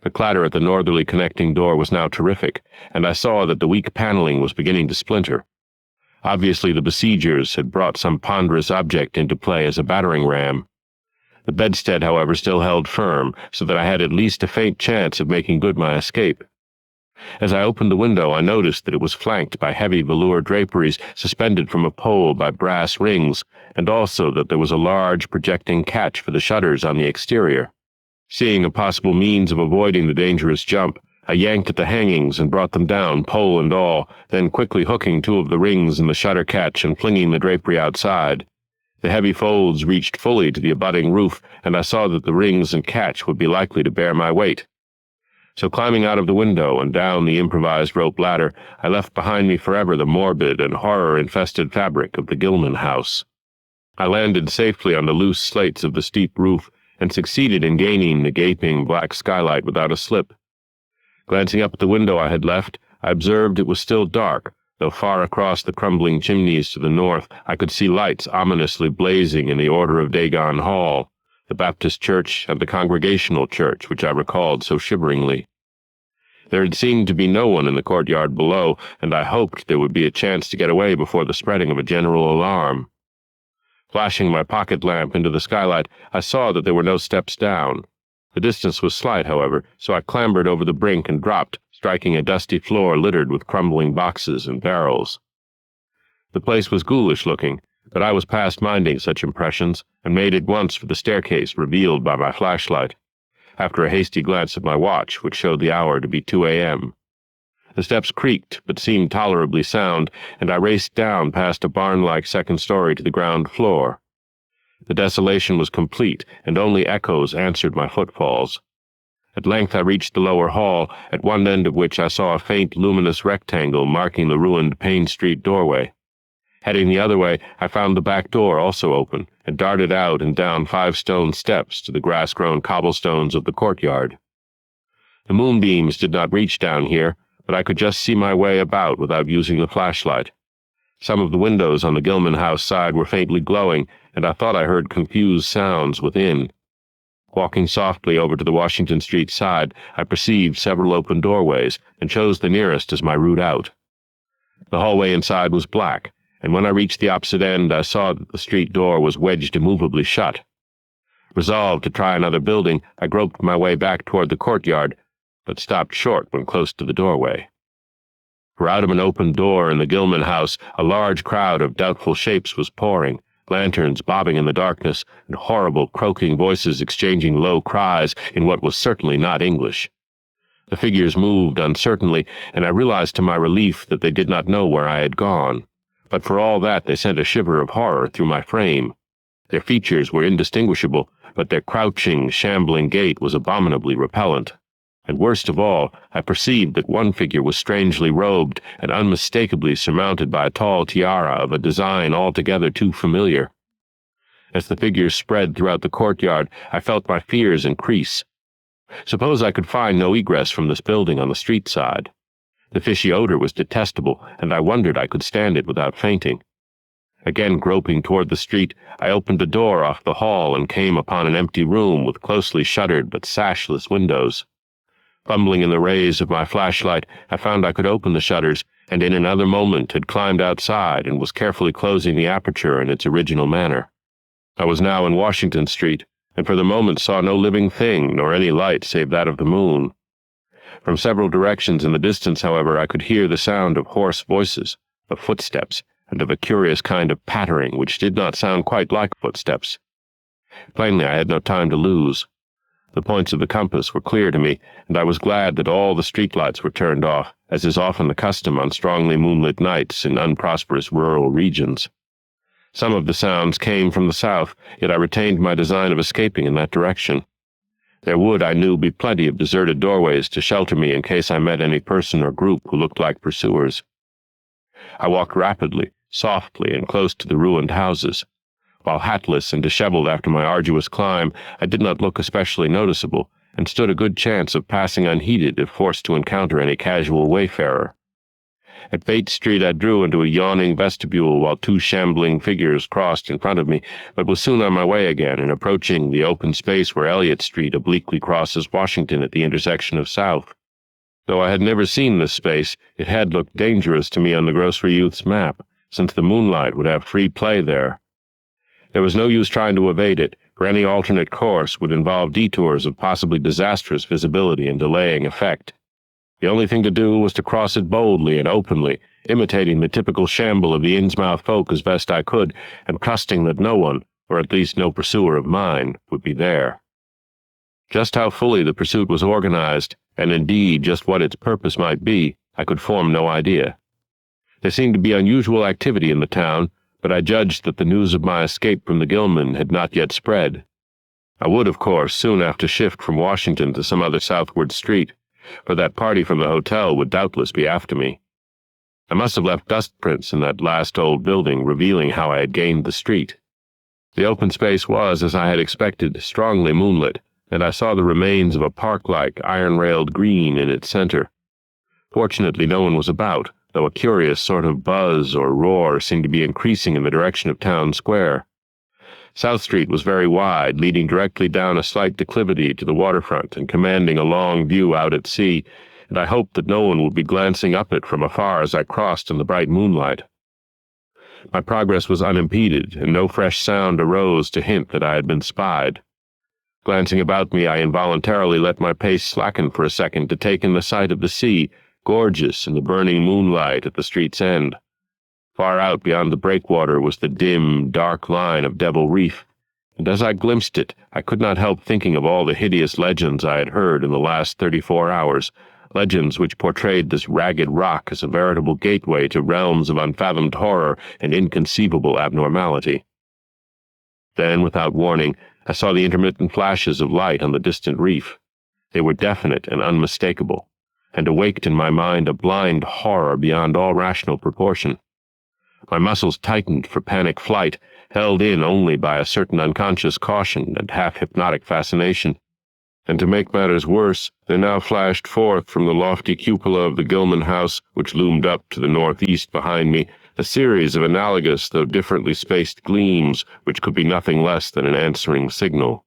[SPEAKER 1] The clatter at the northerly connecting door was now terrific, and I saw that the weak paneling was beginning to splinter. Obviously the besiegers had brought some ponderous object into play as a battering ram. The bedstead, however, still held firm, so that I had at least a faint chance of making good my escape. As I opened the window, I noticed that it was flanked by heavy velour draperies suspended from a pole by brass rings, and also that there was a large projecting catch for the shutters on the exterior. Seeing a possible means of avoiding the dangerous jump, I yanked at the hangings and brought them down, pole and all, then quickly hooking two of the rings in the shutter catch and flinging the drapery outside. The heavy folds reached fully to the abutting roof, and I saw that the rings and catch would be likely to bear my weight. So climbing out of the window and down the improvised rope ladder, I left behind me forever the morbid and horror-infested fabric of the Gilman house. I landed safely on the loose slates of the steep roof and succeeded in gaining the gaping black skylight without a slip. Glancing up at the window I had left, I observed it was still dark, though far across the crumbling chimneys to the north I could see lights ominously blazing in the Order of Dagon Hall, the Baptist church and the Congregational church, which I recalled so shiveringly. There had seemed to be no one in the courtyard below, and I hoped there would be a chance to get away before the spreading of a general alarm. Flashing my pocket lamp into the skylight, I saw that there were no steps down. The distance was slight, however, so I clambered over the brink and dropped, striking a dusty floor littered with crumbling boxes and barrels. The place was ghoulish-looking, but I was past minding such impressions, and made at once for the staircase revealed by my flashlight, after a hasty glance at my watch, which showed the hour to be 2 a.m. The steps creaked, but seemed tolerably sound, and I raced down past a barn-like second story to the ground floor. The desolation was complete, and only echoes answered my footfalls. At length I reached the lower hall, at one end of which I saw a faint luminous rectangle marking the ruined Payne Street doorway. Heading the other way, I found the back door also open, and darted out and down 5 stone steps to the grass-grown cobblestones of the courtyard. The moonbeams did not reach down here, but I could just see my way about without using the flashlight. Some of the windows on the Gilman house side were faintly glowing, and I thought I heard confused sounds within. Walking softly over to the Washington Street side, I perceived several open doorways, and chose the nearest as my route out. The hallway inside was black, and when I reached the opposite end, I saw that the street door was wedged immovably shut. Resolved to try another building, I groped my way back toward the courtyard, but stopped short when close to the doorway. For out of an open door in the Gilman house, a large crowd of doubtful shapes was pouring, lanterns bobbing in the darkness, and horrible croaking voices exchanging low cries in what was certainly not English. The figures moved uncertainly, and I realized to my relief that they did not know where I had gone. But for all that, they sent a shiver of horror through my frame. Their features were indistinguishable, but their crouching, shambling gait was abominably repellent. And worst of all, I perceived that one figure was strangely robed and unmistakably surmounted by a tall tiara of a design altogether too familiar. As the figures spread throughout the courtyard, I felt my fears increase. Suppose I could find no egress from this building on the street side. The fishy odor was detestable, and I wondered I could stand it without fainting. Again groping toward the street, I opened a door off the hall and came upon an empty room with closely shuttered but sashless windows. Fumbling in the rays of my flashlight, I found I could open the shutters, and in another moment had climbed outside and was carefully closing the aperture in its original manner. I was now in Washington Street, and for the moment saw no living thing nor any light save that of the moon. From several directions in the distance, however, I could hear the sound of hoarse voices, of footsteps, and of a curious kind of pattering which did not sound quite like footsteps. Plainly, I had no time to lose. The points of the compass were clear to me, and I was glad that all the streetlights were turned off, as is often the custom on strongly moonlit nights in unprosperous rural regions. Some of the sounds came from the south, yet I retained my design of escaping in that direction. There would, I knew, be plenty of deserted doorways to shelter me in case I met any person or group who looked like pursuers. I walked rapidly, softly, and close to the ruined houses. While hatless and disheveled after my arduous climb, I did not look especially noticeable, and stood a good chance of passing unheeded if forced to encounter any casual wayfarer. At Bates Street I drew into a yawning vestibule while two shambling figures crossed in front of me, but was soon on my way again and approaching the open space where Elliott Street obliquely crosses Washington at the intersection of South. Though I had never seen this space, it had looked dangerous to me on the grocery youth's map, since the moonlight would have free play there. There was no use trying to evade it, for any alternate course would involve detours of possibly disastrous visibility and delaying effect. The only thing to do was to cross it boldly and openly, imitating the typical shamble of the Innsmouth folk as best I could, and trusting that no one, or at least no pursuer of mine, would be there. Just how fully the pursuit was organized, and indeed just what its purpose might be, I could form no idea. There seemed to be unusual activity in the town, but I judged that the news of my escape from the Gilman had not yet spread. I would, of course, soon have to shift from Washington to some other southward street, for that party from the hotel would doubtless be after me. I must have left dust prints in that last old building revealing how I had gained the street. The open space was, as I had expected, strongly moonlit, and I saw the remains of a park-like, iron-railed green in its center. Fortunately, no one was about, though a curious sort of buzz or roar seemed to be increasing in the direction of Town Square. South Street was very wide, leading directly down a slight declivity to the waterfront and commanding a long view out at sea, and I hoped that no one would be glancing up it from afar as I crossed in the bright moonlight. My progress was unimpeded, and no fresh sound arose to hint that I had been spied. Glancing about me, I involuntarily let my pace slacken for a second to take in the sight of the sea, gorgeous in the burning moonlight at the street's end. Far out beyond the breakwater was the dim, dark line of Devil Reef, and as I glimpsed it, I could not help thinking of all the hideous legends I had heard in the last 34 hours, legends which portrayed this ragged rock as a veritable gateway to realms of unfathomed horror and inconceivable abnormality. Then, without warning, I saw the intermittent flashes of light on the distant reef. They were definite and unmistakable, and awaked in my mind a blind horror beyond all rational proportion. My muscles tightened for panic flight, held in only by a certain unconscious caution and half-hypnotic fascination. And to make matters worse, there now flashed forth from the lofty cupola of the Gilman house, which loomed up to the northeast behind me, a series of analogous though differently spaced gleams which could be nothing less than an answering signal.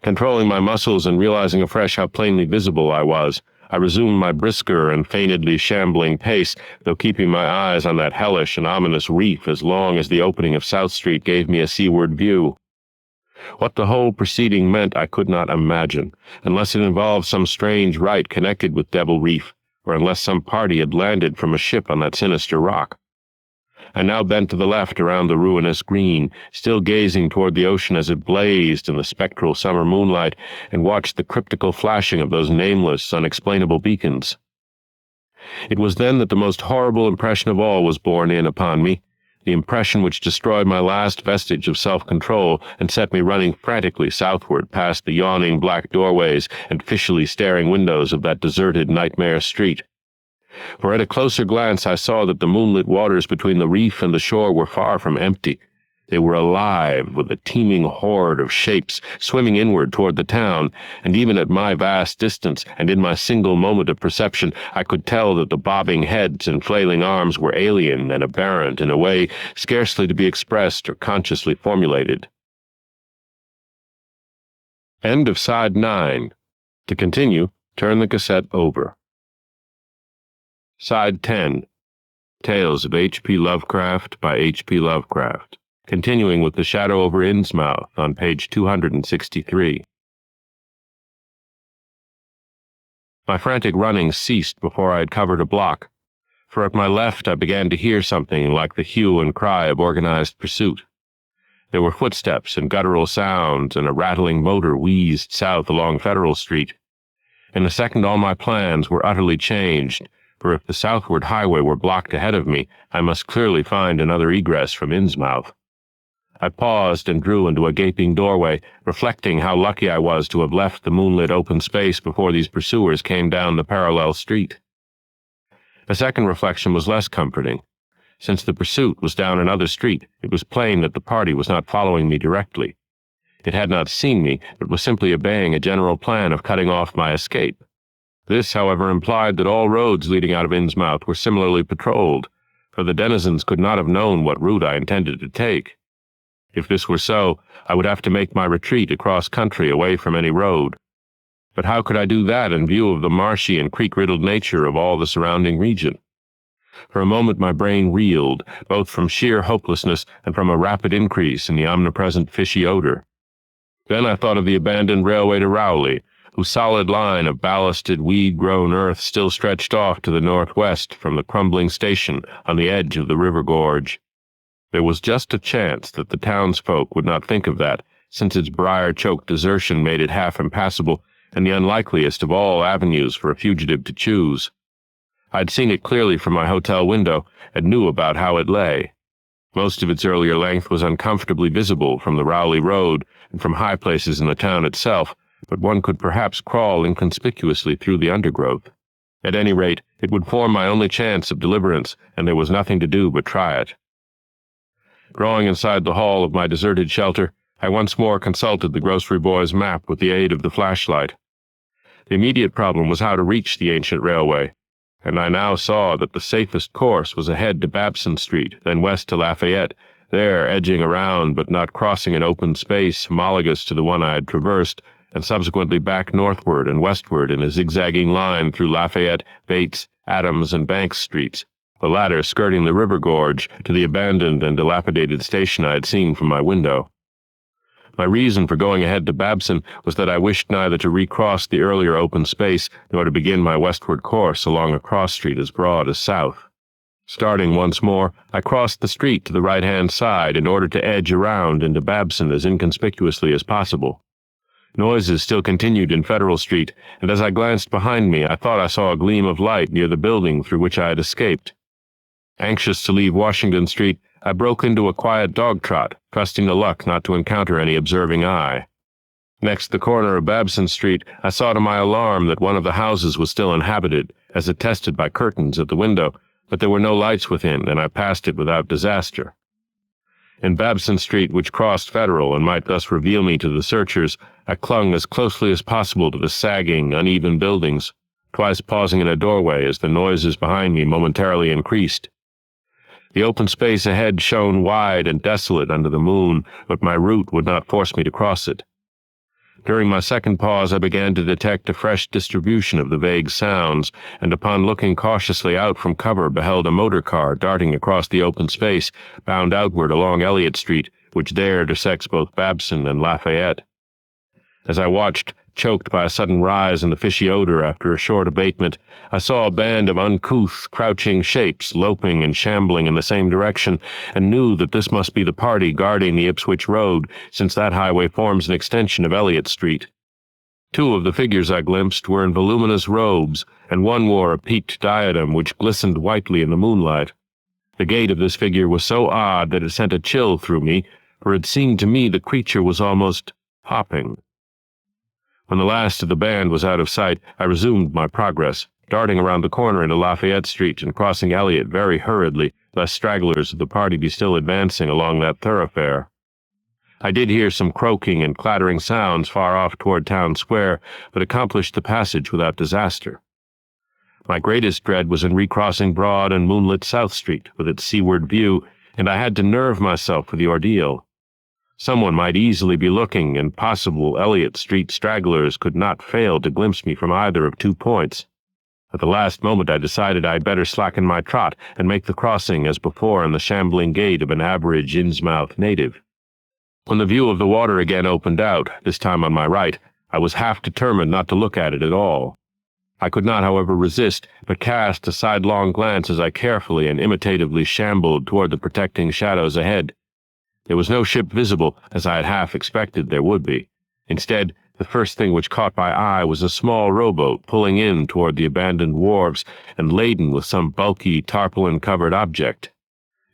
[SPEAKER 1] Controlling my muscles and realizing afresh how plainly visible I was, I resumed my brisker and feignedly shambling pace, though keeping my eyes on that hellish and ominous reef as long as the opening of South Street gave me a seaward view. What the whole proceeding meant I could not imagine, unless it involved some strange rite connected with Devil Reef, or unless some party had landed from a ship on that sinister rock. I now bent to the left around the ruinous green, still gazing toward the ocean as it blazed in the spectral summer moonlight, and watched the cryptical flashing of those nameless, unexplainable beacons. It was then that the most horrible impression of all was borne in upon me, the impression which destroyed my last vestige of self-control and set me running frantically southward past the yawning black doorways and fishily staring windows of that deserted nightmare street. For at a closer glance I saw that the moonlit waters between the reef and the shore were far from empty. They were alive with a teeming horde of shapes swimming inward toward the town, and even at my vast distance and in my single moment of perception, I could tell that the bobbing heads and flailing arms were alien and aberrant in a way scarcely to be expressed or consciously formulated. End of Side 9. To continue, turn the cassette over. Side 10. Tales of H.P. Lovecraft by H.P. Lovecraft. Continuing with The Shadow over Innsmouth on page 263. My frantic running ceased before I had covered a block, for at my left I began to hear something like the hue and cry of organized pursuit. There were footsteps and guttural sounds, and a rattling motor wheezed south along Federal Street. In a second all my plans were utterly changed, for if the southward highway were blocked ahead of me, I must clearly find another egress from Innsmouth. I paused and drew into a gaping doorway, reflecting how lucky I was to have left the moonlit open space before these pursuers came down the parallel street. A second reflection was less comforting. Since the pursuit was down another street, it was plain that the party was not following me directly. It had not seen me, but was simply obeying a general plan of cutting off my escape. This, however, implied that all roads leading out of Innsmouth were similarly patrolled, for the denizens could not have known what route I intended to take. If this were so, I would have to make my retreat across country away from any road. But how could I do that in view of the marshy and creek-riddled nature of all the surrounding region? For a moment my brain reeled, both from sheer hopelessness and from a rapid increase in the omnipresent fishy odor. Then I thought of the abandoned railway to Rowley, whose solid line of ballasted, weed-grown earth still stretched off to the northwest from the crumbling station on the edge of the river gorge. There was just a chance that the townsfolk would not think of that, since its briar-choked desertion made it half impassable and the unlikeliest of all avenues for a fugitive to choose. I'd seen it clearly from my hotel window and knew about how it lay. Most of its earlier length was uncomfortably visible from the Rowley Road and from high places in the town itself, but one could perhaps crawl inconspicuously through the undergrowth. At any rate, it would form my only chance of deliverance, and there was nothing to do but try it. Drawing inside the hall of my deserted shelter, I once more consulted the grocery boy's map with the aid of the flashlight. The immediate problem was how to reach the ancient railway, and I now saw that the safest course was ahead to Babson Street, then west to Lafayette, there edging around but not crossing an open space homologous to the one I had traversed, and subsequently back northward and westward in a zigzagging line through Lafayette, Bates, Adams, and Banks Streets, the latter skirting the river gorge to the abandoned and dilapidated station I had seen from my window. My reason for going ahead to Babson was that I wished neither to recross the earlier open space nor to begin my westward course along a cross street as broad as south. Starting once more, I crossed the street to the right-hand side in order to edge around into Babson as inconspicuously as possible. Noises still continued in Federal Street, and as I glanced behind me, I thought I saw a gleam of light near the building through which I had escaped. Anxious to leave Washington Street, I broke into a quiet dog trot, trusting to luck not to encounter any observing eye. Next the corner of Babson Street, I saw to my alarm that one of the houses was still inhabited, as attested by curtains at the window, but there were no lights within, and I passed it without disaster. In Babson Street, which crossed Federal and might thus reveal me to the searchers, I clung as closely as possible to the sagging, uneven buildings, twice pausing in a doorway as the noises behind me momentarily increased. The open space ahead shone wide and desolate under the moon, but my route would not force me to cross it. During my second pause I began to detect a fresh distribution of the vague sounds, and upon looking cautiously out from cover beheld a motor car darting across the open space, bound outward along Elliott Street, which there dissects both Babson and Lafayette. As I watched, choked by a sudden rise in the fishy odor after a short abatement, I saw a band of uncouth, crouching shapes loping and shambling in the same direction, and knew that this must be the party guarding the Ipswich Road, since that highway forms an extension of Elliott Street. Two of the figures I glimpsed were in voluminous robes, and one wore a peaked diadem which glistened whitely in the moonlight. The gait of this figure was so odd that it sent a chill through me, for it seemed to me the creature was almost hopping. When the last of the band was out of sight, I resumed my progress, darting around the corner into Lafayette Street and crossing Elliott very hurriedly, lest stragglers of the party be still advancing along that thoroughfare. I did hear some croaking and clattering sounds far off toward Town Square, but accomplished the passage without disaster. My greatest dread was in recrossing broad and moonlit South Street, with its seaward view, and I had to nerve myself for the ordeal. Someone might easily be looking, and possible Elliott Street stragglers could not fail to glimpse me from either of 2 points. At the last moment I decided I'd better slacken my trot and make the crossing as before in the shambling gait of an average Innsmouth native. When the view of the water again opened out, this time on my right, I was half determined not to look at it at all. I could not, however, resist, but cast a sidelong glance as I carefully and imitatively shambled toward the protecting shadows ahead. There was no ship visible, as I had half expected there would be. Instead, the first thing which caught my eye was a small rowboat pulling in toward the abandoned wharves and laden with some bulky, tarpaulin-covered object.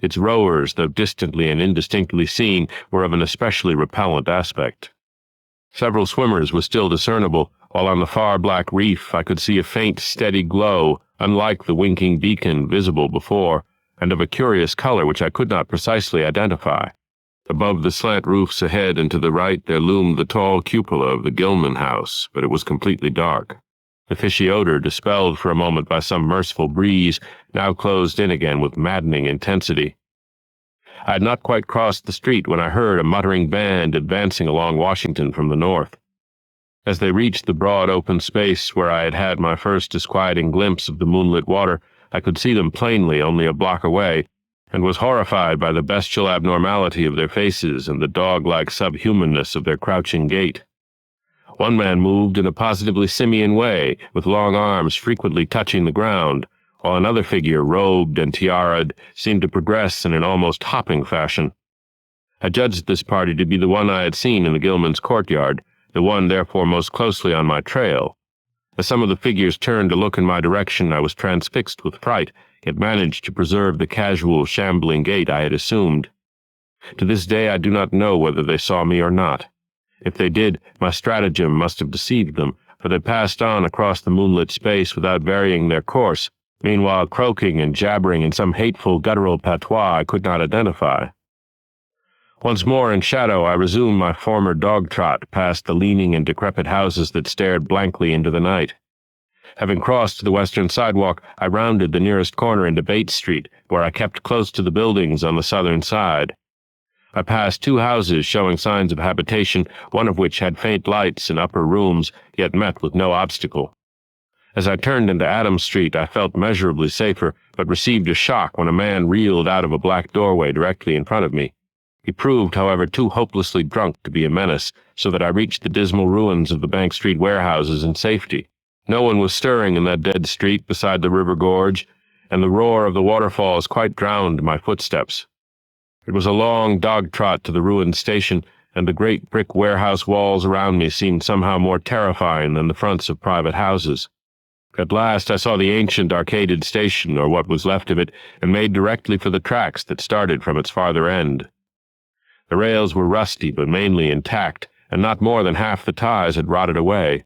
[SPEAKER 1] Its rowers, though distantly and indistinctly seen, were of an especially repellent aspect. Several swimmers were still discernible, while on the far black reef I could see a faint, steady glow, unlike the winking beacon visible before, and of a curious color which I could not precisely identify. Above the slant roofs ahead and to the right there loomed the tall cupola of the Gilman house, but it was completely dark. The fishy odor, dispelled for a moment by some merciful breeze, now closed in again with maddening intensity. I had not quite crossed the street when I heard a muttering band advancing along Washington from the north. As they reached the broad open space where I had had my first disquieting glimpse of the moonlit water, I could see them plainly only a block away, and was horrified by the bestial abnormality of their faces and the dog-like subhumanness of their crouching gait. One man moved in a positively simian way, with long arms frequently touching the ground, while another figure, robed and tiaraed, seemed to progress in an almost hopping fashion. I judged this party to be the one I had seen in the Gilman's courtyard, the one therefore most closely on my trail. As some of the figures turned to look in my direction, I was transfixed with fright, yet managed to preserve the casual, shambling gait I had assumed. To this day I do not know whether they saw me or not. If they did, my stratagem must have deceived them, for they passed on across the moonlit space without varying their course, meanwhile croaking and jabbering in some hateful guttural patois I could not identify. Once more in shadow, I resumed my former dog-trot past the leaning and decrepit houses that stared blankly into the night. Having crossed the western sidewalk, I rounded the nearest corner into Bates Street, where I kept close to the buildings on the southern side. I passed 2 houses showing signs of habitation, one of which had faint lights and upper rooms, yet met with no obstacle. As I turned into Adams Street, I felt measurably safer, but received a shock when a man reeled out of a black doorway directly in front of me. He proved, however, too hopelessly drunk to be a menace, so that I reached the dismal ruins of the Bank Street warehouses in safety. No one was stirring in that dead street beside the river gorge, and the roar of the waterfalls quite drowned my footsteps. It was a long dog-trot to the ruined station, and the great brick warehouse walls around me seemed somehow more terrifying than the fronts of private houses. At last I saw the ancient arcaded station, or what was left of it, and made directly for the tracks that started from its farther end. The rails were rusty but mainly intact, and not more than half the ties had rotted away.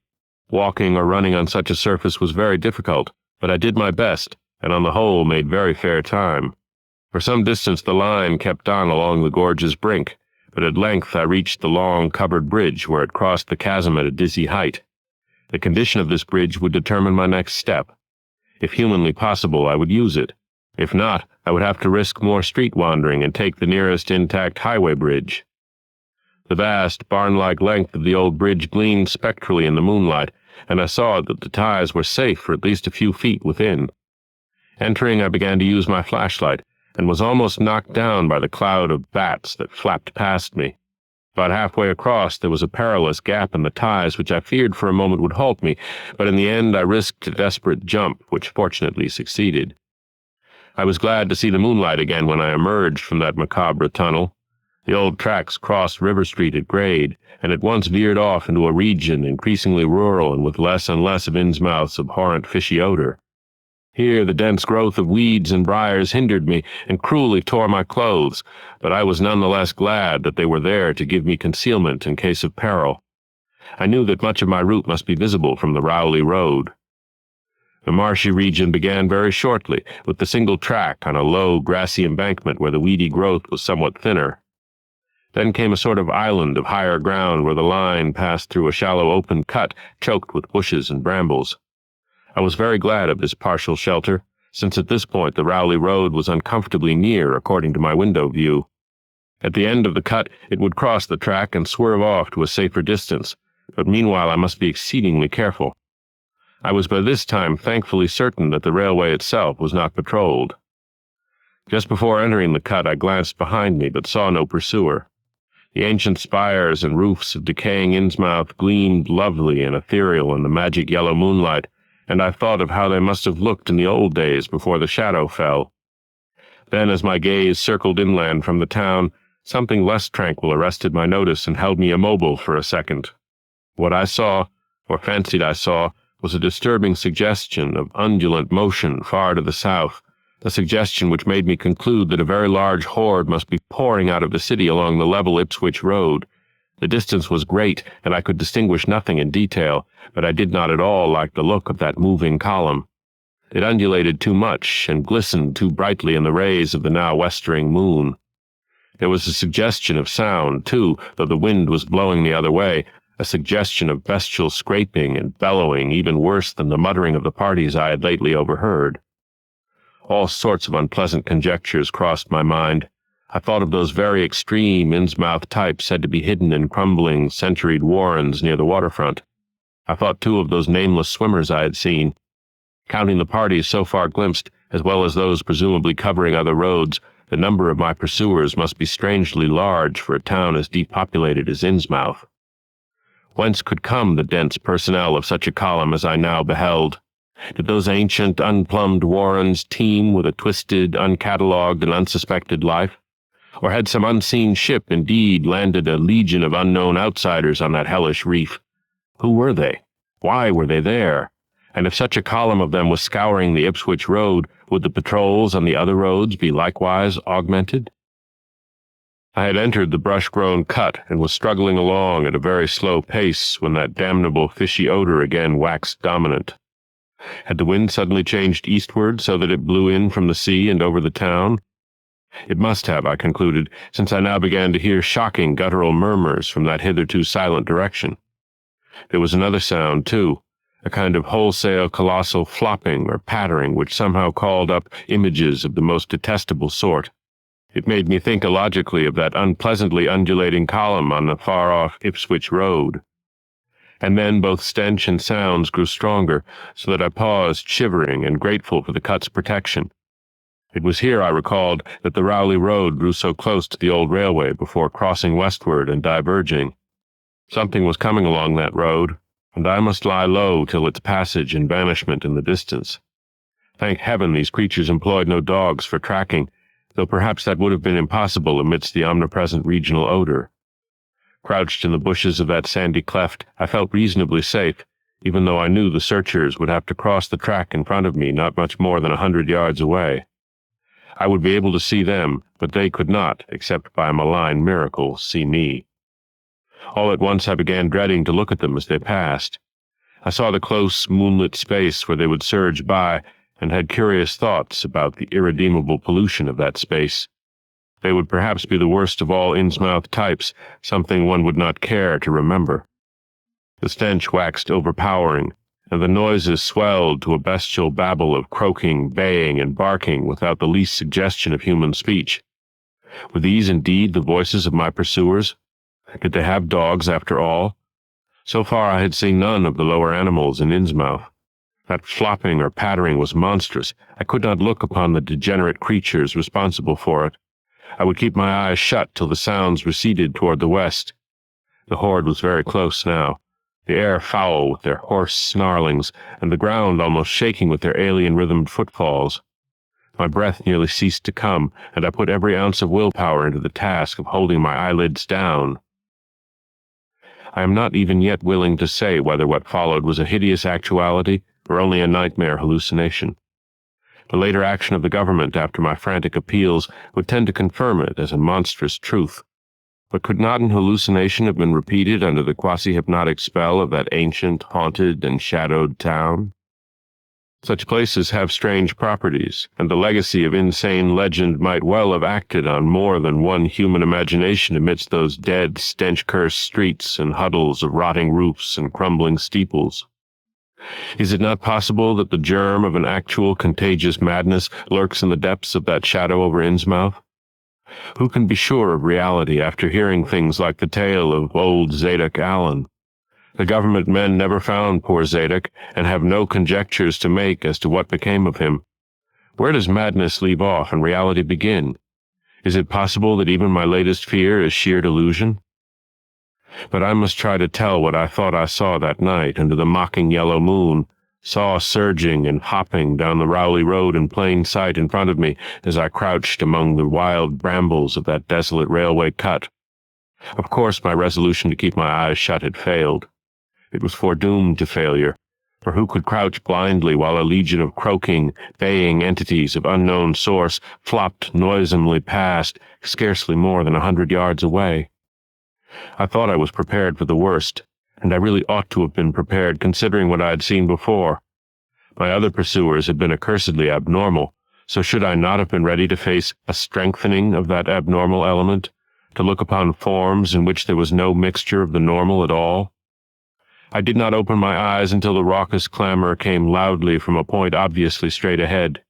[SPEAKER 1] Walking or running on such a surface was very difficult, but I did my best, and on the whole made very fair time. For some distance the line kept on along the gorge's brink, but at length I reached the long covered bridge where it crossed the chasm at a dizzy height. The condition of this bridge would determine my next step. If humanly possible, I would use it. If not, I would have to risk more street wandering and take the nearest intact highway bridge. The vast, barn-like length of the old bridge gleamed spectrally in the moonlight, and I saw that the ties were safe for at least a few feet within. Entering, I began to use my flashlight, and was almost knocked down by the cloud of bats that flapped past me. About halfway across, there was a perilous gap in the ties which I feared for a moment would halt me, but in the end I risked a desperate jump, which fortunately succeeded. I was glad to see the moonlight again when I emerged from that macabre tunnel. The old tracks crossed River Street at grade, and at once veered off into a region increasingly rural and with less and less of Innsmouth's abhorrent fishy odor. Here the dense growth of weeds and briars hindered me and cruelly tore my clothes, but I was none the less glad that they were there to give me concealment in case of peril. I knew that much of my route must be visible from the Rowley Road. The marshy region began very shortly, with the single track on a low, grassy embankment where the weedy growth was somewhat thinner. Then came a sort of island of higher ground where the line passed through a shallow open cut choked with bushes and brambles. I was very glad of this partial shelter, since at this point the Rowley Road was uncomfortably near according to my window view. At the end of the cut it would cross the track and swerve off to a safer distance, but meanwhile I must be exceedingly careful. I was by this time thankfully certain that the railway itself was not patrolled. Just before entering the cut I glanced behind me but saw no pursuer. The ancient spires and roofs of decaying Innsmouth gleamed lovely and ethereal in the magic yellow moonlight, and I thought of how they must have looked in the old days before the shadow fell. Then, as my gaze circled inland from the town, something less tranquil arrested my notice and held me immobile for a second. What I saw, or fancied I saw, was a disturbing suggestion of undulant motion far to the south, a suggestion which made me conclude that a very large horde must be pouring out of the city along the level Ipswich Road. The distance was great, and I could distinguish nothing in detail, but I did not at all like the look of that moving column. It undulated too much and glistened too brightly in the rays of the now westering moon. There was a suggestion of sound, too, though the wind was blowing the other way, a suggestion of bestial scraping and bellowing even worse than the muttering of the parties I had lately overheard. All sorts of unpleasant conjectures crossed my mind. I thought of those very extreme Innsmouth types said to be hidden in crumbling, centuried warrens near the waterfront. I thought, too, of those nameless swimmers I had seen. Counting the parties so far glimpsed, as well as those presumably covering other roads, the number of my pursuers must be strangely large for a town as depopulated as Innsmouth. Whence could come the dense personnel of such a column as I now beheld? Did those ancient, unplumbed warrens teem with a twisted, uncatalogued, and unsuspected life? Or had some unseen ship indeed landed a legion of unknown outsiders on that hellish reef? Who were they? Why were they there? And if such a column of them was scouring the Ipswich Road, would the patrols on the other roads be likewise augmented? I had entered the brush-grown cut and was struggling along at a very slow pace when that damnable fishy odor again waxed dominant. Had the wind suddenly changed eastward so that it blew in from the sea and over the town? It must have, I concluded, since I now began to hear shocking guttural murmurs from that hitherto silent direction. There was another sound, too, a kind of wholesale colossal flopping or pattering which somehow called up images of the most detestable sort. It made me think illogically of that unpleasantly undulating column on the far-off Ipswich Road. And then both stench and sounds grew stronger, so that I paused, shivering and grateful for the cut's protection. It was here, I recalled, that the Rowley Road grew so close to the old railway before crossing westward and diverging. Something was coming along that road, and I must lie low till its passage and vanishment in the distance. Thank heaven these creatures employed no dogs for tracking, though perhaps that would have been impossible amidst the omnipresent regional odor. Crouched in the bushes of that sandy cleft, I felt reasonably safe, even though I knew the searchers would have to cross the track in front of me not much more than 100 yards away. I would be able to see them, but they could not, except by a malign miracle, see me. All at once I began dreading to look at them as they passed. I saw the close, moonlit space where they would surge by, and had curious thoughts about the irredeemable pollution of that space. They would perhaps be the worst of all Innsmouth types, something one would not care to remember. The stench waxed overpowering, and the noises swelled to a bestial babble of croaking, baying, and barking without the least suggestion of human speech. Were these indeed the voices of my pursuers? Did they have dogs after all? So far I had seen none of the lower animals in Innsmouth. That flopping or pattering was monstrous. I could not look upon the degenerate creatures responsible for it. I would keep my eyes shut till the sounds receded toward the west. The horde was very close now, the air foul with their hoarse snarlings, and the ground almost shaking with their alien-rhythmed footfalls. My breath nearly ceased to come, and I put every ounce of willpower into the task of holding my eyelids down. I am not even yet willing to say whether what followed was a hideous actuality or only a nightmare hallucination. The later action of the government after my frantic appeals would tend to confirm it as a monstrous truth. But could not an hallucination have been repeated under the quasi-hypnotic spell of that ancient, haunted, and shadowed town? Such places have strange properties, and the legacy of insane legend might well have acted on more than one human imagination amidst those dead, stench-cursed streets and huddles of rotting roofs and crumbling steeples. Is it not possible that the germ of an actual contagious madness lurks in the depths of that shadow over Innsmouth? Who can be sure of reality after hearing things like the tale of old Zadok Allen? The government men never found poor Zadok, and have no conjectures to make as to what became of him. Where does madness leave off and reality begin? Is it possible that even my latest fear is sheer delusion? But I must try to tell what I thought I saw that night under the mocking yellow moon, saw surging and hopping down the Rowley Road in plain sight in front of me as I crouched among the wild brambles of that desolate railway cut. Of course, my resolution to keep my eyes shut had failed. It was foredoomed to failure, for who could crouch blindly while a legion of croaking, baying entities of unknown source flopped noisomely past, scarcely more than 100 yards away? I thought I was prepared for the worst, and I really ought to have been prepared considering what I had seen before. My other pursuers had been accursedly abnormal, so should I not have been ready to face a strengthening of that abnormal element, to look upon forms in which there was no mixture of the normal at all? I did not open my eyes until the raucous clamor came loudly from a point obviously straight ahead.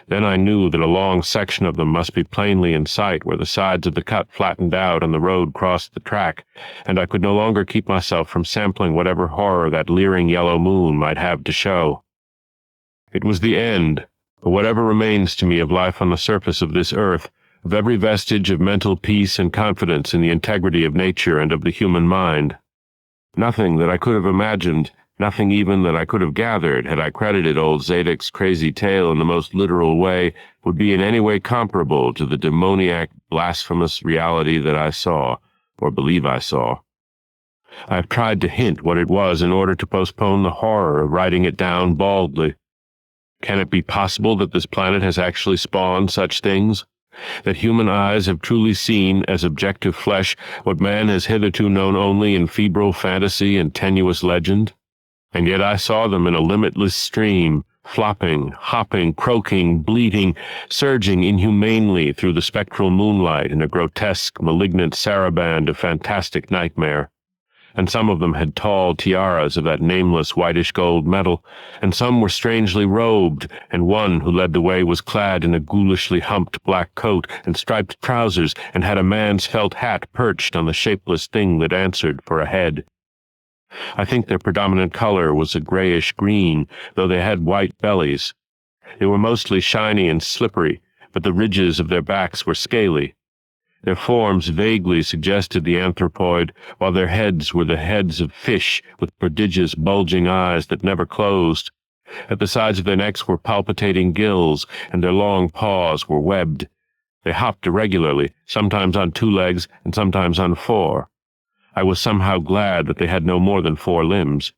[SPEAKER 1] Then I knew that a long section of them must be plainly in sight where the sides of the cut flattened out and the road crossed the track, and I could no longer keep myself from sampling whatever horror that leering yellow moon might have to show. It was the end, of whatever remains to me of life on the surface of this earth, of every vestige of mental peace and confidence in the integrity of nature and of the human mind. Nothing that I could have imagined, nothing even that I could have gathered had I credited old Zadok's crazy tale in the most literal way, would be in any way comparable to the demoniac, blasphemous reality that I saw, or believe I saw. I have tried to hint what it was in order to postpone the horror of writing it down baldly. Can it be possible that this planet has actually spawned such things? That human eyes have truly seen as objective flesh what man has hitherto known only in febrile fantasy and tenuous legend? And yet I saw them in a limitless stream, flopping, hopping, croaking, bleating, surging inhumanely through the spectral moonlight in a grotesque, malignant saraband of fantastic nightmare. And some of them had tall tiaras of that nameless whitish-gold metal, and some were strangely robed, and one who led the way was clad in a ghoulishly humped black coat and striped trousers, and had a man's felt hat perched on the shapeless thing that answered for a head. I think their predominant color was a grayish-green, though they had white bellies. They were mostly shiny and slippery, but the ridges of their backs were scaly. Their forms vaguely suggested the anthropoid, while their heads were the heads of fish with prodigious bulging eyes that never closed. At the sides of their necks were palpitating gills, and their long paws were webbed. They hopped irregularly, sometimes on 2 legs and sometimes on 4. I was somehow glad that they had no more than 4 limbs.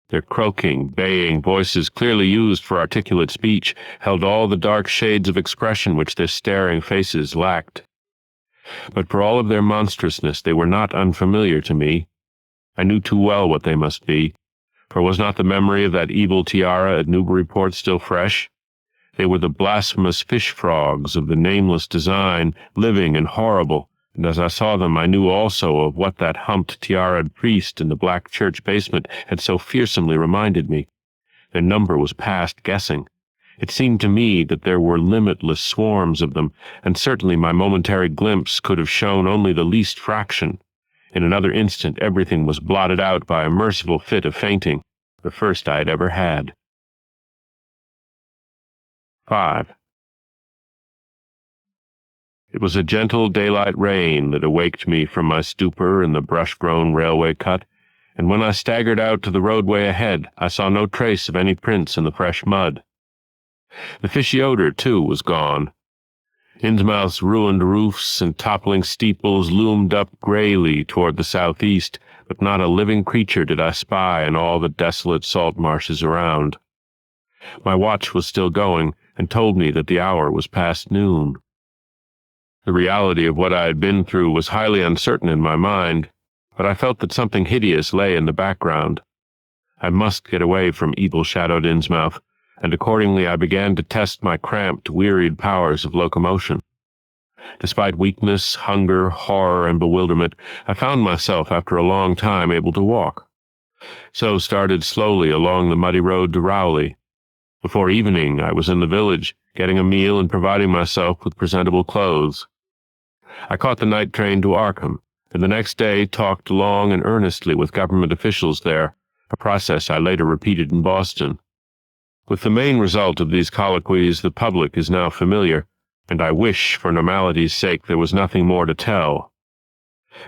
[SPEAKER 1] Their croaking, baying voices, clearly used for articulate speech, held all the dark shades of expression which their staring faces lacked. But for all of their monstrousness, they were not unfamiliar to me. I knew too well what they must be, for was not the memory of that evil tiara at Newburyport still fresh? They were the blasphemous fish-frogs of the nameless design, living and horrible, and as I saw them I knew also of what that humped tiara'd priest in the black church basement had so fearsomely reminded me. Their number was past guessing. It seemed to me that there were limitless swarms of them, and certainly my momentary glimpse could have shown only the least fraction. In another instant everything was blotted out by a merciful fit of fainting, the first I had ever had. 5. It was a gentle daylight rain that awaked me from my stupor in the brush-grown railway cut, and when I staggered out to the roadway ahead, I saw no trace of any prints in the fresh mud. The fishy odor, too, was gone. Innsmouth's ruined roofs and toppling steeples loomed up grayly toward the southeast, but not a living creature did I spy in all the desolate salt marshes around. My watch was still going, and told me that the hour was past noon. The reality of what I had been through was highly uncertain in my mind, but I felt that something hideous lay in the background. I must get away from evil-shadowed Innsmouth, and accordingly I began to test my cramped, wearied powers of locomotion. Despite weakness, hunger, horror, and bewilderment, I found myself after a long time able to walk. So started slowly along the muddy road to Rowley. Before evening, I was in the village, getting a meal and providing myself with presentable clothes. I caught the night train to Arkham, and the next day talked long and earnestly with government officials there, a process I later repeated in Boston. With the main result of these colloquies the public is now familiar, and I wish, for normality's sake, there was nothing more to tell.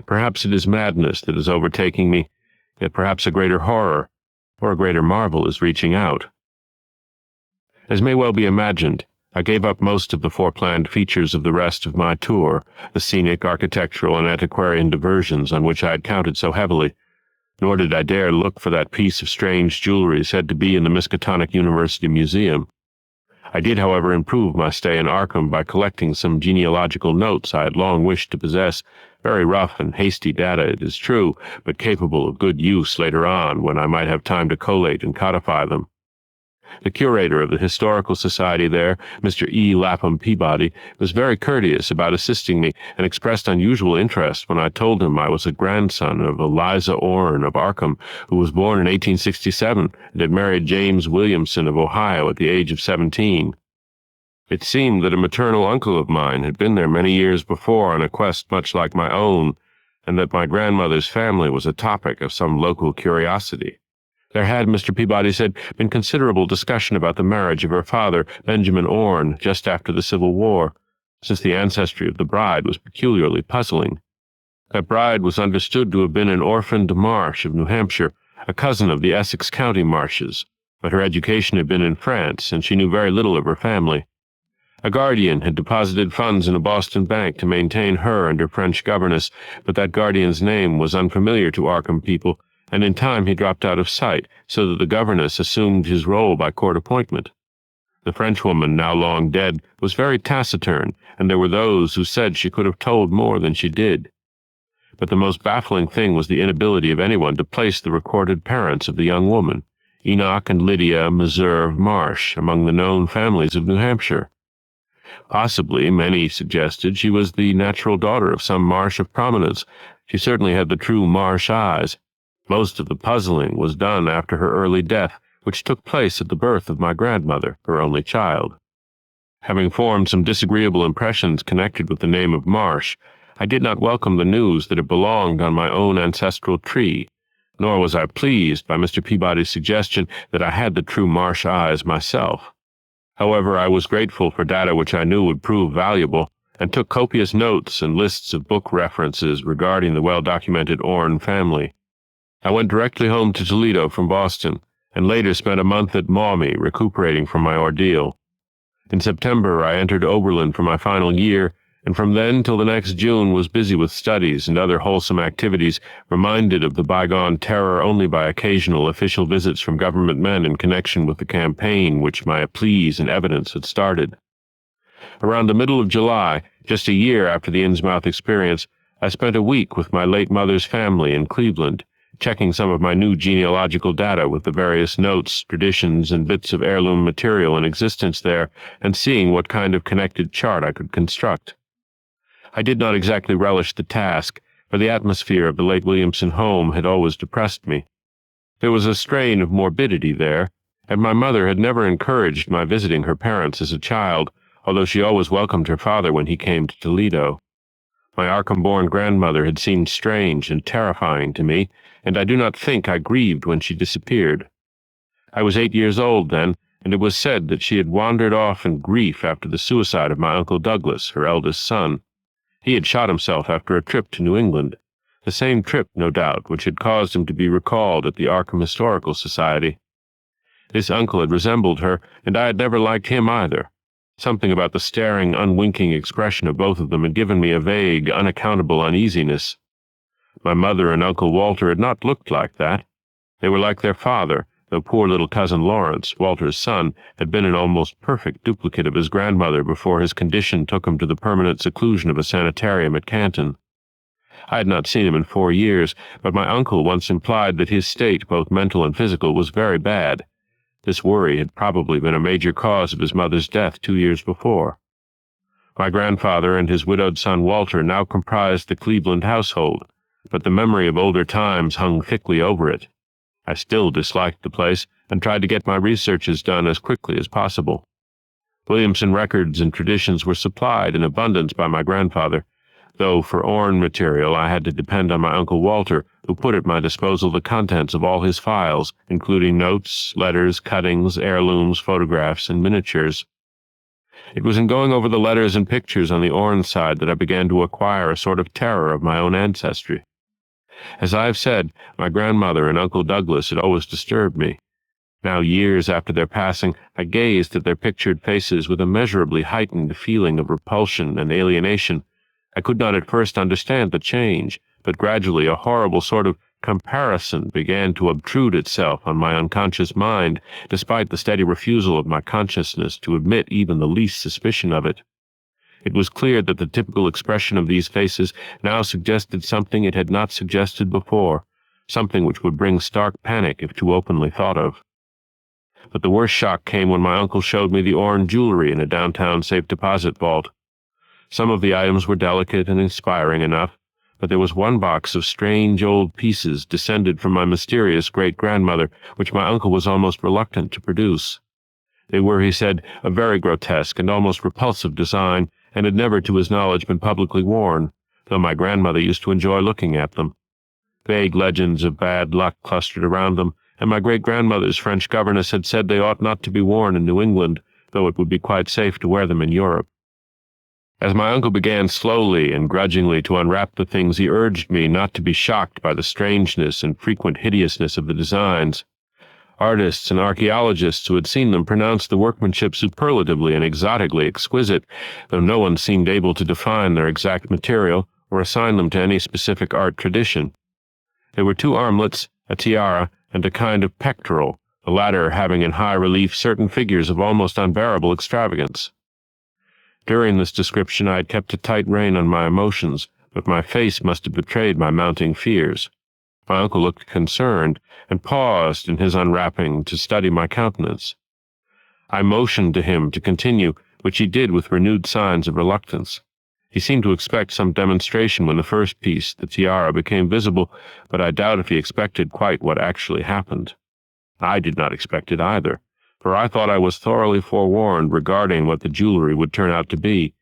[SPEAKER 1] Perhaps it is madness that is overtaking me, yet perhaps a greater horror, or a greater marvel is reaching out. As may well be imagined, I gave up most of the foreplanned features of the rest of my tour, the scenic, architectural, and antiquarian diversions on which I had counted so heavily, nor did I dare look for that piece of strange jewelry said to be in the Miskatonic University Museum. I did, however, improve my stay in Arkham by collecting some genealogical notes I had long wished to possess, very rough and hasty data, it is true, but capable of good use later on when I might have time to collate and codify them. The curator of the Historical Society there, Mr. E. Lapham Peabody, was very courteous about assisting me and expressed unusual interest when I told him I was a grandson of Eliza Orne of Arkham, who was born in 1867 and had married James Williamson of Ohio at the age of 17. It seemed that a maternal uncle of mine had been there many years before on a quest much like my own, and that my grandmother's family was a topic of some local curiosity. There had, Mr. Peabody said, been considerable discussion about the marriage of her father, Benjamin Orne, just after the Civil War, since the ancestry of the bride was peculiarly puzzling. That bride was understood to have been an orphaned Marsh of New Hampshire, a cousin of the Essex County Marshes, but her education had been in France, and she knew very little of her family. A guardian had deposited funds in a Boston bank to maintain her and her French governess, but that guardian's name was unfamiliar to Arkham people, and in time he dropped out of sight, so that the governess assumed his role by court appointment. The Frenchwoman, now long dead, was very taciturn, and there were those who said she could have told more than she did. But the most baffling thing was the inability of anyone to place the recorded parents of the young woman, Enoch and Lydia Meserve Marsh, among the known families of New Hampshire. Possibly, many suggested, she was the natural daughter of some Marsh of prominence. She certainly had the true Marsh eyes. Most of the puzzling was done after her early death, which took place at the birth of my grandmother, her only child. Having formed some disagreeable impressions connected with the name of Marsh, I did not welcome the news that it belonged on my own ancestral tree, nor was I pleased by Mr. Peabody's suggestion that I had the true Marsh eyes myself. However, I was grateful for data which I knew would prove valuable, and took copious notes and lists of book references regarding the well-documented Orne family. I went directly home to Toledo from Boston, and later spent a month at Maumee recuperating from my ordeal. In September I entered Oberlin for my final year, and from then till the next June was busy with studies and other wholesome activities, reminded of the bygone terror only by occasional official visits from government men in connection with the campaign which my pleas and evidence had started. Around the middle of July, just a year after the Innsmouth experience, I spent a week with my late mother's family in Cleveland, checking some of my new genealogical data with the various notes, traditions, and bits of heirloom material in existence there, and seeing what kind of connected chart I could construct. I did not exactly relish the task, for the atmosphere of the late Williamson home had always depressed me. There was a strain of morbidity there, and my mother had never encouraged my visiting her parents as a child, although she always welcomed her father when he came to Toledo. My Arkham-born grandmother had seemed strange and terrifying to me, and I do not think I grieved when she disappeared. I was 8 years old then, and it was said that she had wandered off in grief after the suicide of my Uncle Douglas, her eldest son. He had shot himself after a trip to New England, the same trip, no doubt, which had caused him to be recalled at the Arkham Historical Society. This uncle had resembled her, and I had never liked him either. Something about the staring, unwinking expression of both of them had given me a vague, unaccountable uneasiness. My mother and Uncle Walter had not looked like that. They were like their father, though poor little cousin Lawrence, Walter's son, had been an almost perfect duplicate of his grandmother before his condition took him to the permanent seclusion of a sanitarium at Canton. I had not seen him in 4 years, but my uncle once implied that his state, both mental and physical, was very bad. This worry had probably been a major cause of his mother's death 2 years before. My grandfather and his widowed son Walter now comprised the Cleveland household, but the memory of older times hung thickly over it. I still disliked the place and tried to get my researches done as quickly as possible. Williamson records and traditions were supplied in abundance by my grandfather, though for Orne material I had to depend on my Uncle Walter, who put at my disposal the contents of all his files, including notes, letters, cuttings, heirlooms, photographs, and miniatures. It was in going over the letters and pictures on the Orne side that I began to acquire a sort of terror of my own ancestry. As I have said, my grandmother and Uncle Douglas had always disturbed me. Now, years after their passing, I gazed at their pictured faces with a measurably heightened feeling of repulsion and alienation. I could not at first understand the change, but gradually a horrible sort of comparison began to obtrude itself on my unconscious mind, despite the steady refusal of my consciousness to admit even the least suspicion of it. It was clear that the typical expression of these faces now suggested something it had not suggested before, something which would bring stark panic if too openly thought of. But the worst shock came when my uncle showed me the Orne jewelry in a downtown safe deposit vault. Some of the items were delicate and inspiring enough, but there was one box of strange old pieces descended from my mysterious great-grandmother, which my uncle was almost reluctant to produce. They were, he said, a very grotesque and almost repulsive design, and had never, to his knowledge, been publicly worn, though my grandmother used to enjoy looking at them. Vague legends of bad luck clustered around them, and my great-grandmother's French governess had said they ought not to be worn in New England, though it would be quite safe to wear them in Europe. As my uncle began slowly and grudgingly to unwrap the things, he urged me not to be shocked by the strangeness and frequent hideousness of the designs. Artists and archaeologists who had seen them pronounced the workmanship superlatively and exotically exquisite, though no one seemed able to define their exact material or assign them to any specific art tradition. There were 2 armlets, a tiara, and a kind of pectoral, the latter having in high relief certain figures of almost unbearable extravagance. During this description I had kept a tight rein on my emotions, but my face must have betrayed my mounting fears. My uncle looked concerned, and paused in his unwrapping to study my countenance. I motioned to him to continue, which he did with renewed signs of reluctance. He seemed to expect some demonstration when the first piece, the tiara, became visible, but I doubt if he expected quite what actually happened. I did not expect it either, for I thought I was thoroughly forewarned regarding what the jewelry would turn out to be.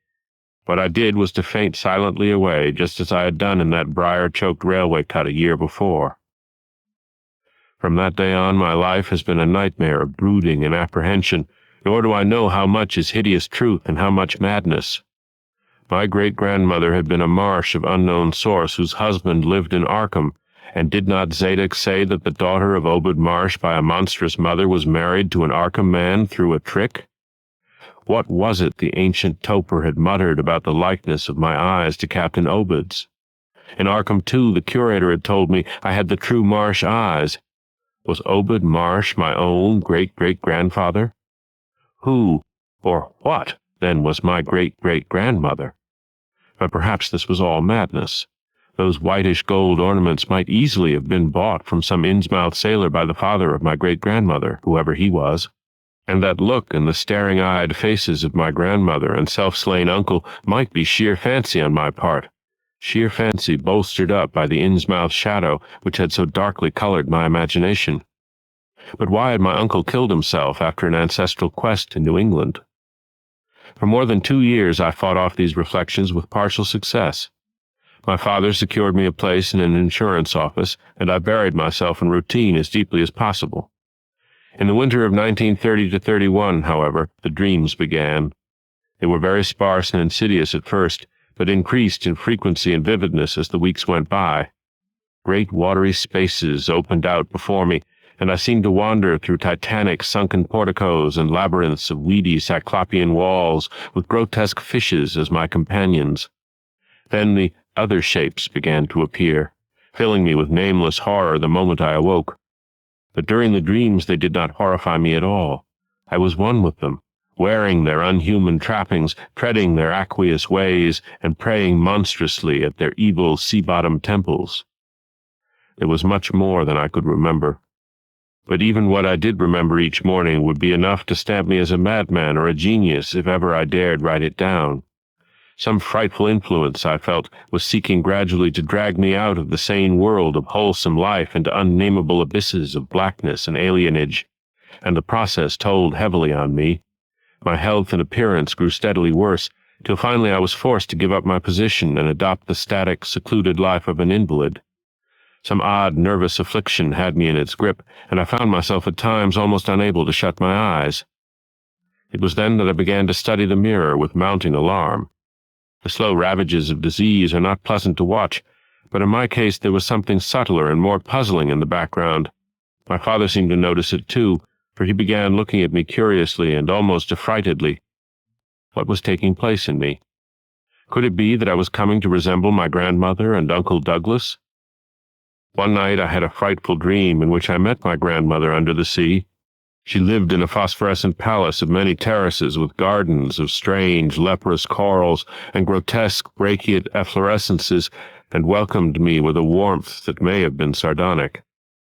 [SPEAKER 1] What I did was to faint silently away, just as I had done in that briar-choked railway cut a year before. From that day on, my life has been a nightmare of brooding and apprehension, nor do I know how much is hideous truth and how much madness. My great-grandmother had been a Marsh of unknown source whose husband lived in Arkham, and did not Zadoc say that the daughter of Obed Marsh by a monstrous mother was married to an Arkham man through a trick? What was it the ancient toper had muttered about the likeness of my eyes to Captain Obed's? In Arkham, too, the curator had told me I had the true Marsh eyes. Was Obed Marsh my own great-great-grandfather? Who, or what, then was my great-great-grandmother? But perhaps this was all madness. Those whitish gold ornaments might easily have been bought from some Innsmouth sailor by the father of my great-grandmother, whoever he was. And that look in the staring-eyed faces of my grandmother and self-slain uncle might be sheer fancy on my part, sheer fancy bolstered up by the Innsmouth shadow which had so darkly colored my imagination. But why had my uncle killed himself after an ancestral quest to New England? For more than 2 years I fought off these reflections with partial success. My father secured me a place in an insurance office, and I buried myself in routine as deeply as possible. In the winter of 1930-31, however, the dreams began. They were very sparse and insidious at first, but increased in frequency and vividness as the weeks went by. Great watery spaces opened out before me, and I seemed to wander through titanic sunken porticos and labyrinths of weedy cyclopean walls with grotesque fishes as my companions. Then the other shapes began to appear, filling me with nameless horror the moment I awoke. But during the dreams they did not horrify me at all. I was one with them, wearing their unhuman trappings, treading their aqueous ways, and praying monstrously at their evil sea-bottom temples. There was much more than I could remember. but even what I did remember each morning would be enough to stamp me as a madman or a genius if ever I dared write it down. Some frightful influence, I felt, was seeking gradually to drag me out of the sane world of wholesome life into unnameable abysses of blackness and alienage, and the process told heavily on me. My health and appearance grew steadily worse, till finally I was forced to give up my position and adopt the static, secluded life of an invalid. Some odd, nervous affliction had me in its grip, and I found myself at times almost unable to shut my eyes. It was then that I began to study the mirror with mounting alarm. The slow ravages of disease are not pleasant to watch, but in my case there was something subtler and more puzzling in the background. My father seemed to notice it too, for he began looking at me curiously and almost affrightedly. What was taking place in me? Could it be that I was coming to resemble my grandmother and Uncle Douglas? One night I had a frightful dream in which I met my grandmother under the sea. She lived in a phosphorescent palace of many terraces with gardens of strange, leprous corals and grotesque brachiate efflorescences, and welcomed me with a warmth that may have been sardonic.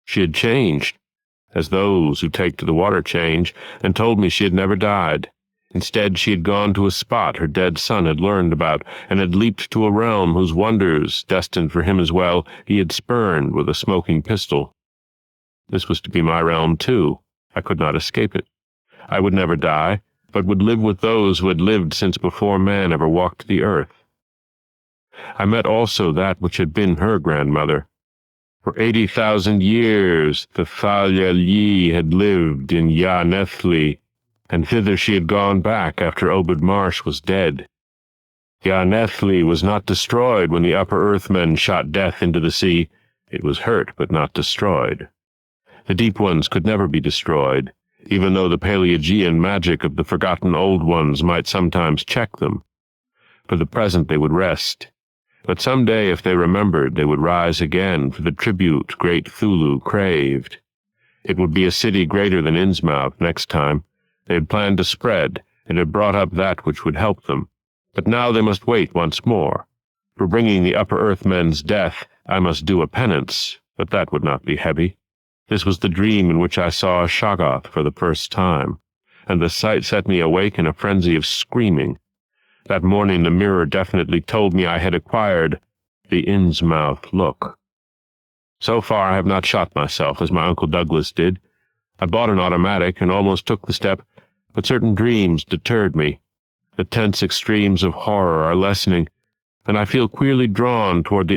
[SPEAKER 1] She had changed, as those who take to the water change, and told me she had never died. Instead, she had gone to a spot her dead son had learned about, and had leaped to a realm whose wonders, destined for him as well, he had spurned with a smoking pistol. This was to be my realm, too. I could not escape it. I would never die, but would live with those who had lived since before man ever walked the earth. I met also that which had been her grandmother. For 80,000 years the Thalia Yi had lived in Yarnethli, and thither she had gone back after Obed Marsh was dead. Yarnethli was not destroyed when the upper earthmen shot death into the sea. It was hurt but not destroyed. The deep ones could never be destroyed, even though the Paleogean magic of the forgotten old ones might sometimes check them. For the present they would rest. But some day, if they remembered, they would rise again for the tribute great Thulu craved. It would be a city greater than Innsmouth next time. They had planned to spread, and had brought up that which would help them. But now they must wait once more. For bringing the upper earthmen's death, I must do a penance, but that would not be heavy. This was the dream in which I saw Shoggoth for the first time, and the sight set me awake in a frenzy of screaming. That morning the mirror definitely told me I had acquired the Innsmouth look. So far I have not shot myself, as my Uncle Douglas did. I bought an automatic and almost took the step, but certain dreams deterred me. The tense extremes of horror are lessening, and I feel queerly drawn toward the